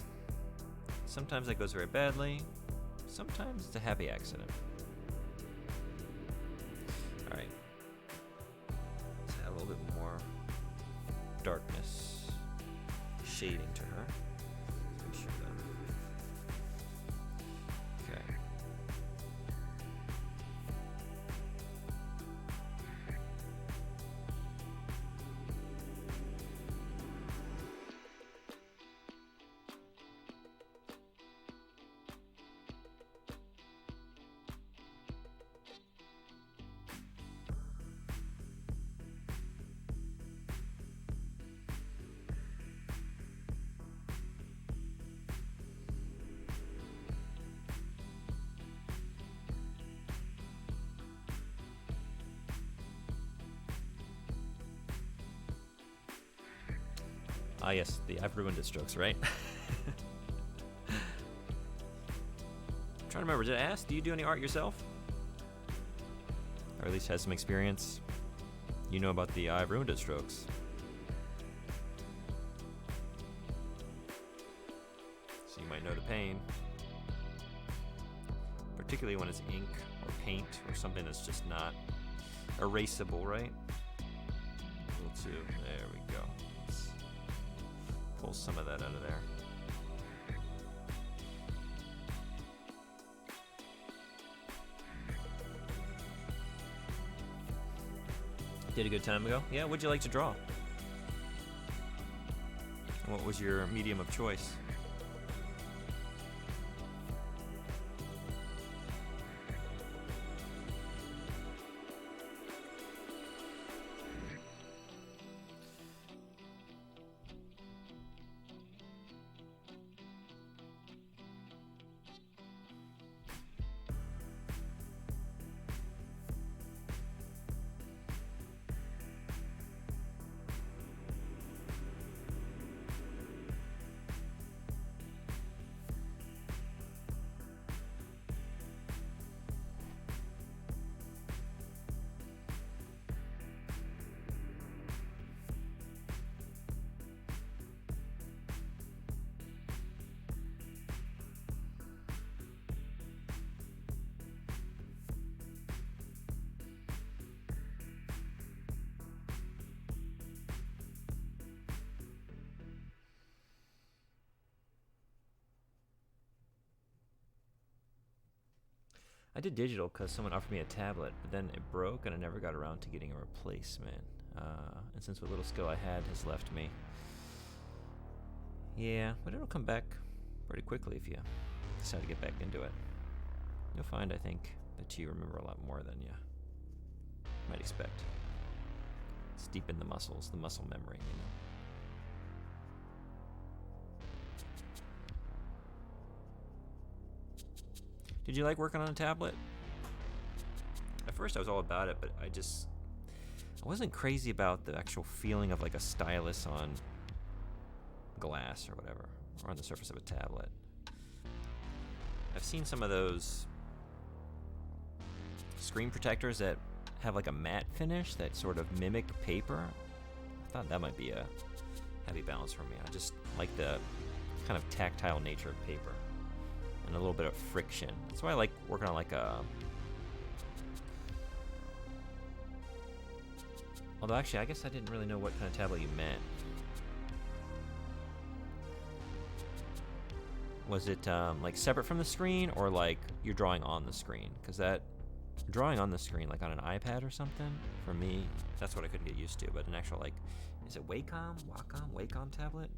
Speaker 1: Sometimes that goes very badly. Sometimes it's a happy accident. All right. Let's add a little bit more darkness, shading to her. Let's make sure that. Okay. Ah, yes, I've ruined it strokes, right? I'm trying to remember, did I ask, do you do any art yourself? Or at least has some experience? You know about the I've ruined it strokes. So you might know the pain. Particularly when it's ink or paint or something that's just not erasable, right? A little too, there we go. Pull some of that out of there. Did a good time ago? Yeah, what'd you like to draw? What was your medium of choice? I did digital because someone offered me a tablet, but then it broke and I never got around to getting a replacement. And since what little skill I had has left me. Yeah, but it'll come back pretty quickly if you decide to get back into it. You'll find, I think, that you remember a lot more than you might expect. It's deep in the muscles, the muscle memory, you know. Did you like working on a tablet? At first I was all about it, but I wasn't crazy about the actual feeling of like a stylus on glass or whatever, or on the surface of a tablet. I've seen some of those screen protectors that have like a matte finish that sort of mimic paper. I thought that might be a heavy balance for me. I just like the kind of tactile nature of paper and a little bit of friction. That's why I like working on like a... Although actually, I guess I didn't really know what kind of tablet you meant. Was it like separate from the screen, or like you're drawing on the screen? Because that drawing on the screen, like on an iPad or something, for me, that's what I couldn't get used to. But an actual like, is it Wacom tablet?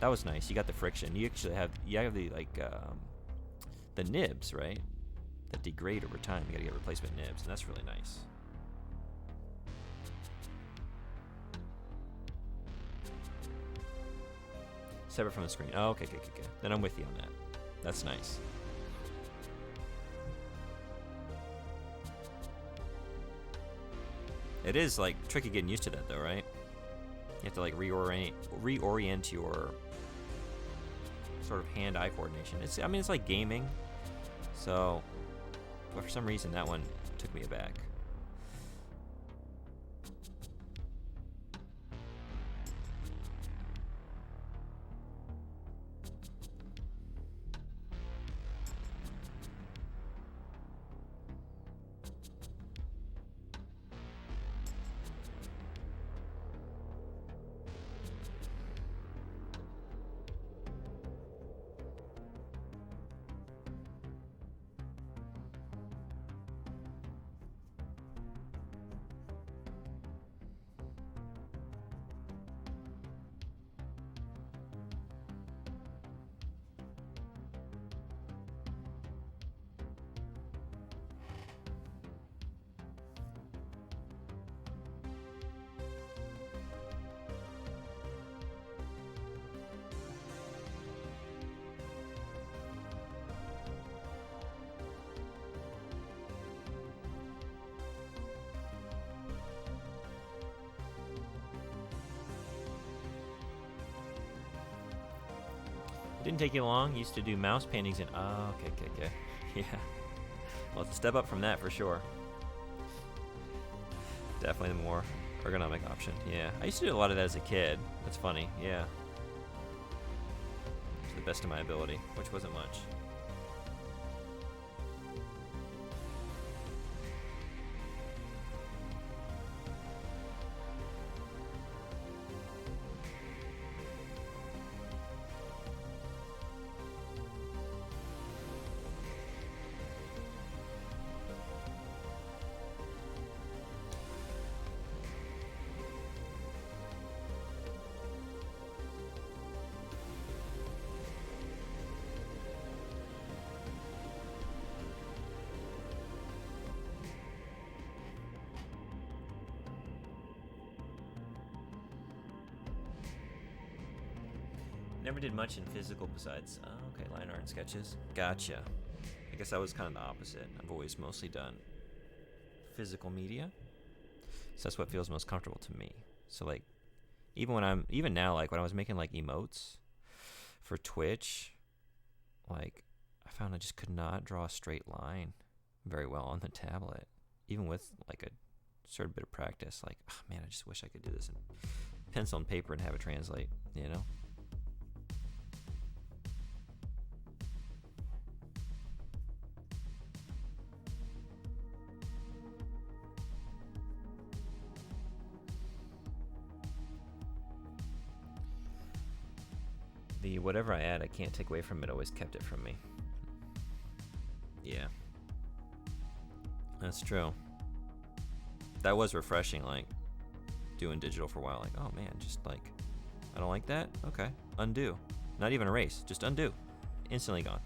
Speaker 1: That was nice. You got the friction. You actually have the like the nibs, right? That degrade over time. You gotta get replacement nibs, and that's really nice. Separate from the screen. Oh, okay. Then I'm with you on that. That's nice. It is like tricky getting used to that though, right? You have to like reorient your sort of hand-eye coordination. I mean, it's like gaming. So, but for some reason that one took me aback. It didn't take you long. You used to do mouse paintings in... Oh, okay. Yeah. Well, it's a step up from that for sure. Definitely the more ergonomic option. Yeah. I used to do a lot of that as a kid. That's funny. Yeah. To the best of my ability, which wasn't much. Never did much in physical besides, line art and sketches. Gotcha. I guess I was kind of the opposite. I've always mostly done physical media. So that's what feels most comfortable to me. So like, even now, like when I was making like emotes for Twitch, like I found I just could not draw a straight line very well on the tablet. Even with like a certain bit of practice, like, oh man, I just wish I could do this in pencil and paper and have it translate, you know? The whatever I add, I can't take away from it, always kept it from me. Yeah. That's true. That was refreshing, like, doing digital for a while. Like, oh man, just like, I don't like that? Okay. Undo. Not even erase, just undo. Instantly gone.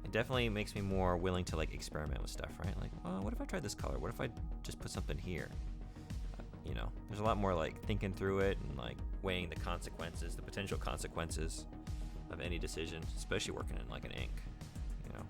Speaker 1: It definitely makes me more willing to, like, experiment with stuff, right? Like, oh, what if I tried this color? What if I just put something here? You know, there's a lot more like thinking through it and like weighing the consequences, the potential consequences of any decision, especially working in like an ink, you know.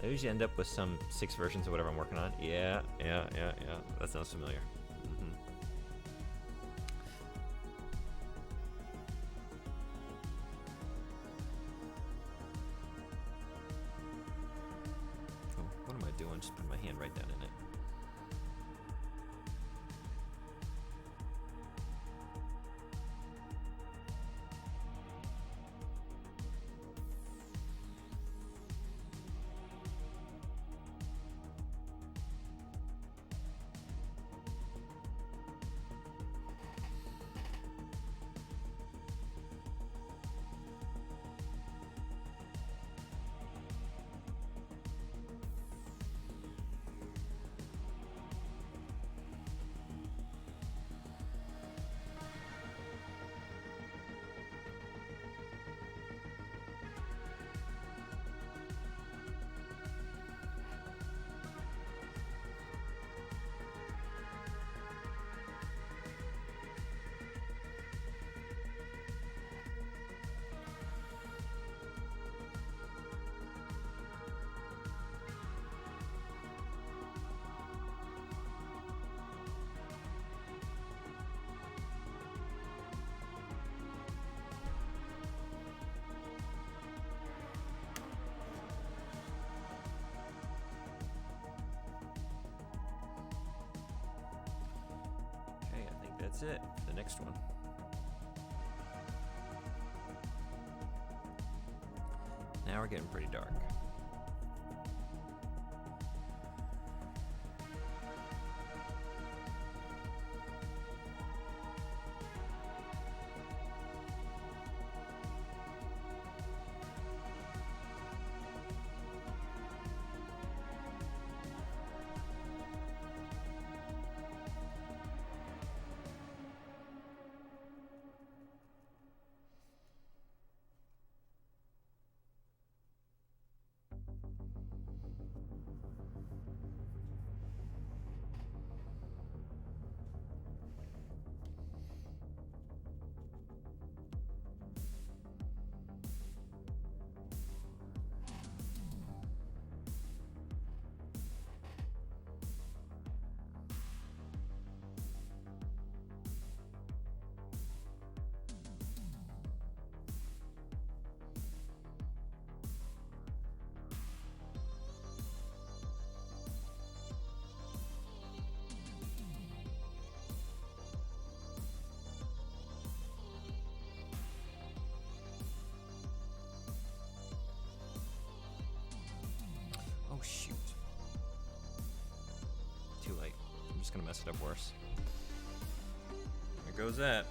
Speaker 1: I usually end up with some 6 versions of whatever I'm working on. Yeah. That sounds familiar. Oh, what am I doing? Just put my hand right down in it. That's it. The next one. Now we're getting pretty dark. Oh, shoot. Too late. I'm just gonna mess it up worse. There goes that.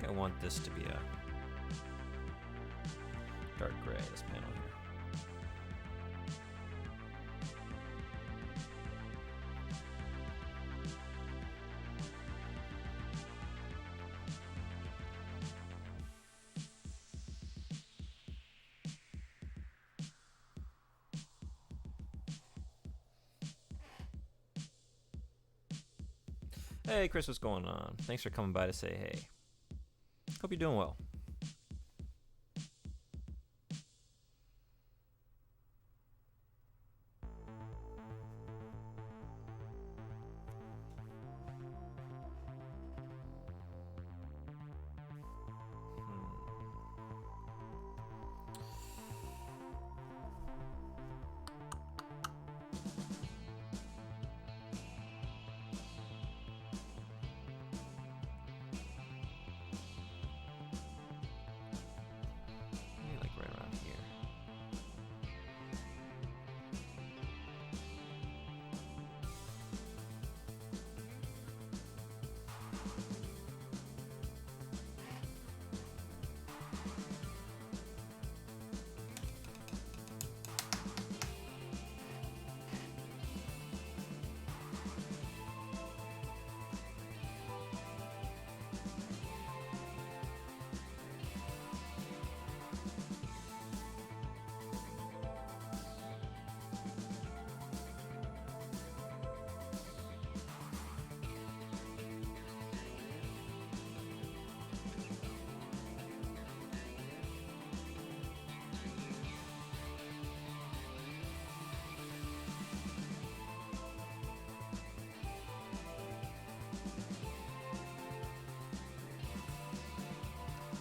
Speaker 1: I want this to be a dark gray, this panel here. Hey Chris, what's going on? Thanks for coming by to say hey. Hope you're doing well. Maybe like right around here.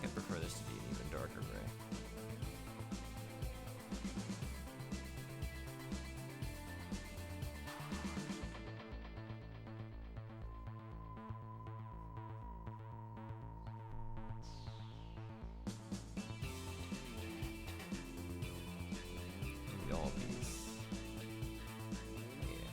Speaker 1: I prefer this to be an even darker gray. Maybe all of these. Yeah.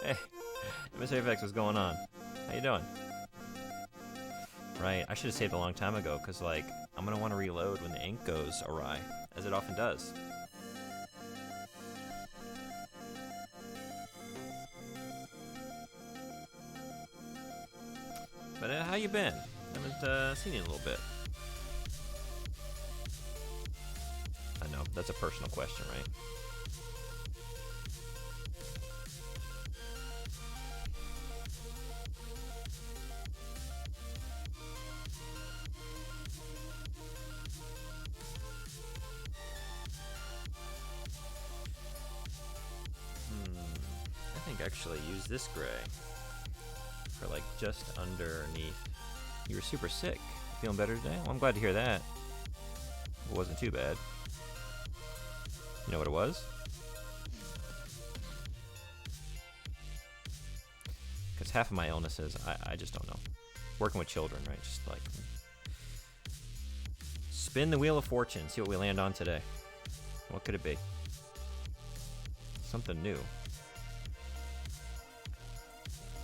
Speaker 1: Hey, Miss Apex, what's going on? How you doing? Right, I should have saved a long time ago, because, like, I'm going to want to reload when the ink goes awry, as it often does. But how you been? Haven't seen you in a little bit. I know, that's a personal question, right? I think actually use this gray for like just underneath. You were super sick. Feeling better today? Well, I'm glad to hear that. It wasn't too bad. You know what it was? Because half of my illnesses, I just don't know. Working with children, right? Just like spin the wheel of fortune, see what we land on today. What could it be? Something new.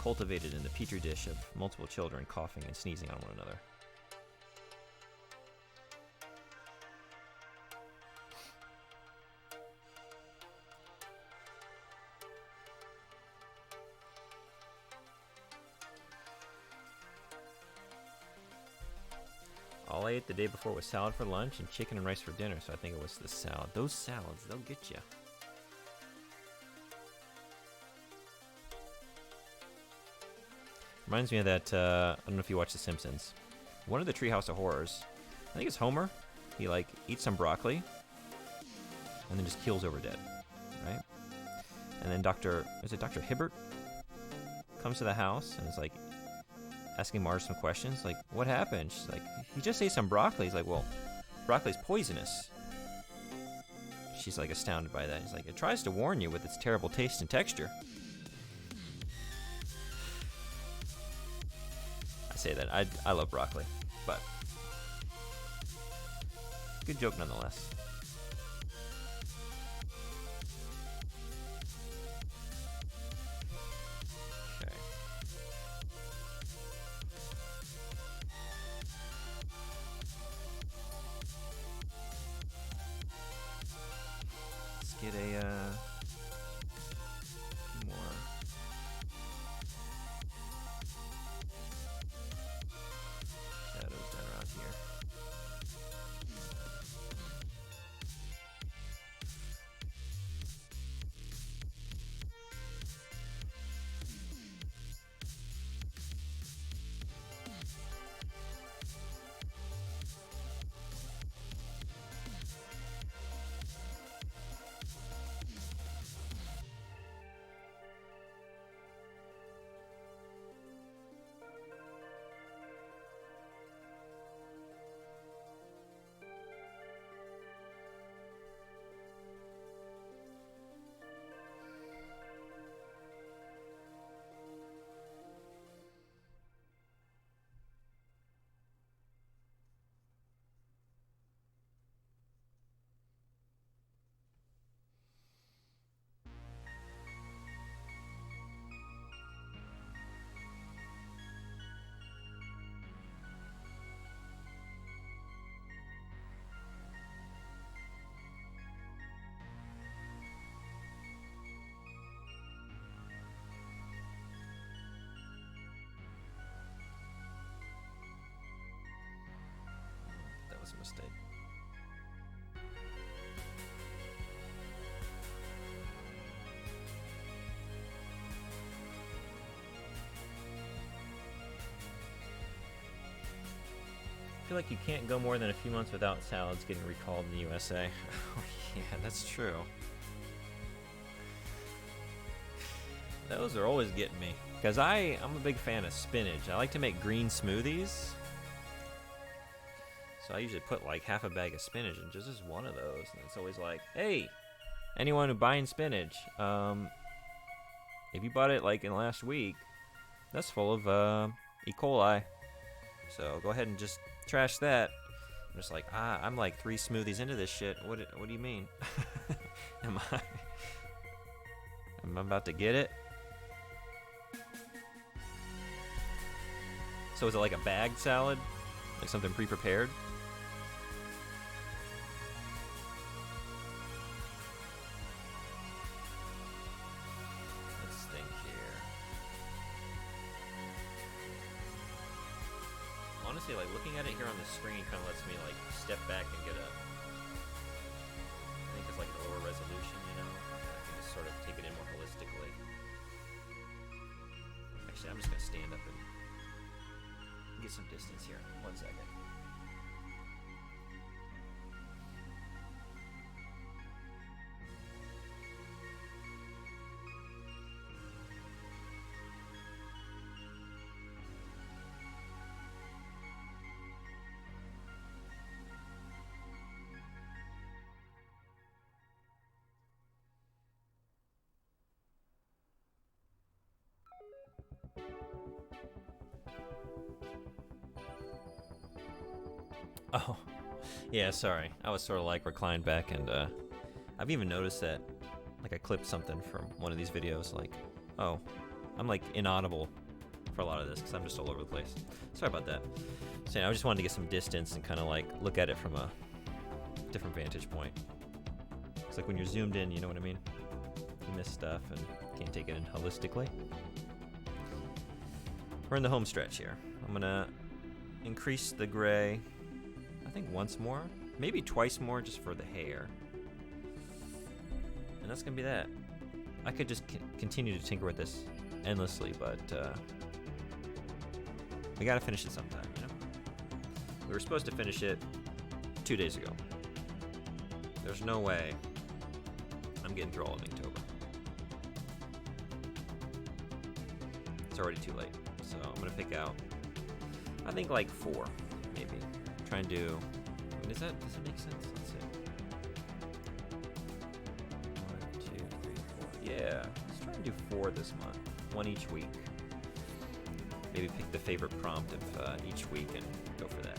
Speaker 1: Cultivated in the petri dish of multiple children coughing and sneezing on one another. I ate the day before was salad for lunch and chicken and rice for dinner, so I think it was the salad. Those salads, they'll get you. Reminds me of that, I don't know if you watch The Simpsons. One of the Treehouse of Horrors, I think it's Homer. He like eats some broccoli and then just keels over dead, right? And then Dr. Hibbert comes to the house and is like asking Marge some questions, like, what happened? She's like, he just ate some broccoli. He's like, well, broccoli's poisonous. She's like astounded by that. He's like, it tries to warn you with its terrible taste and texture. I say that, I love broccoli, but good joke nonetheless. Okay. Let's get a more. Shadows that are out here. That was a mistake. I feel like you can't go more than a few months without salads getting recalled in the USA. Oh yeah, that's true. Those are always getting me. Because I'm a big fan of spinach. I like to make green smoothies. So I usually put like half a bag of spinach in just one of those. And it's always like, hey, anyone who buying spinach, if you bought it like in the last week, that's full of E. coli. So go ahead and just trash that. I'm just like, I'm like 3 smoothies into this shit. What do you mean? Am I about to get it? So is it like a bagged salad? Like something pre-prepared? Let's think here. Honestly, like looking at it here on the screen kind of lets me like step back and get a, I think it's like a lower resolution, you know? I can just sort of take it in more holistically. Actually, I'm just gonna stand up and get some distance here. 1 second. Oh, yeah, sorry. I was sort of like reclined back, and I've even noticed that, like I clipped something from one of these videos, like, oh, I'm like inaudible for a lot of this because I'm just all over the place. Sorry about that. So yeah, I just wanted to get some distance and kind of like look at it from a different vantage point. It's like when you're zoomed in, you know what I mean? You miss stuff and can't take it in holistically. We're in the home stretch here. I'm gonna increase the gray I think once more, maybe twice more just for the hair. And that's gonna be that. I could just continue to tinker with this endlessly, but we gotta finish it sometime, you know? We were supposed to finish it 2 days ago. There's no way I'm getting through all of Inktober. It's already too late, so I'm gonna pick out, I think like 4, maybe. Try and do, I mean, does it make sense? Let's see. 1, 2, 3, 4. Yeah, let's try and do 4 this month. 1 each week. Maybe pick the favorite prompt of each week and go for that.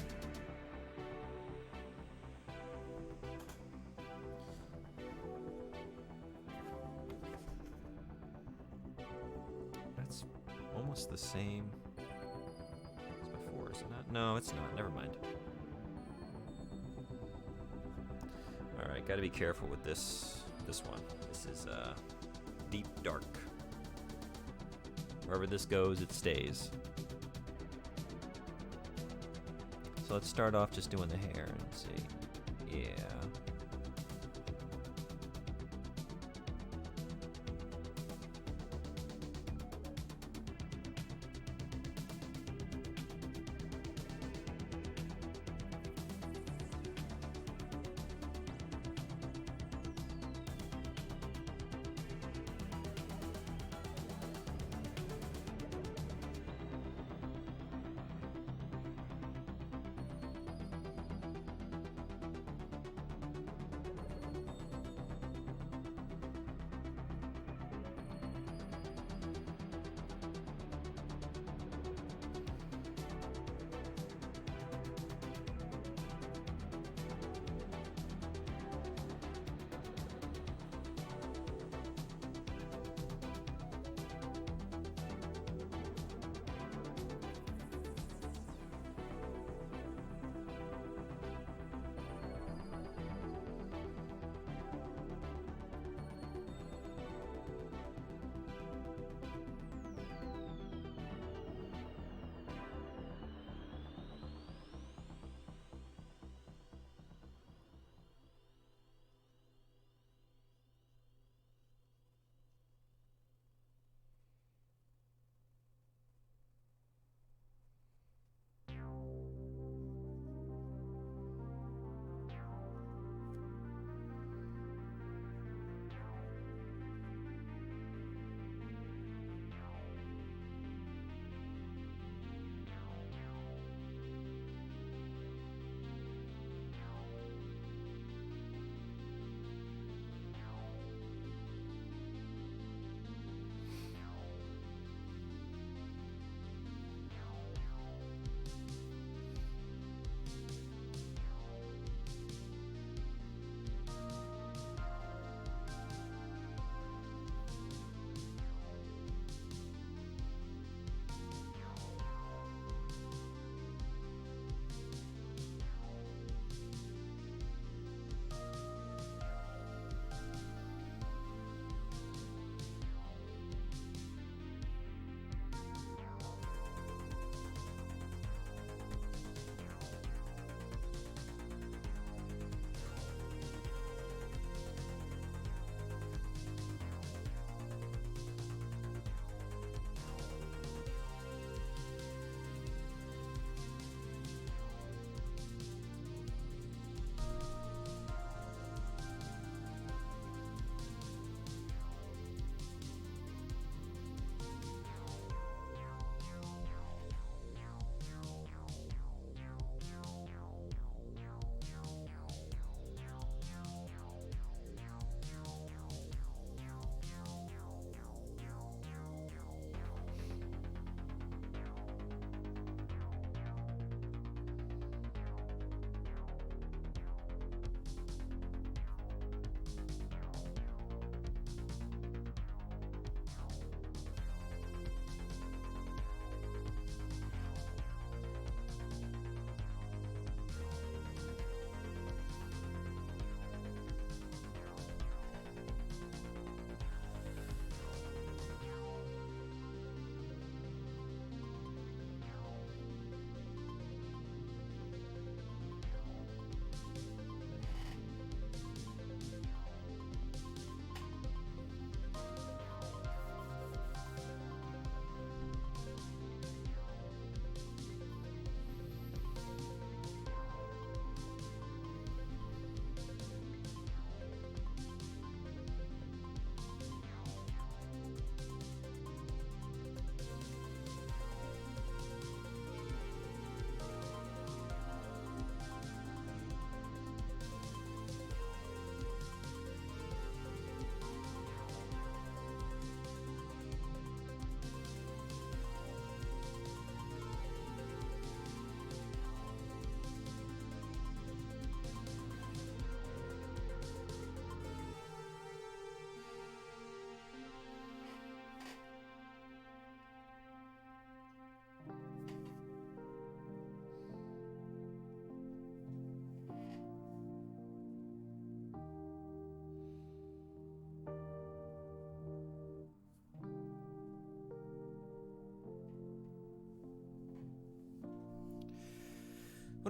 Speaker 1: That's almost the same as before, is it not? No, it's not. Never mind. Alright, gotta be careful with this one. This is deep dark. Wherever this goes, it stays. So let's start off just doing the hair and see. Yeah.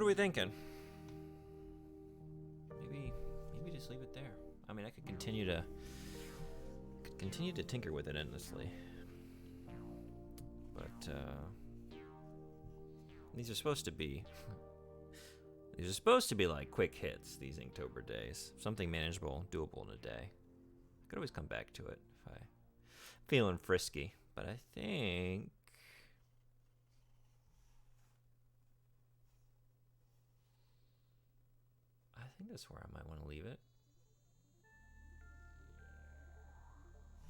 Speaker 1: What are we thinking? Maybe just leave it there. I mean, I could continue to tinker with it endlessly. But these are supposed to be like quick hits, these Inktober days. Something manageable, doable in a day. I could always come back to it if I'm feeling frisky. But I think that's where I might want to leave it.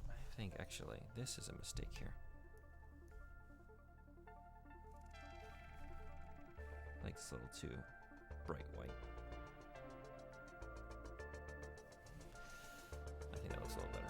Speaker 1: I think actually this is a mistake here. Like it's a little too bright white. I think that looks a little better.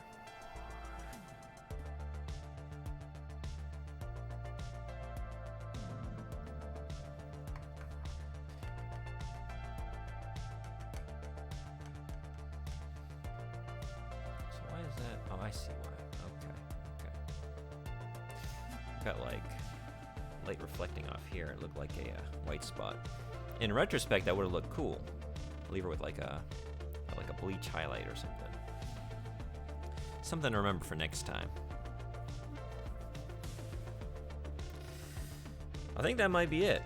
Speaker 1: So why is that? Oh, I see why. Okay. Got like light reflecting off here. It looked like a white spot. In retrospect, that would have looked cool. Leave her with like a bleach highlight or something. Something to remember for next time. I think that might be it.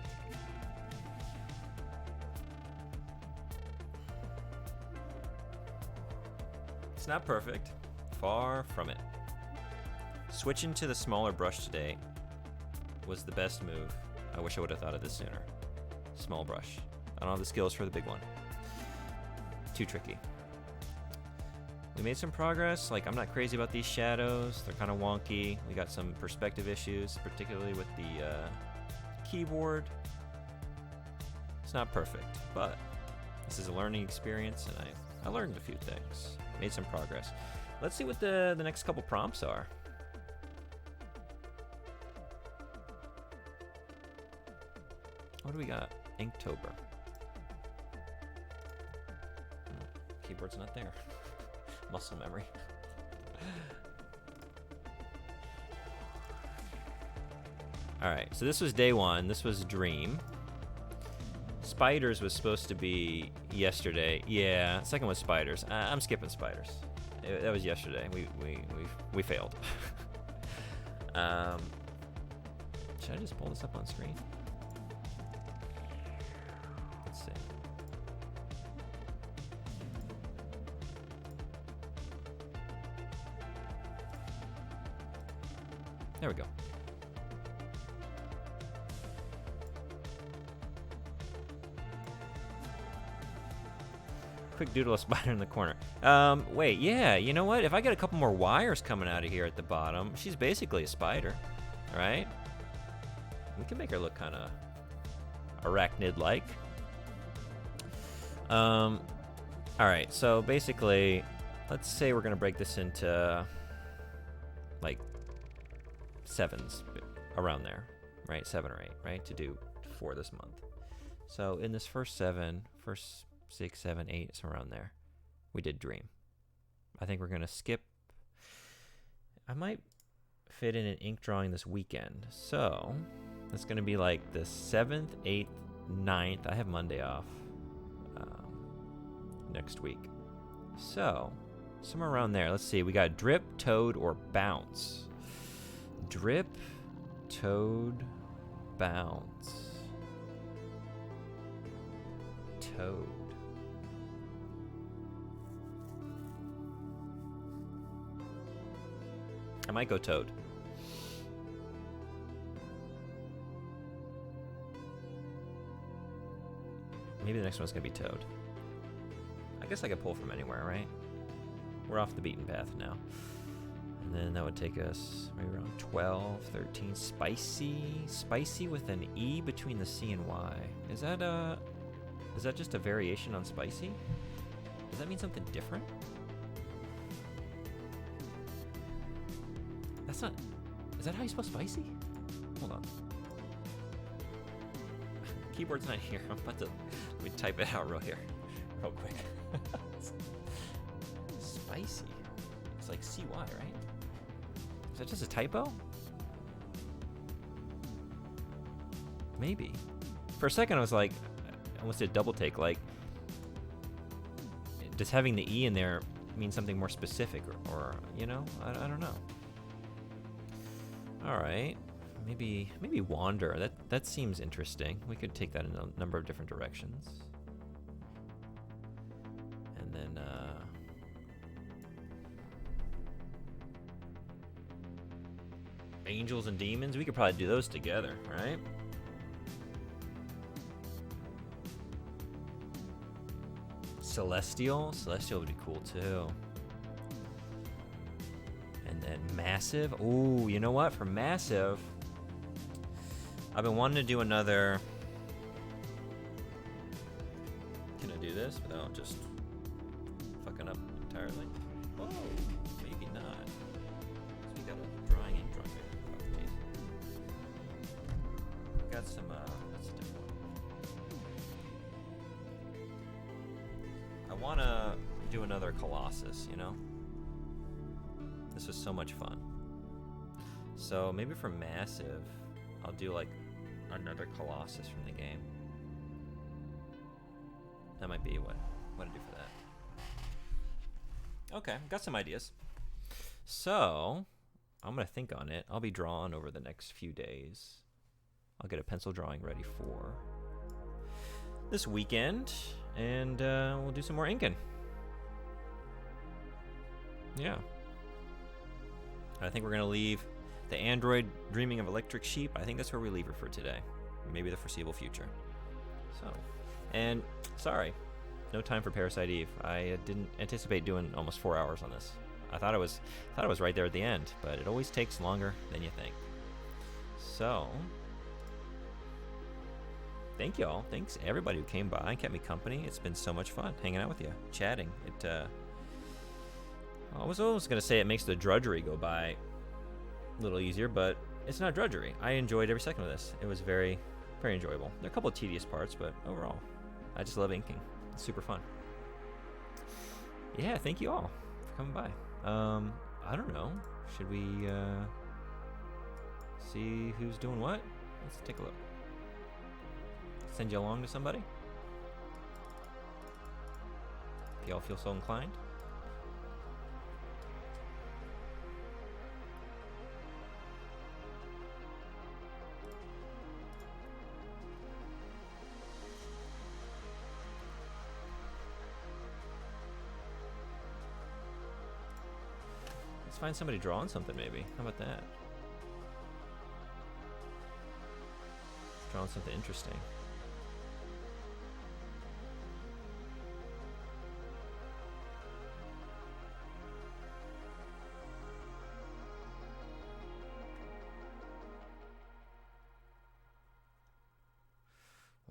Speaker 1: It's not perfect. Far from it. Switching to the smaller brush today was the best move. I wish I would have thought of this sooner. Small brush. I don't have the skills for the big one. Too tricky. We made some progress. Like, I'm not crazy about these shadows. They're kind of wonky. We got some perspective issues, particularly with the keyboard. It's not perfect, but this is a learning experience, and I learned a few things. Made some progress. Let's see what the next couple prompts are. What do we got? Inktober. Keyboard's not there. Muscle memory. Alright, so this was day one. This was Dream. Spiders was supposed to be yesterday. Yeah, second was Spiders. I'm skipping Spiders. That was yesterday. We failed. Should I just pull this up on screen? Let's see. There we go. Quick doodle a spider in the corner. Wait, yeah, you know what? If I get a couple more wires coming out of here at the bottom, she's basically a spider, right? We can make her look kind of arachnid-like. All right, so basically, let's say we're gonna break this into like sevens, around there, right? 7 or 8, right? To do for this month. So in this first 6, 7, 8, it's around there. We did Dream. I think we're gonna skip. I might fit in an ink drawing this weekend. So it's gonna be like the 7th, 8th, 9th. I have Monday off next week. So somewhere around there. Let's see. We got Drip, Toad, or Bounce. Drip, Toad, Bounce. Toad. I might go Toad. Maybe the next one's gonna be Toad. I guess I could pull from anywhere, right? We're off the beaten path now. And then that would take us maybe around 12, 13. Spicy. Spicy with an E between the C and Y. Is that just a variation on spicy? Does that mean something different? That's not... Is that how you spell spicy? Hold on. Keyboard's not here. I'm about to... Let me type it out real quick. Spicy. It's like CY, right? Is that just a typo? Maybe. For a second I was like, almost did a double take. Like, does having the E in there mean something more specific, or you know, I don't know. All right, maybe wander. That seems interesting. We could take that in a number of different directions. And then angels and demons. We could probably do those together, right? Celestial would be cool too. And then massive. Ooh, you know what? For massive, I've been wanting to do another. Can I do this without just fucking up entirely? Oh, maybe not. So we got a drawing ink drawing. Got some. That's a different one. I want to do another Colossus, you know? This was so much fun. So maybe for massive, I'll do like another Colossus from the game. That might be what I do for that. Okay, got some ideas. So I'm gonna think on it. I'll be drawing over the next few days. I'll get a pencil drawing ready for this weekend, and we'll do some more inking. Yeah. I think we're going to leave the android dreaming of electric sheep. I think that's where we leave her for today. Maybe the foreseeable future. So, and sorry, no time for Parasite Eve. I didn't anticipate doing almost 4 hours on this. I thought it was right there at the end, but it always takes longer than you think. So, thank y'all. Thanks everybody who came by and kept me company. It's been so much fun hanging out with you, chatting. I was always going to say it makes the drudgery go by a little easier, but it's not drudgery. I enjoyed every second of this. It was very, very enjoyable. There are a couple of tedious parts, but overall, I just love inking. It's super fun. Yeah, thank you all for coming by. I don't know. Should we see who's doing what? Let's take a look. Send you along to somebody? If y'all feel so inclined. Let's find somebody drawing something, maybe. How about that? Drawing something interesting.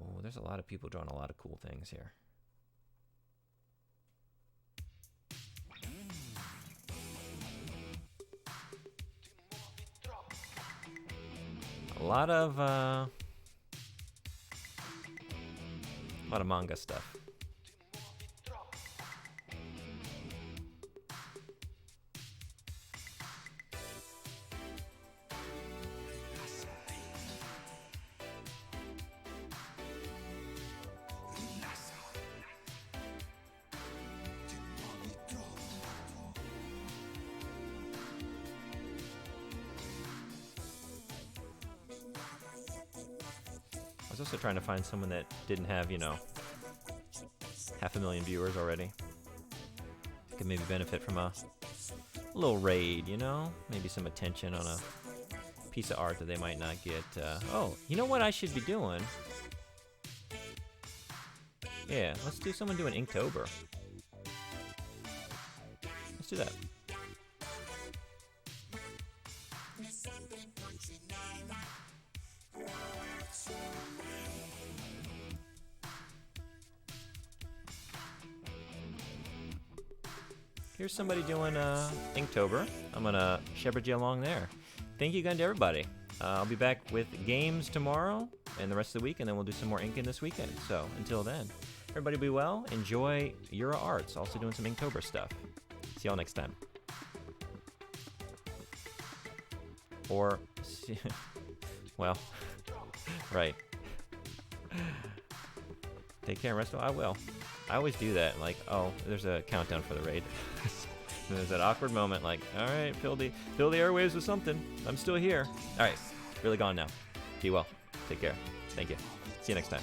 Speaker 1: Oh, there's a lot of people drawing a lot of cool things here. A lot of manga stuff. I was also trying to find someone that didn't have, 500,000 viewers already. Could maybe benefit from a little raid, Maybe some attention on a piece of art that they might not get. Oh, you know what I should be doing? Yeah, let's do someone doing Inktober. Let's do that. Here's somebody doing Inktober. I'm gonna shepherd you along there. Thank you again to everybody. I'll be back with games tomorrow and the rest of the week, and then we'll do some more inking this weekend. So until then, everybody be well. Enjoy Euro Arts. Also doing some Inktober stuff. See y'all next time. Or, well, right. Take care, Resto. I will. I always do that. Like, oh, there's a countdown for the raid. And there's that awkward moment, like, all right, fill the airwaves with something. I'm still here. All right, really gone now. Be well. Take care. Thank you. See you next time.